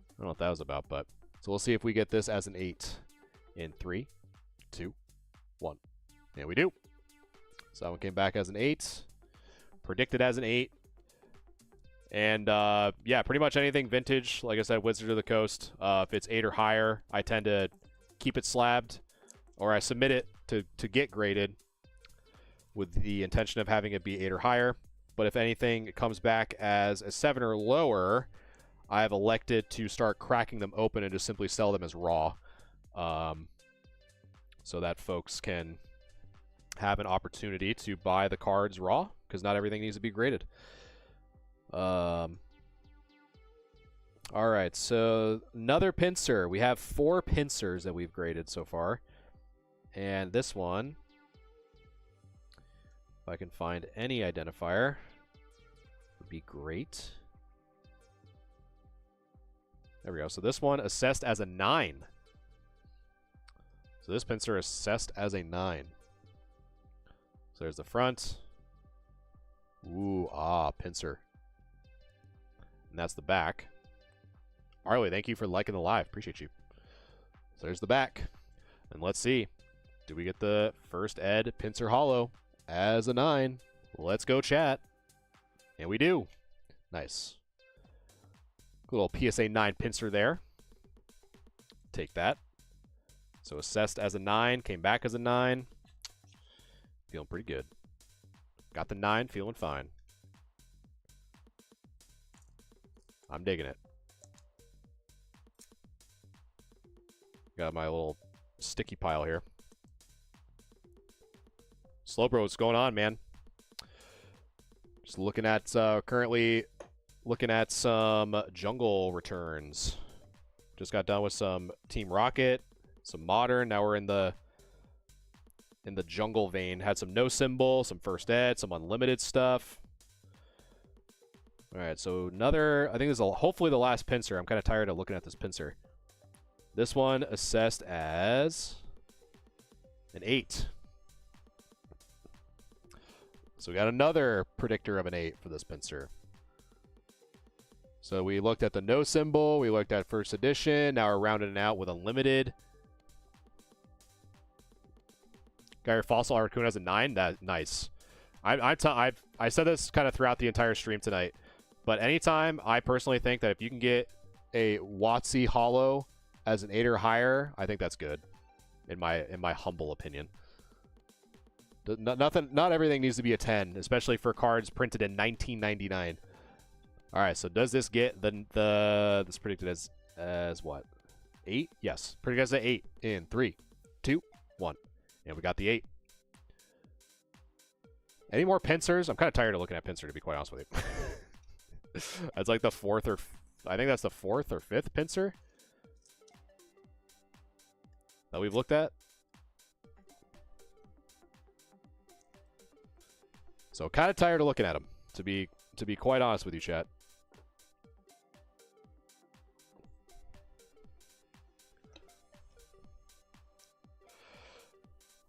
I don't know what that was about, but so we'll see if we get this as an 8 in 3, 2, 1. And we do. So that one came back as an 8. Predicted as an 8. And yeah, pretty much anything vintage, like I said, Wizard of the Coast. If it's 8 or higher, I tend to keep it slabbed, or I submit it to get graded with the intention of having it be 8 or higher. But if anything comes back as a 7 or lower, I have elected to start cracking them open and just simply sell them as raw, so that folks can have an opportunity to buy the cards raw, because not everything needs to be graded. All right, so another pincer. We have 4 pincers that we've graded so far, and this one, if I can find any identifier, would be great. There we go. So this one assessed as a 9. So this pincer assessed as a 9. So there's the front. Ooh, pincer. And that's the back. Arlie, thank you for liking the live. Appreciate you. So there's the back. And let's see. Do we get the first Ed pincer hollow as a 9? Let's go, chat. And we do. Nice. Good little PSA 9 pincer there. Take that. So assessed as a 9, came back as a 9. Feeling pretty good. Got the 9, feeling fine. I'm digging it. Got my little sticky pile here. Slowbro, what's going on, man? So looking at currently looking at some jungle returns. Just got done with some Team Rocket, some Modern. Now we're in the jungle vein. Had some no symbol, some first ed, some unlimited stuff. All right, so another. I think this is hopefully the last pincer. I'm kind of tired of looking at this pincer. This one assessed as an 8. So we got another predictor of an 8 for this pincer. So we looked at the no symbol, we looked at first edition, now we're rounding it out with unlimited. Got your fossil Articuno has a 9. That nice. I said this kind of throughout the entire stream tonight, but anytime I personally think that if you can get a WotC Hollow as an 8 or higher, I think that's good, in my humble opinion. Not everything needs to be a 10, especially for cards printed in 1999. All right, so does this get this predicted as what? 8? Yes, predicted as an 8 in 3, 2, 1, and we got the 8. Any more pincers? I'm kind of tired of looking at pincer, to be quite honest with you. That's like the 4th or I think that's the 4th or 5th pincer that we've looked at. So kind of tired of looking at them, to be quite honest with you, chat.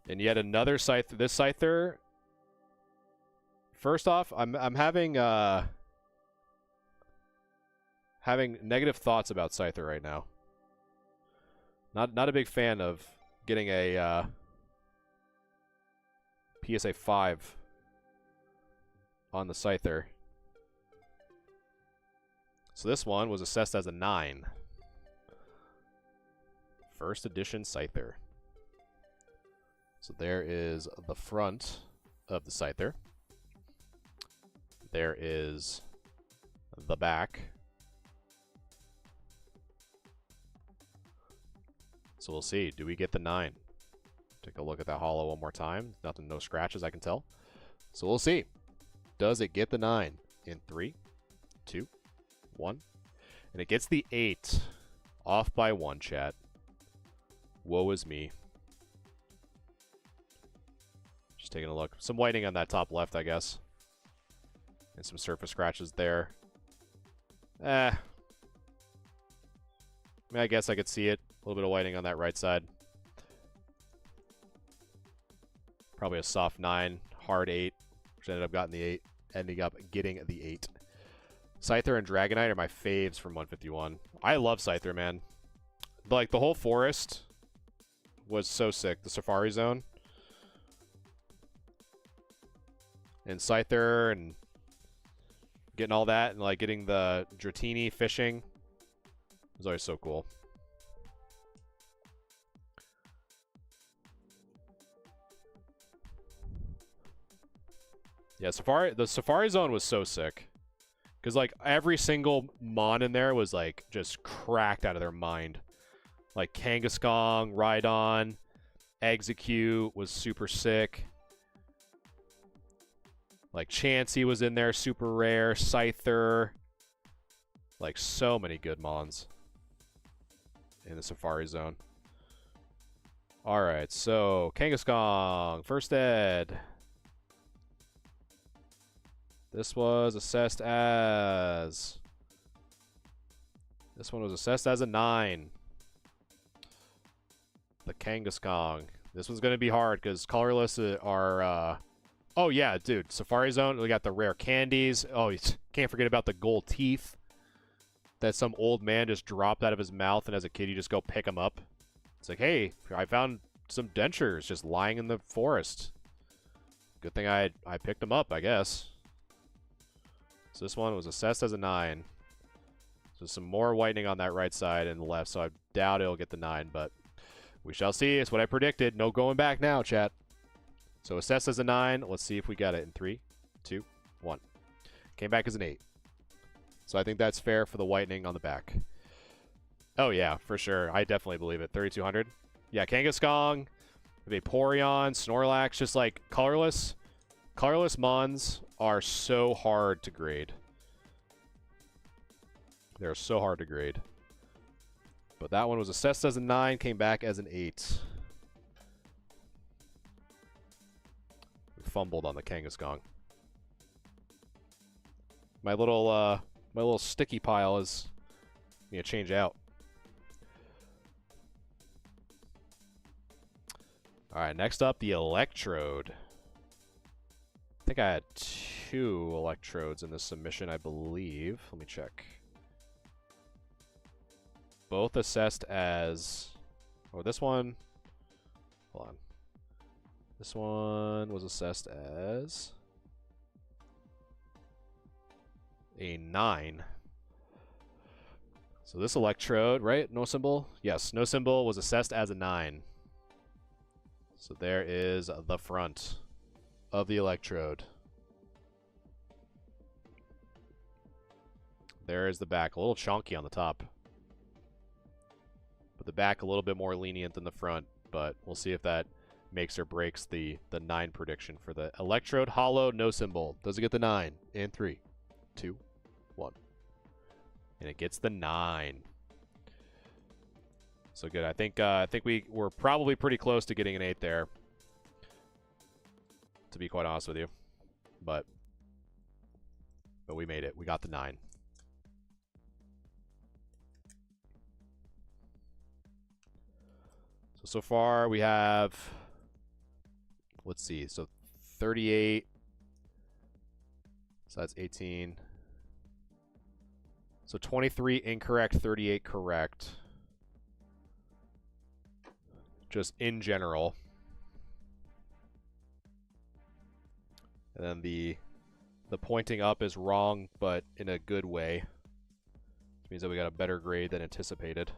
And yet another Scyther. This Scyther. First off, I'm having negative thoughts about Scyther right now. Not a big fan of getting a PSA 5 on the Scyther. So this one was assessed as a 9. First edition Scyther. So there is the front of the Scyther. There is the back. So we'll see. Do we get the 9? Take a look at that hollow one more time. Nothing, no scratches, I can tell. So we'll see. Does it get the 9? In 3, 2, 1. And it gets the 8. Off by 1, chat. Woe is me. Just taking a look. Some whitening on that top left, I guess. And some surface scratches there. I mean, I guess I could see it. A little bit of whitening on that right side. Probably a soft 9, hard 8, which ended up ending up getting the 8. Scyther and Dragonite are my faves from 151. I love Scyther, man. Like, the whole forest was so sick. The Safari Zone. And Scyther and getting all that and, like, getting the Dratini fishing was always so cool. Yeah, the Safari Zone was so sick. Because, like, every single mon in there was, like, just cracked out of their mind. Like, Kangaskong, Rhydon, Execute was super sick. Like, Chansey was in there, super rare. Scyther. Like, so many good mons in the Safari Zone. Alright, so, Kangaskong, first ed. This was assessed as... This one was assessed as a 9. The Kangaskong. This one's going to be hard because colorless are... Oh, yeah, dude. Safari Zone. We got the rare candies. Oh, you can't forget about the gold teeth that some old man just dropped out of his mouth, and as a kid, you just go pick them up. It's like, hey, I found some dentures just lying in the forest. Good thing I picked them up, I guess. So this one was assessed as a 9. So some more whitening on that right side and the left, so I doubt it'll get the 9, but we shall see. It's what I predicted. No going back now, chat. So assessed as a 9. Let's see if we got it in 3, 2, 1. Came back as an 8. So I think that's fair for the whitening on the back. Oh, yeah, for sure. I definitely believe it. 3,200. Yeah, Kangaskong, Vaporeon, Snorlax, just like colorless. Colorless mons are so hard to grade. They're so hard to grade. But that one was assessed as a 9, came back as an 8. Fumbled on the Kangaskong. My little sticky pile is gonna change out. All right, next up, the Electrode. I think I had 2 Electrodes in this submission, I believe. Let me check. Both assessed as... Oh, this one... Hold on. This one was assessed as... a 9. So this Electrode, right? No symbol? Yes, no symbol was assessed as a 9. So there is the front of the Electrode. There is the back. A little chonky on the top. But the back a little bit more lenient than the front. But we'll see if that makes or breaks the 9 prediction for the Electrode. Hollow, no symbol. Does it get the 9? In 3, 2, 1. And it gets the 9. So good. I think we were probably pretty close to getting an 8 there. To be quite honest with you. But we made it. We got the 9. So far we have, let's see, so 38, so that's 18. So 23 incorrect, 38 correct. Just in general. And then the pointing up is wrong, but in a good way. Which means that we got a better grade than anticipated.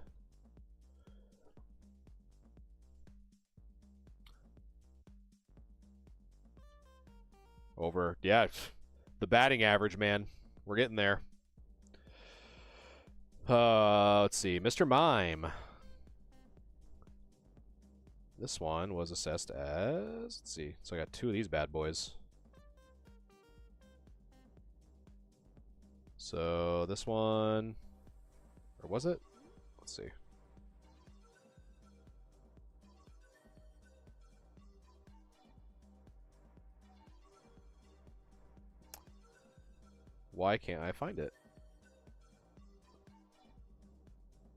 Over, yeah, the batting average, man. We're getting there. Let's see, Mr. Mime. This one was assessed as, let's see, so I got 2 of these bad boys. So this one, or was it? Let's see. Why can't I find it?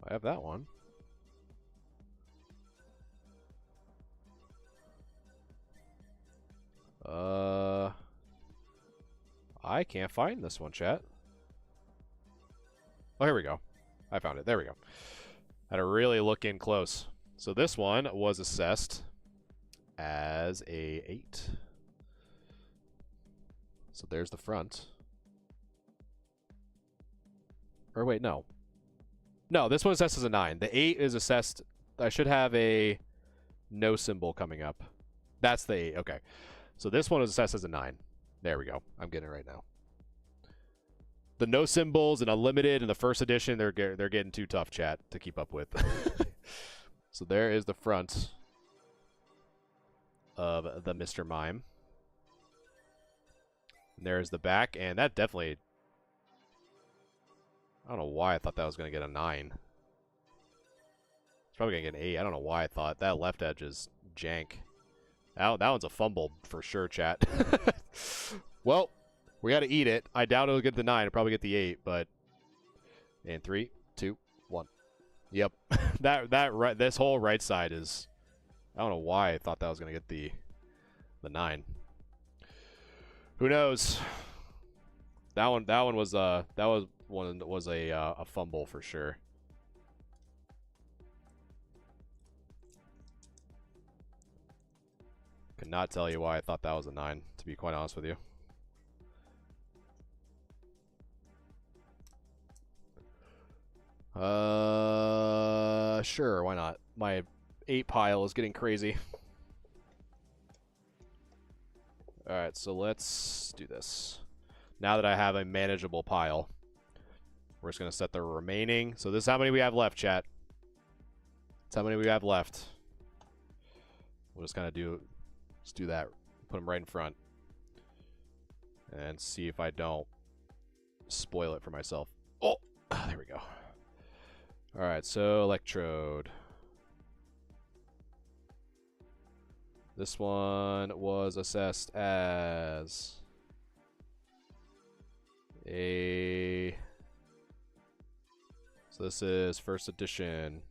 I have that one. I can't find this one, chat. Oh, here we go. I found it. There we go. Had to really look in close. So this one was assessed as a 8. So there's the front. Or wait, no. No, this one's assessed as a 9. The 8 is assessed... I should have a no symbol coming up. That's the 8. Okay. So this one is assessed as a 9. There we go. I'm getting it right now. The no symbols and unlimited in the first edition, they're getting too tough, chat, to keep up with. So there is the front of the Mr. Mime. And there's the back, and that definitely... I don't know why I thought that was going to get a 9. It's probably going to get an 8. I don't know why I thought. That left edge is jank. That one's a fumble for sure, chat. Well, we got to eat it. I doubt it'll get the 9. It'll probably get the 8, but... In 3, 2, 1. Yep. This whole right side is... I don't know why I thought that was going to get the 9. Who knows? That one was a fumble for sure. Could not tell you why I thought that was a 9, to be quite honest with you. Sure, why not? My 8 pile is getting crazy. Alright, so let's do this. Now that I have a manageable pile, we're just going to set the remaining. So this is how many we have left, chat. That's how many we have left. We'll just kind of do that. Put them right in front. and see if I don't spoil it for myself. Oh, there we go. All right, so electrode. This one was assessed as a... So this is first edition.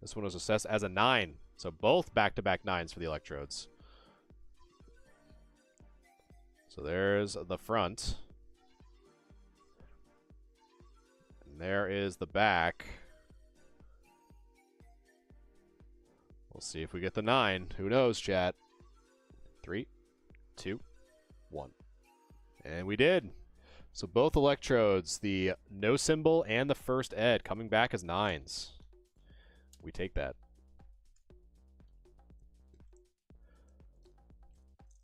This one was assessed as a 9. So both back-to-back 9s for the electrodes. So there's the front. And there is the back. We'll see if we get the 9. Who knows, chat? 3, 2, 1. And we did. So both electrodes, the no symbol and the first ed, coming back as 9s. We take that.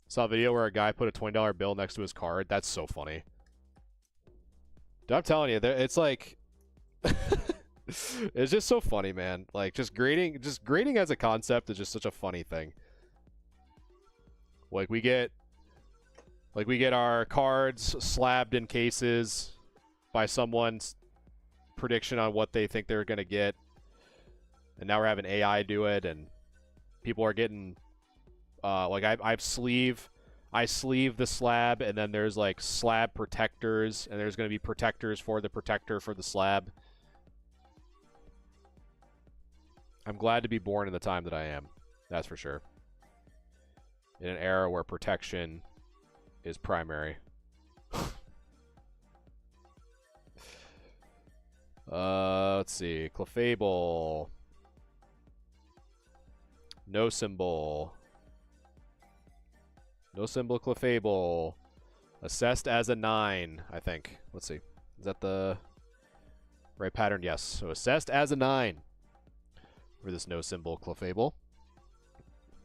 Saw a video where a guy put a $20 bill next to his card. That's so funny. Dude, I'm telling you, it's like... It's just so funny, man. Like, just grading as a concept is just such a funny thing. Like, we get our cards slabbed in cases by someone's prediction on what they think they're going to get. And now we're having AI do it, and people are getting... like, I sleeve the slab, and then there's, like, slab protectors, and there's going to be protectors for the protector for the slab. I'm glad to be born in the time that I am. That's for sure. In an era where protection is primary. Let's see. Clefable. No symbol. No symbol Clefable. Assessed as a 9, I think. Let's see. Is that the right pattern? Yes. So assessed as a 9 for this no symbol Clefable.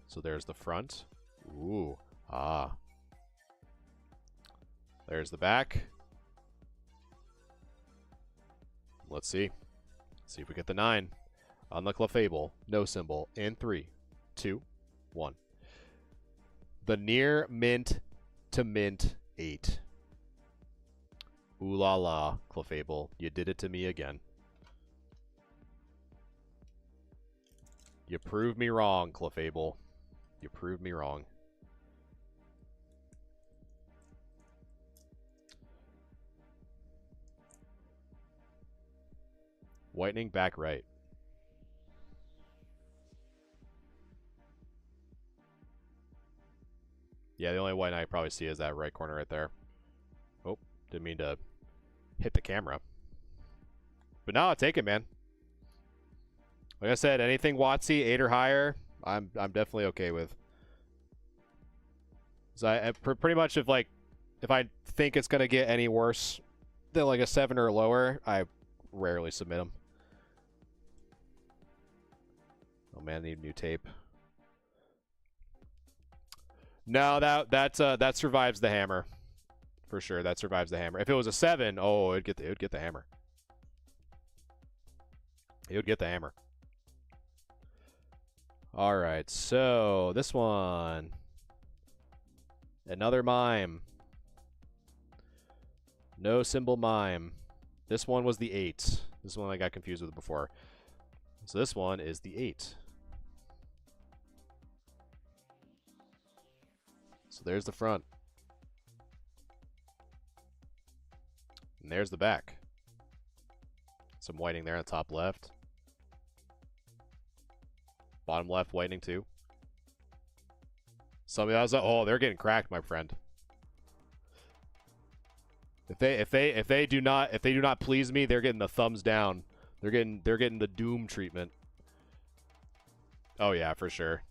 So there's the front. Ooh. Ah. There's the back. Let's see. See if we get the 9 on the Clefable. No symbol. In 3, 2, 1. The near mint to mint 8. Ooh la la, Clefable. You did it to me again. You proved me wrong, Clefable. You proved me wrong. Whitening back right. Yeah, the only white I probably see is that right corner right there. Oh, didn't mean to hit the camera. But no, I'll take it, man. Like I said, anything WotC 8 or higher, I'm definitely okay with. So I pretty much if I think it's gonna get any worse than like a 7 or lower, I rarely submit them. Oh man, I need new tape. No, that survives the hammer, for sure. That survives the hammer. If it was a 7, oh, it would get the hammer. It would get the hammer. All right, so this one, another mime. No symbol mime. This one was the 8. This one I got confused with before. So this one is the 8. So there's the front. And there's the back. Some whitening there on the top left. Bottom left whitening too. Somebody else, oh, they're getting cracked, my friend. If they do not please me, they're getting the thumbs down. They're getting the doom treatment. Oh yeah, for sure.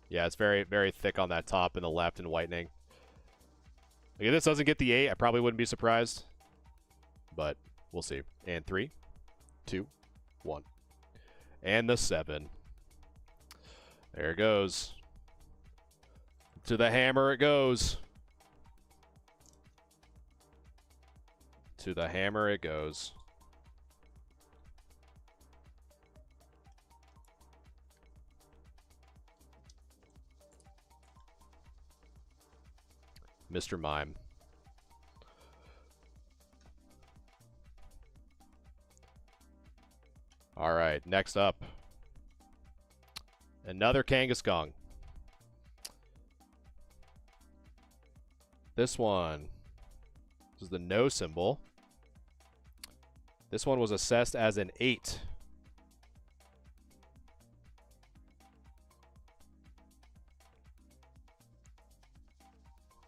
Yeah, it's very, very thick on that top and the left and whitening. Like, if this doesn't get the 8, I probably wouldn't be surprised. But we'll see. And 3, 2, 1. And the 7. There it goes. To the hammer it goes. To the hammer it goes. Mr. Mime. All right, next up. Another Kangaskong. This one. This is the no symbol. This one was assessed as an 8.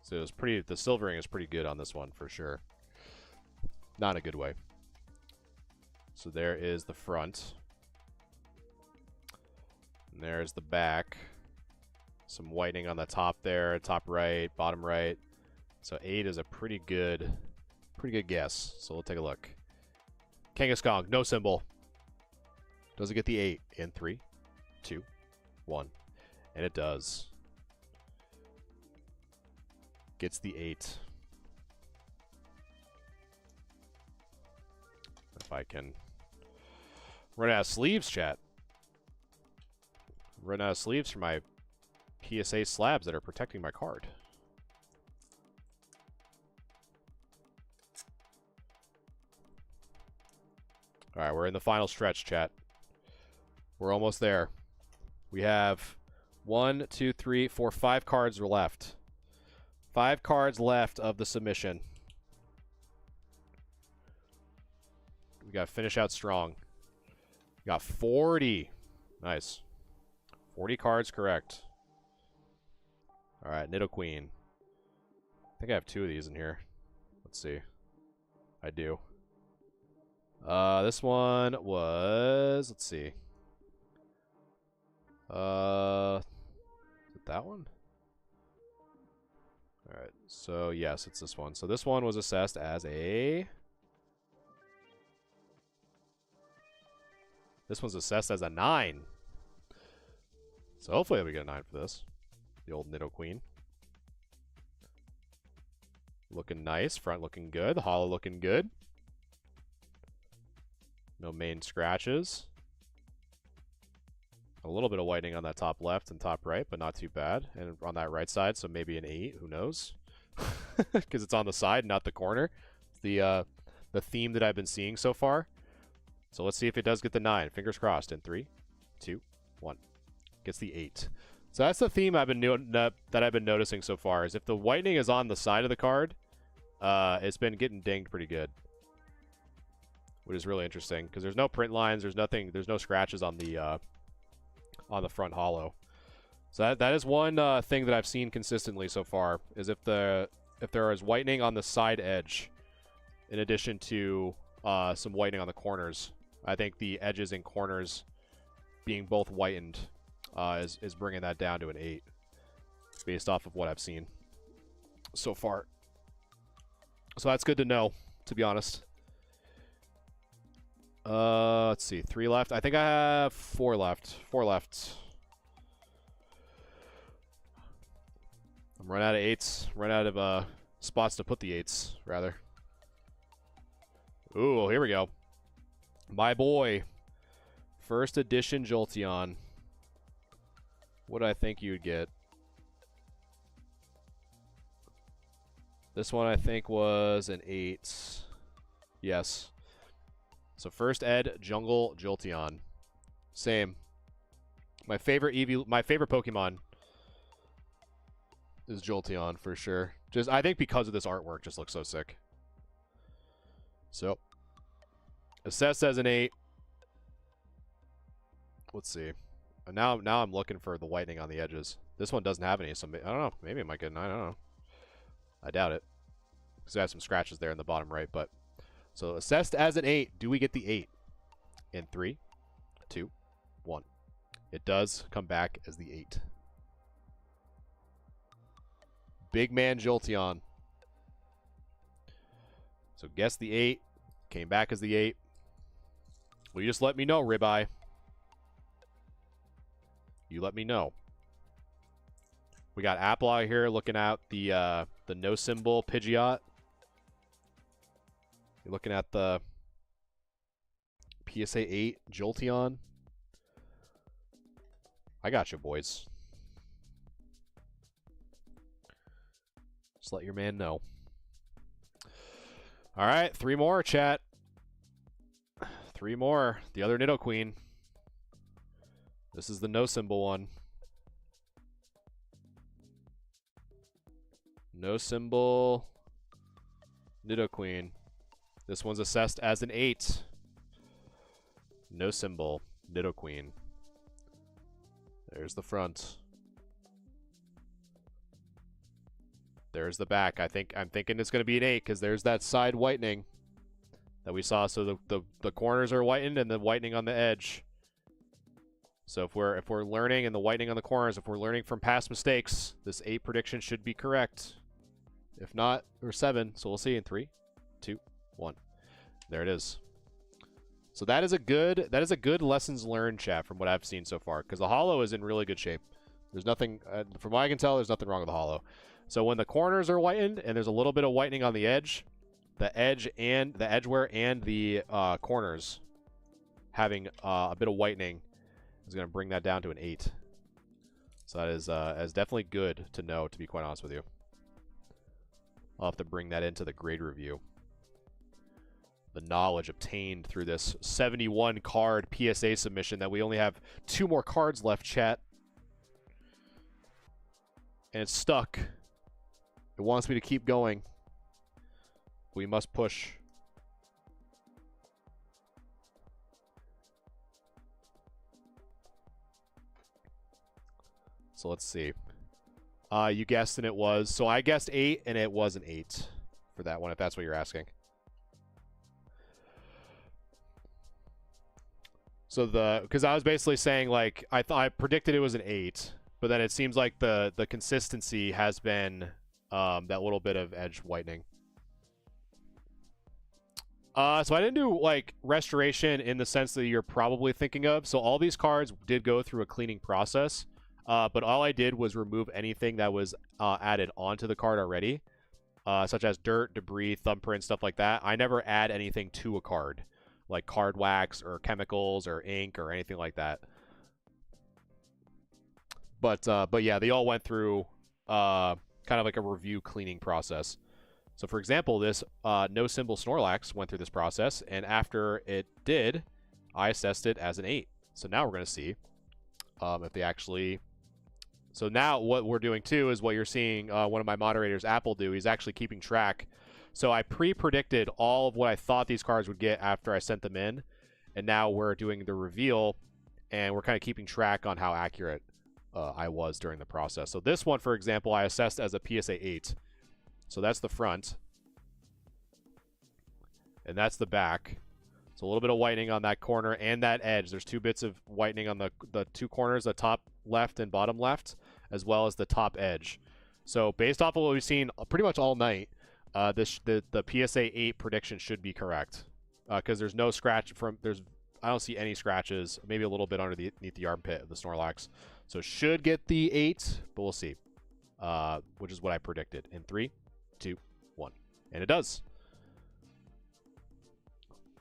So it was pretty, the silvering is pretty good on this one for sure. Not in a good way. So there is the front. And there's the back. Some whitening on the top there, top right, bottom right. So 8 is a pretty good guess. So we'll take a look. Kangaskong, no symbol. Does it get the 8 in 3, 2, 1? And it does. Gets the 8. If I can run out of sleeves, chat. Run out of sleeves for my PSA slabs that are protecting my card. Alright, we're in the final stretch, chat. We're almost there. We have 1, 2, 3, 4, 5 cards left. 5 cards left of the submission. We got to finish out strong. We got 40. Nice. 40 cards correct. Alright, Nidoqueen. I think I have 2 of these in here. Let's see. I do. This one was... Let's see. Is it that one? Alright, so yes, it's this one. So this one was assessed as a... This one's assessed as a 9. So hopefully we get a 9 for this. The old Nidoqueen. Looking nice. Front looking good. The hollow looking good. No main scratches. A little bit of whitening on that top left and top right, but not too bad. And on that right side, so maybe an 8. Who knows? Because it's on the side, not the corner. It's the theme that I've been seeing so far. So let's see if it does get the 9. Fingers crossed. In 3, 2, 1. Gets the 8. So that's the theme I've been that I've been noticing so far. Is if the whitening is on the side of the card, it's been getting dinged pretty good, which is really interesting because there's no print lines. There's nothing. There's no scratches on the front hollow. So that is one thing that I've seen consistently so far is if there is whitening on the side edge, in addition to some whitening on the corners. I think the edges and corners being both whitened is bringing that down to an 8 based off of what I've seen so far. So that's good to know, to be honest. Let's see. 3 left. I think I have 4 left. 4 left. I'm run out of 8s. Run out of spots to put the 8s, rather. Ooh, here we go. My boy. First edition Jolteon. What do I think you'd get? This one I think was an 8. Yes. So first ed Jungle Jolteon. Same. My favorite Pokemon is Jolteon for sure. Just I think because of this artwork just looks so sick. So assessed as an 8. Let's see. And now I'm looking for the whitening on the edges. This one doesn't have any, so I don't know. Maybe it might get 9. I don't know. I doubt it. Because I have some scratches there in the bottom right, but so assessed as an 8. Do we get the 8? In 3, 2, 1. It does come back as the 8. Big man Jolteon. So guess the 8. Came back as the 8. Will you just let me know, Ribeye? You let me know. We got Appleye here looking at the no symbol Pidgeot. You're looking at the PSA 8 Jolteon. I got you, boys. Just let your man know. All right, 3 more, chat. 3 more. The other Nidoqueen. This is the no symbol one. No symbol Nidoqueen. This one's assessed as an 8. No symbol Nidoqueen. There's the front. There's the back. I'm thinking it's going to be an 8 because there's that side whitening that we saw. So the corners are whitened and the whitening on the edge. So if we're learning and the whitening on the corners, if we're learning from past mistakes, this 8 prediction should be correct. If not, or 7. So we'll see in 3, 2, 1. There it is. So that is a good lessons learned, chat, from what I've seen so far, because the holo is in really good shape. There's nothing, from what I can tell, there's nothing wrong with the holo. So when the corners are whitened and there's a little bit of whitening on the edge, the edgeware and the corners having a bit of whitening is going to bring that down to an 8. So that is definitely good to know, to be quite honest with you. I'll have to bring that into the grade review. The knowledge obtained through this 71 card PSA submission that we only have 2 more cards left, chat. And it's stuck. It wants me to keep going. We must push. So let's see. You guessed and it was. So I guessed 8 and it was an 8 for that one, if that's what you're asking. So because I was basically saying, like, I predicted it was an 8, but then it seems like the consistency has been that little bit of edge whitening. So I didn't do, like, restoration in the sense that you're probably thinking of. So all these cards did go through a cleaning process, but all I did was remove anything that was added onto the card already, such as dirt, debris, thumbprint, stuff like that. I never add anything to a card, like card wax or chemicals or ink or anything like that. But yeah, they all went through kind of like a review cleaning process. So for example, this no symbol Snorlax went through this process, and after it did, I assessed it as an 8. So now we're going to see if they actually... So now what we're doing too is what you're seeing one of my moderators, Apple, do. He's actually keeping track. So I pre-predicted all of what I thought these cards would get after I sent them in, and now we're doing the reveal, and we're kind of keeping track on how accurate I was during the process. So this one, for example, I assessed as a PSA 8. So that's the front, and that's the back. So a little bit of whitening on that corner and that edge. There's 2 bits of whitening on the 2 corners, the top left and bottom left, as well as the top edge. So based off of what we've seen pretty much all night, the PSA 8 prediction should be correct, because there's no scratch from I don't see any scratches, maybe a little bit underneath the armpit of the Snorlax, so it should get the 8, but we'll see, which is what I predicted in 3, 2, 1, and it does.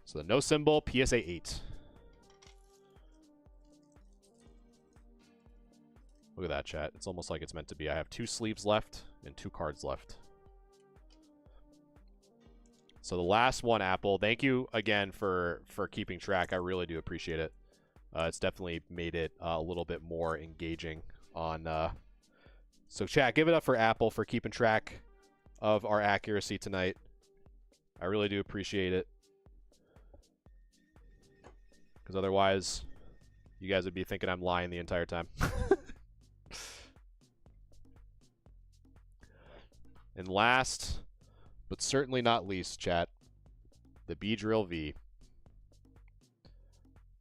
So the no symbol PSA 8. Look at that, chat. It's almost like it's meant to be. I have 2 sleeves left and 2 cards left. So the last one, Apple, thank you again for keeping track. I really do appreciate it. It's definitely made it a little bit more engaging on... So chat, give it up for Apple for keeping track of our accuracy tonight. I really do appreciate it. Because otherwise, you guys would be thinking I'm lying the entire time. And last, but certainly not least, chat, the Beedrill V.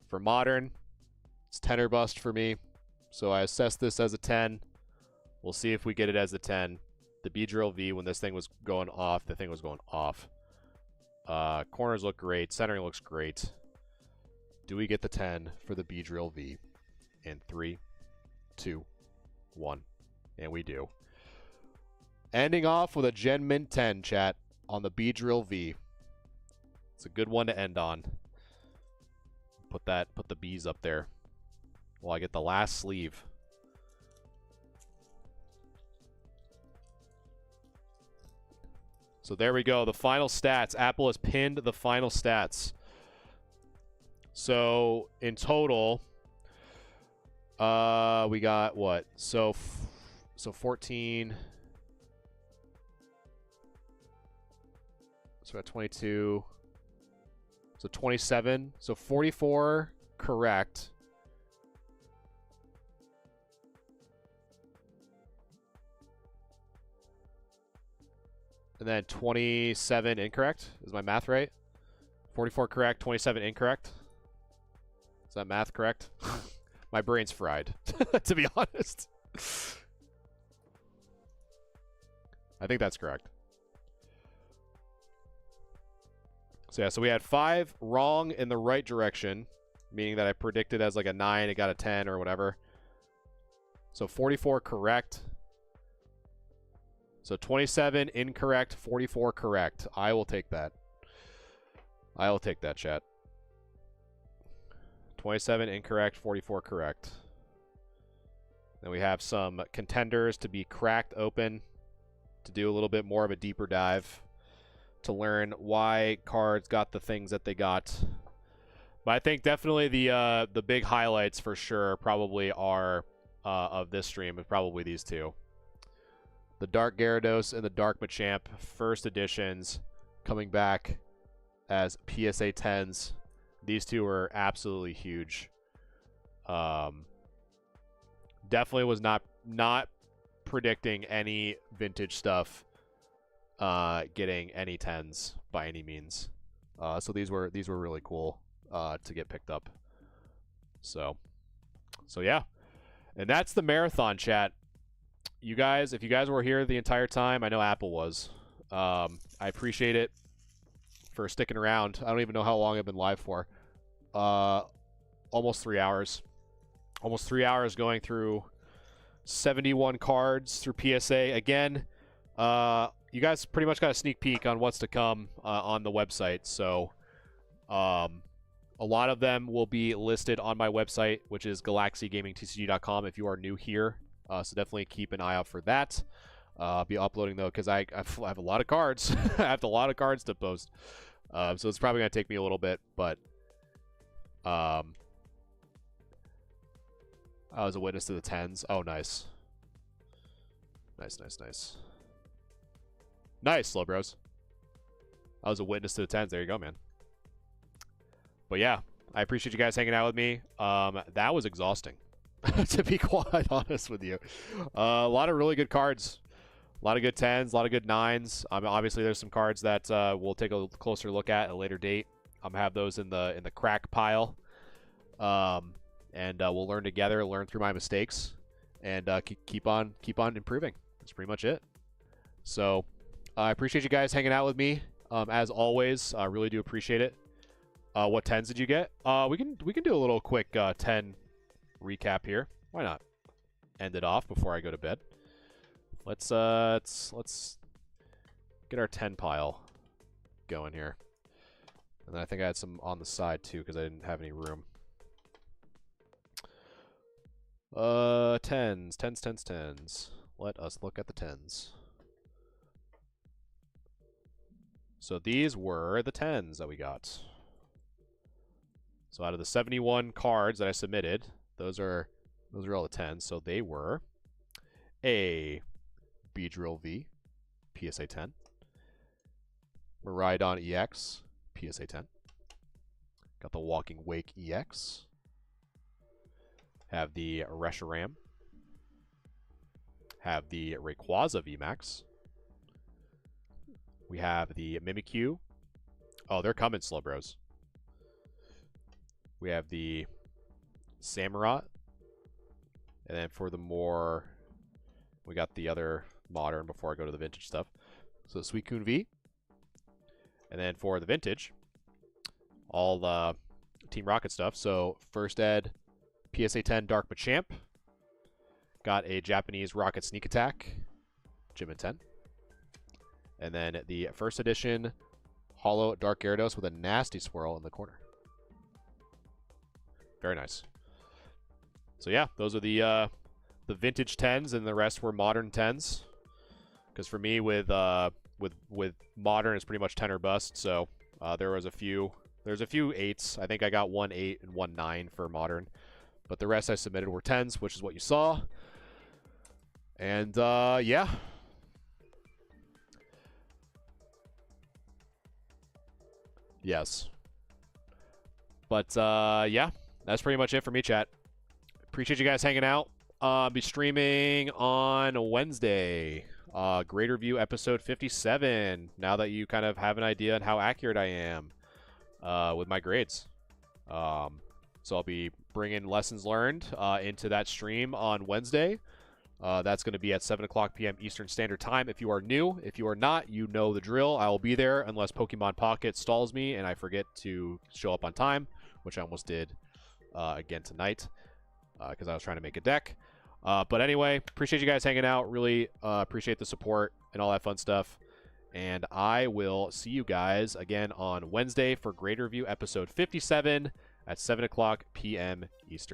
For Modern, it's 10 or bust for me, so I assessed this as a 10. We'll see if we get it as a 10. The Beedrill V, when this thing was going off, the thing was going off. Corners look great. Centering looks great. Do we get the 10 for the Beedrill V? In 3, 2, 1. And we do. Ending off with a Gen Mint 10, chat, on the Beedrill V. It's a good one to end on. Put the B's up there while I get the last sleeve. So there we go. The final stats. Apple has pinned the final stats. So in total, we got what? So 14. So we got 22. So 27. So 44 correct. And then 27 incorrect. Is my math right? 44 correct, 27 incorrect. Is that math correct? My brain's fried, to be honest. I think that's correct. So yeah, so we had 5 wrong in the right direction, meaning that I predicted as like a 9, it got a 10 or whatever. So 44 correct. So 27 incorrect, 44 correct. I will take that. I will take that, chat. 27 incorrect, 44 correct. Then we have some contenders to be cracked open to do a little bit more of a deeper dive to learn why cards got the things that they got. But I think definitely the big highlights for sure probably are of this stream is probably these two. The Dark Gyarados and the Dark Machamp first editions coming back as PSA 10s. These two are absolutely huge. Definitely was not predicting any vintage stuff getting any 10s by any means. So these were really cool to get picked up. So yeah. And that's the marathon, chat. You guys, if you guys were here the entire time, I know Apple was. I appreciate it for sticking around. I don't even know how long I've been live for. Almost 3 hours. Almost 3 hours going through 71 cards through PSA. Again, you guys pretty much got a sneak peek on what's to come on the website. So a lot of them will be listed on my website, which is galaxygamingtcg.com if you are new here. So definitely keep an eye out for that. I'll be uploading, though, because I have a lot of cards. I have a lot of cards to post. So it's probably going to take me a little bit, but I was a witness to the 10s. Oh, nice. Nice. Nice, Slow Bros. I was a witness to the 10s. There you go, man. But yeah, I appreciate you guys hanging out with me. That was exhausting, to be quite honest with you. A lot of really good cards. A lot of good 10s, a lot of good 9s. Obviously, there's some cards that we'll take a closer look at a later date. I'm gonna have those in the crack pile, and we'll learn together, learn through my mistakes, and keep on improving. That's pretty much it. So I appreciate you guys hanging out with me. As always, I really do appreciate it. What 10s did you get? We can do a little quick 10 recap here. Why not? End it off before I go to bed. Let's get our 10 pile going here. And then I think I had some on the side too because I didn't have any room. 10s. Let us look at the 10s. So these were the 10s that we got. So out of the 71 cards that I submitted, those are all the 10s. So they were a Beedrill V, PSA 10. Miraidon EX, PSA 10. Got the Walking Wake EX. Have the Reshiram. Have the Rayquaza VMAX. We have the Mimikyu. Oh, they're coming, Slow Bros. We have the Samurott. And then for the more, we got the other modern before I go to the vintage stuff. So Suicune V. And then for the vintage, all the Team Rocket stuff. So First Ed, PSA 10 Dark Machamp. Got a Japanese Rocket Sneak Attack, Gym 10. And then the first edition Holo Dark Gyarados with a nasty swirl in the corner. Very nice. So yeah, those are the vintage 10s, and the rest were modern 10s. Because for me, with with modern, it's pretty much 10 or bust. So there's a few 8s. I think I got 1 8 and 1 9 for modern, but the rest I submitted were 10s, which is what you saw. And yeah. Yes. But yeah, that's pretty much it for me, chat. Appreciate you guys hanging out. Be streaming on Wednesday. Grade review episode 57. Now that you kind of have an idea on how accurate I am with my grades. So I'll be bringing lessons learned into that stream on Wednesday. That's going to be at 7 o'clock p.m. Eastern Standard Time. If you are new, if you are not, you know the drill. I will be there unless Pokemon Pocket stalls me and I forget to show up on time, which I almost did again tonight because I was trying to make a deck. But anyway, appreciate you guys hanging out. Really appreciate the support and all that fun stuff. And I will see you guys again on Wednesday for Grade Review episode 57 at 7 o'clock p.m. Eastern.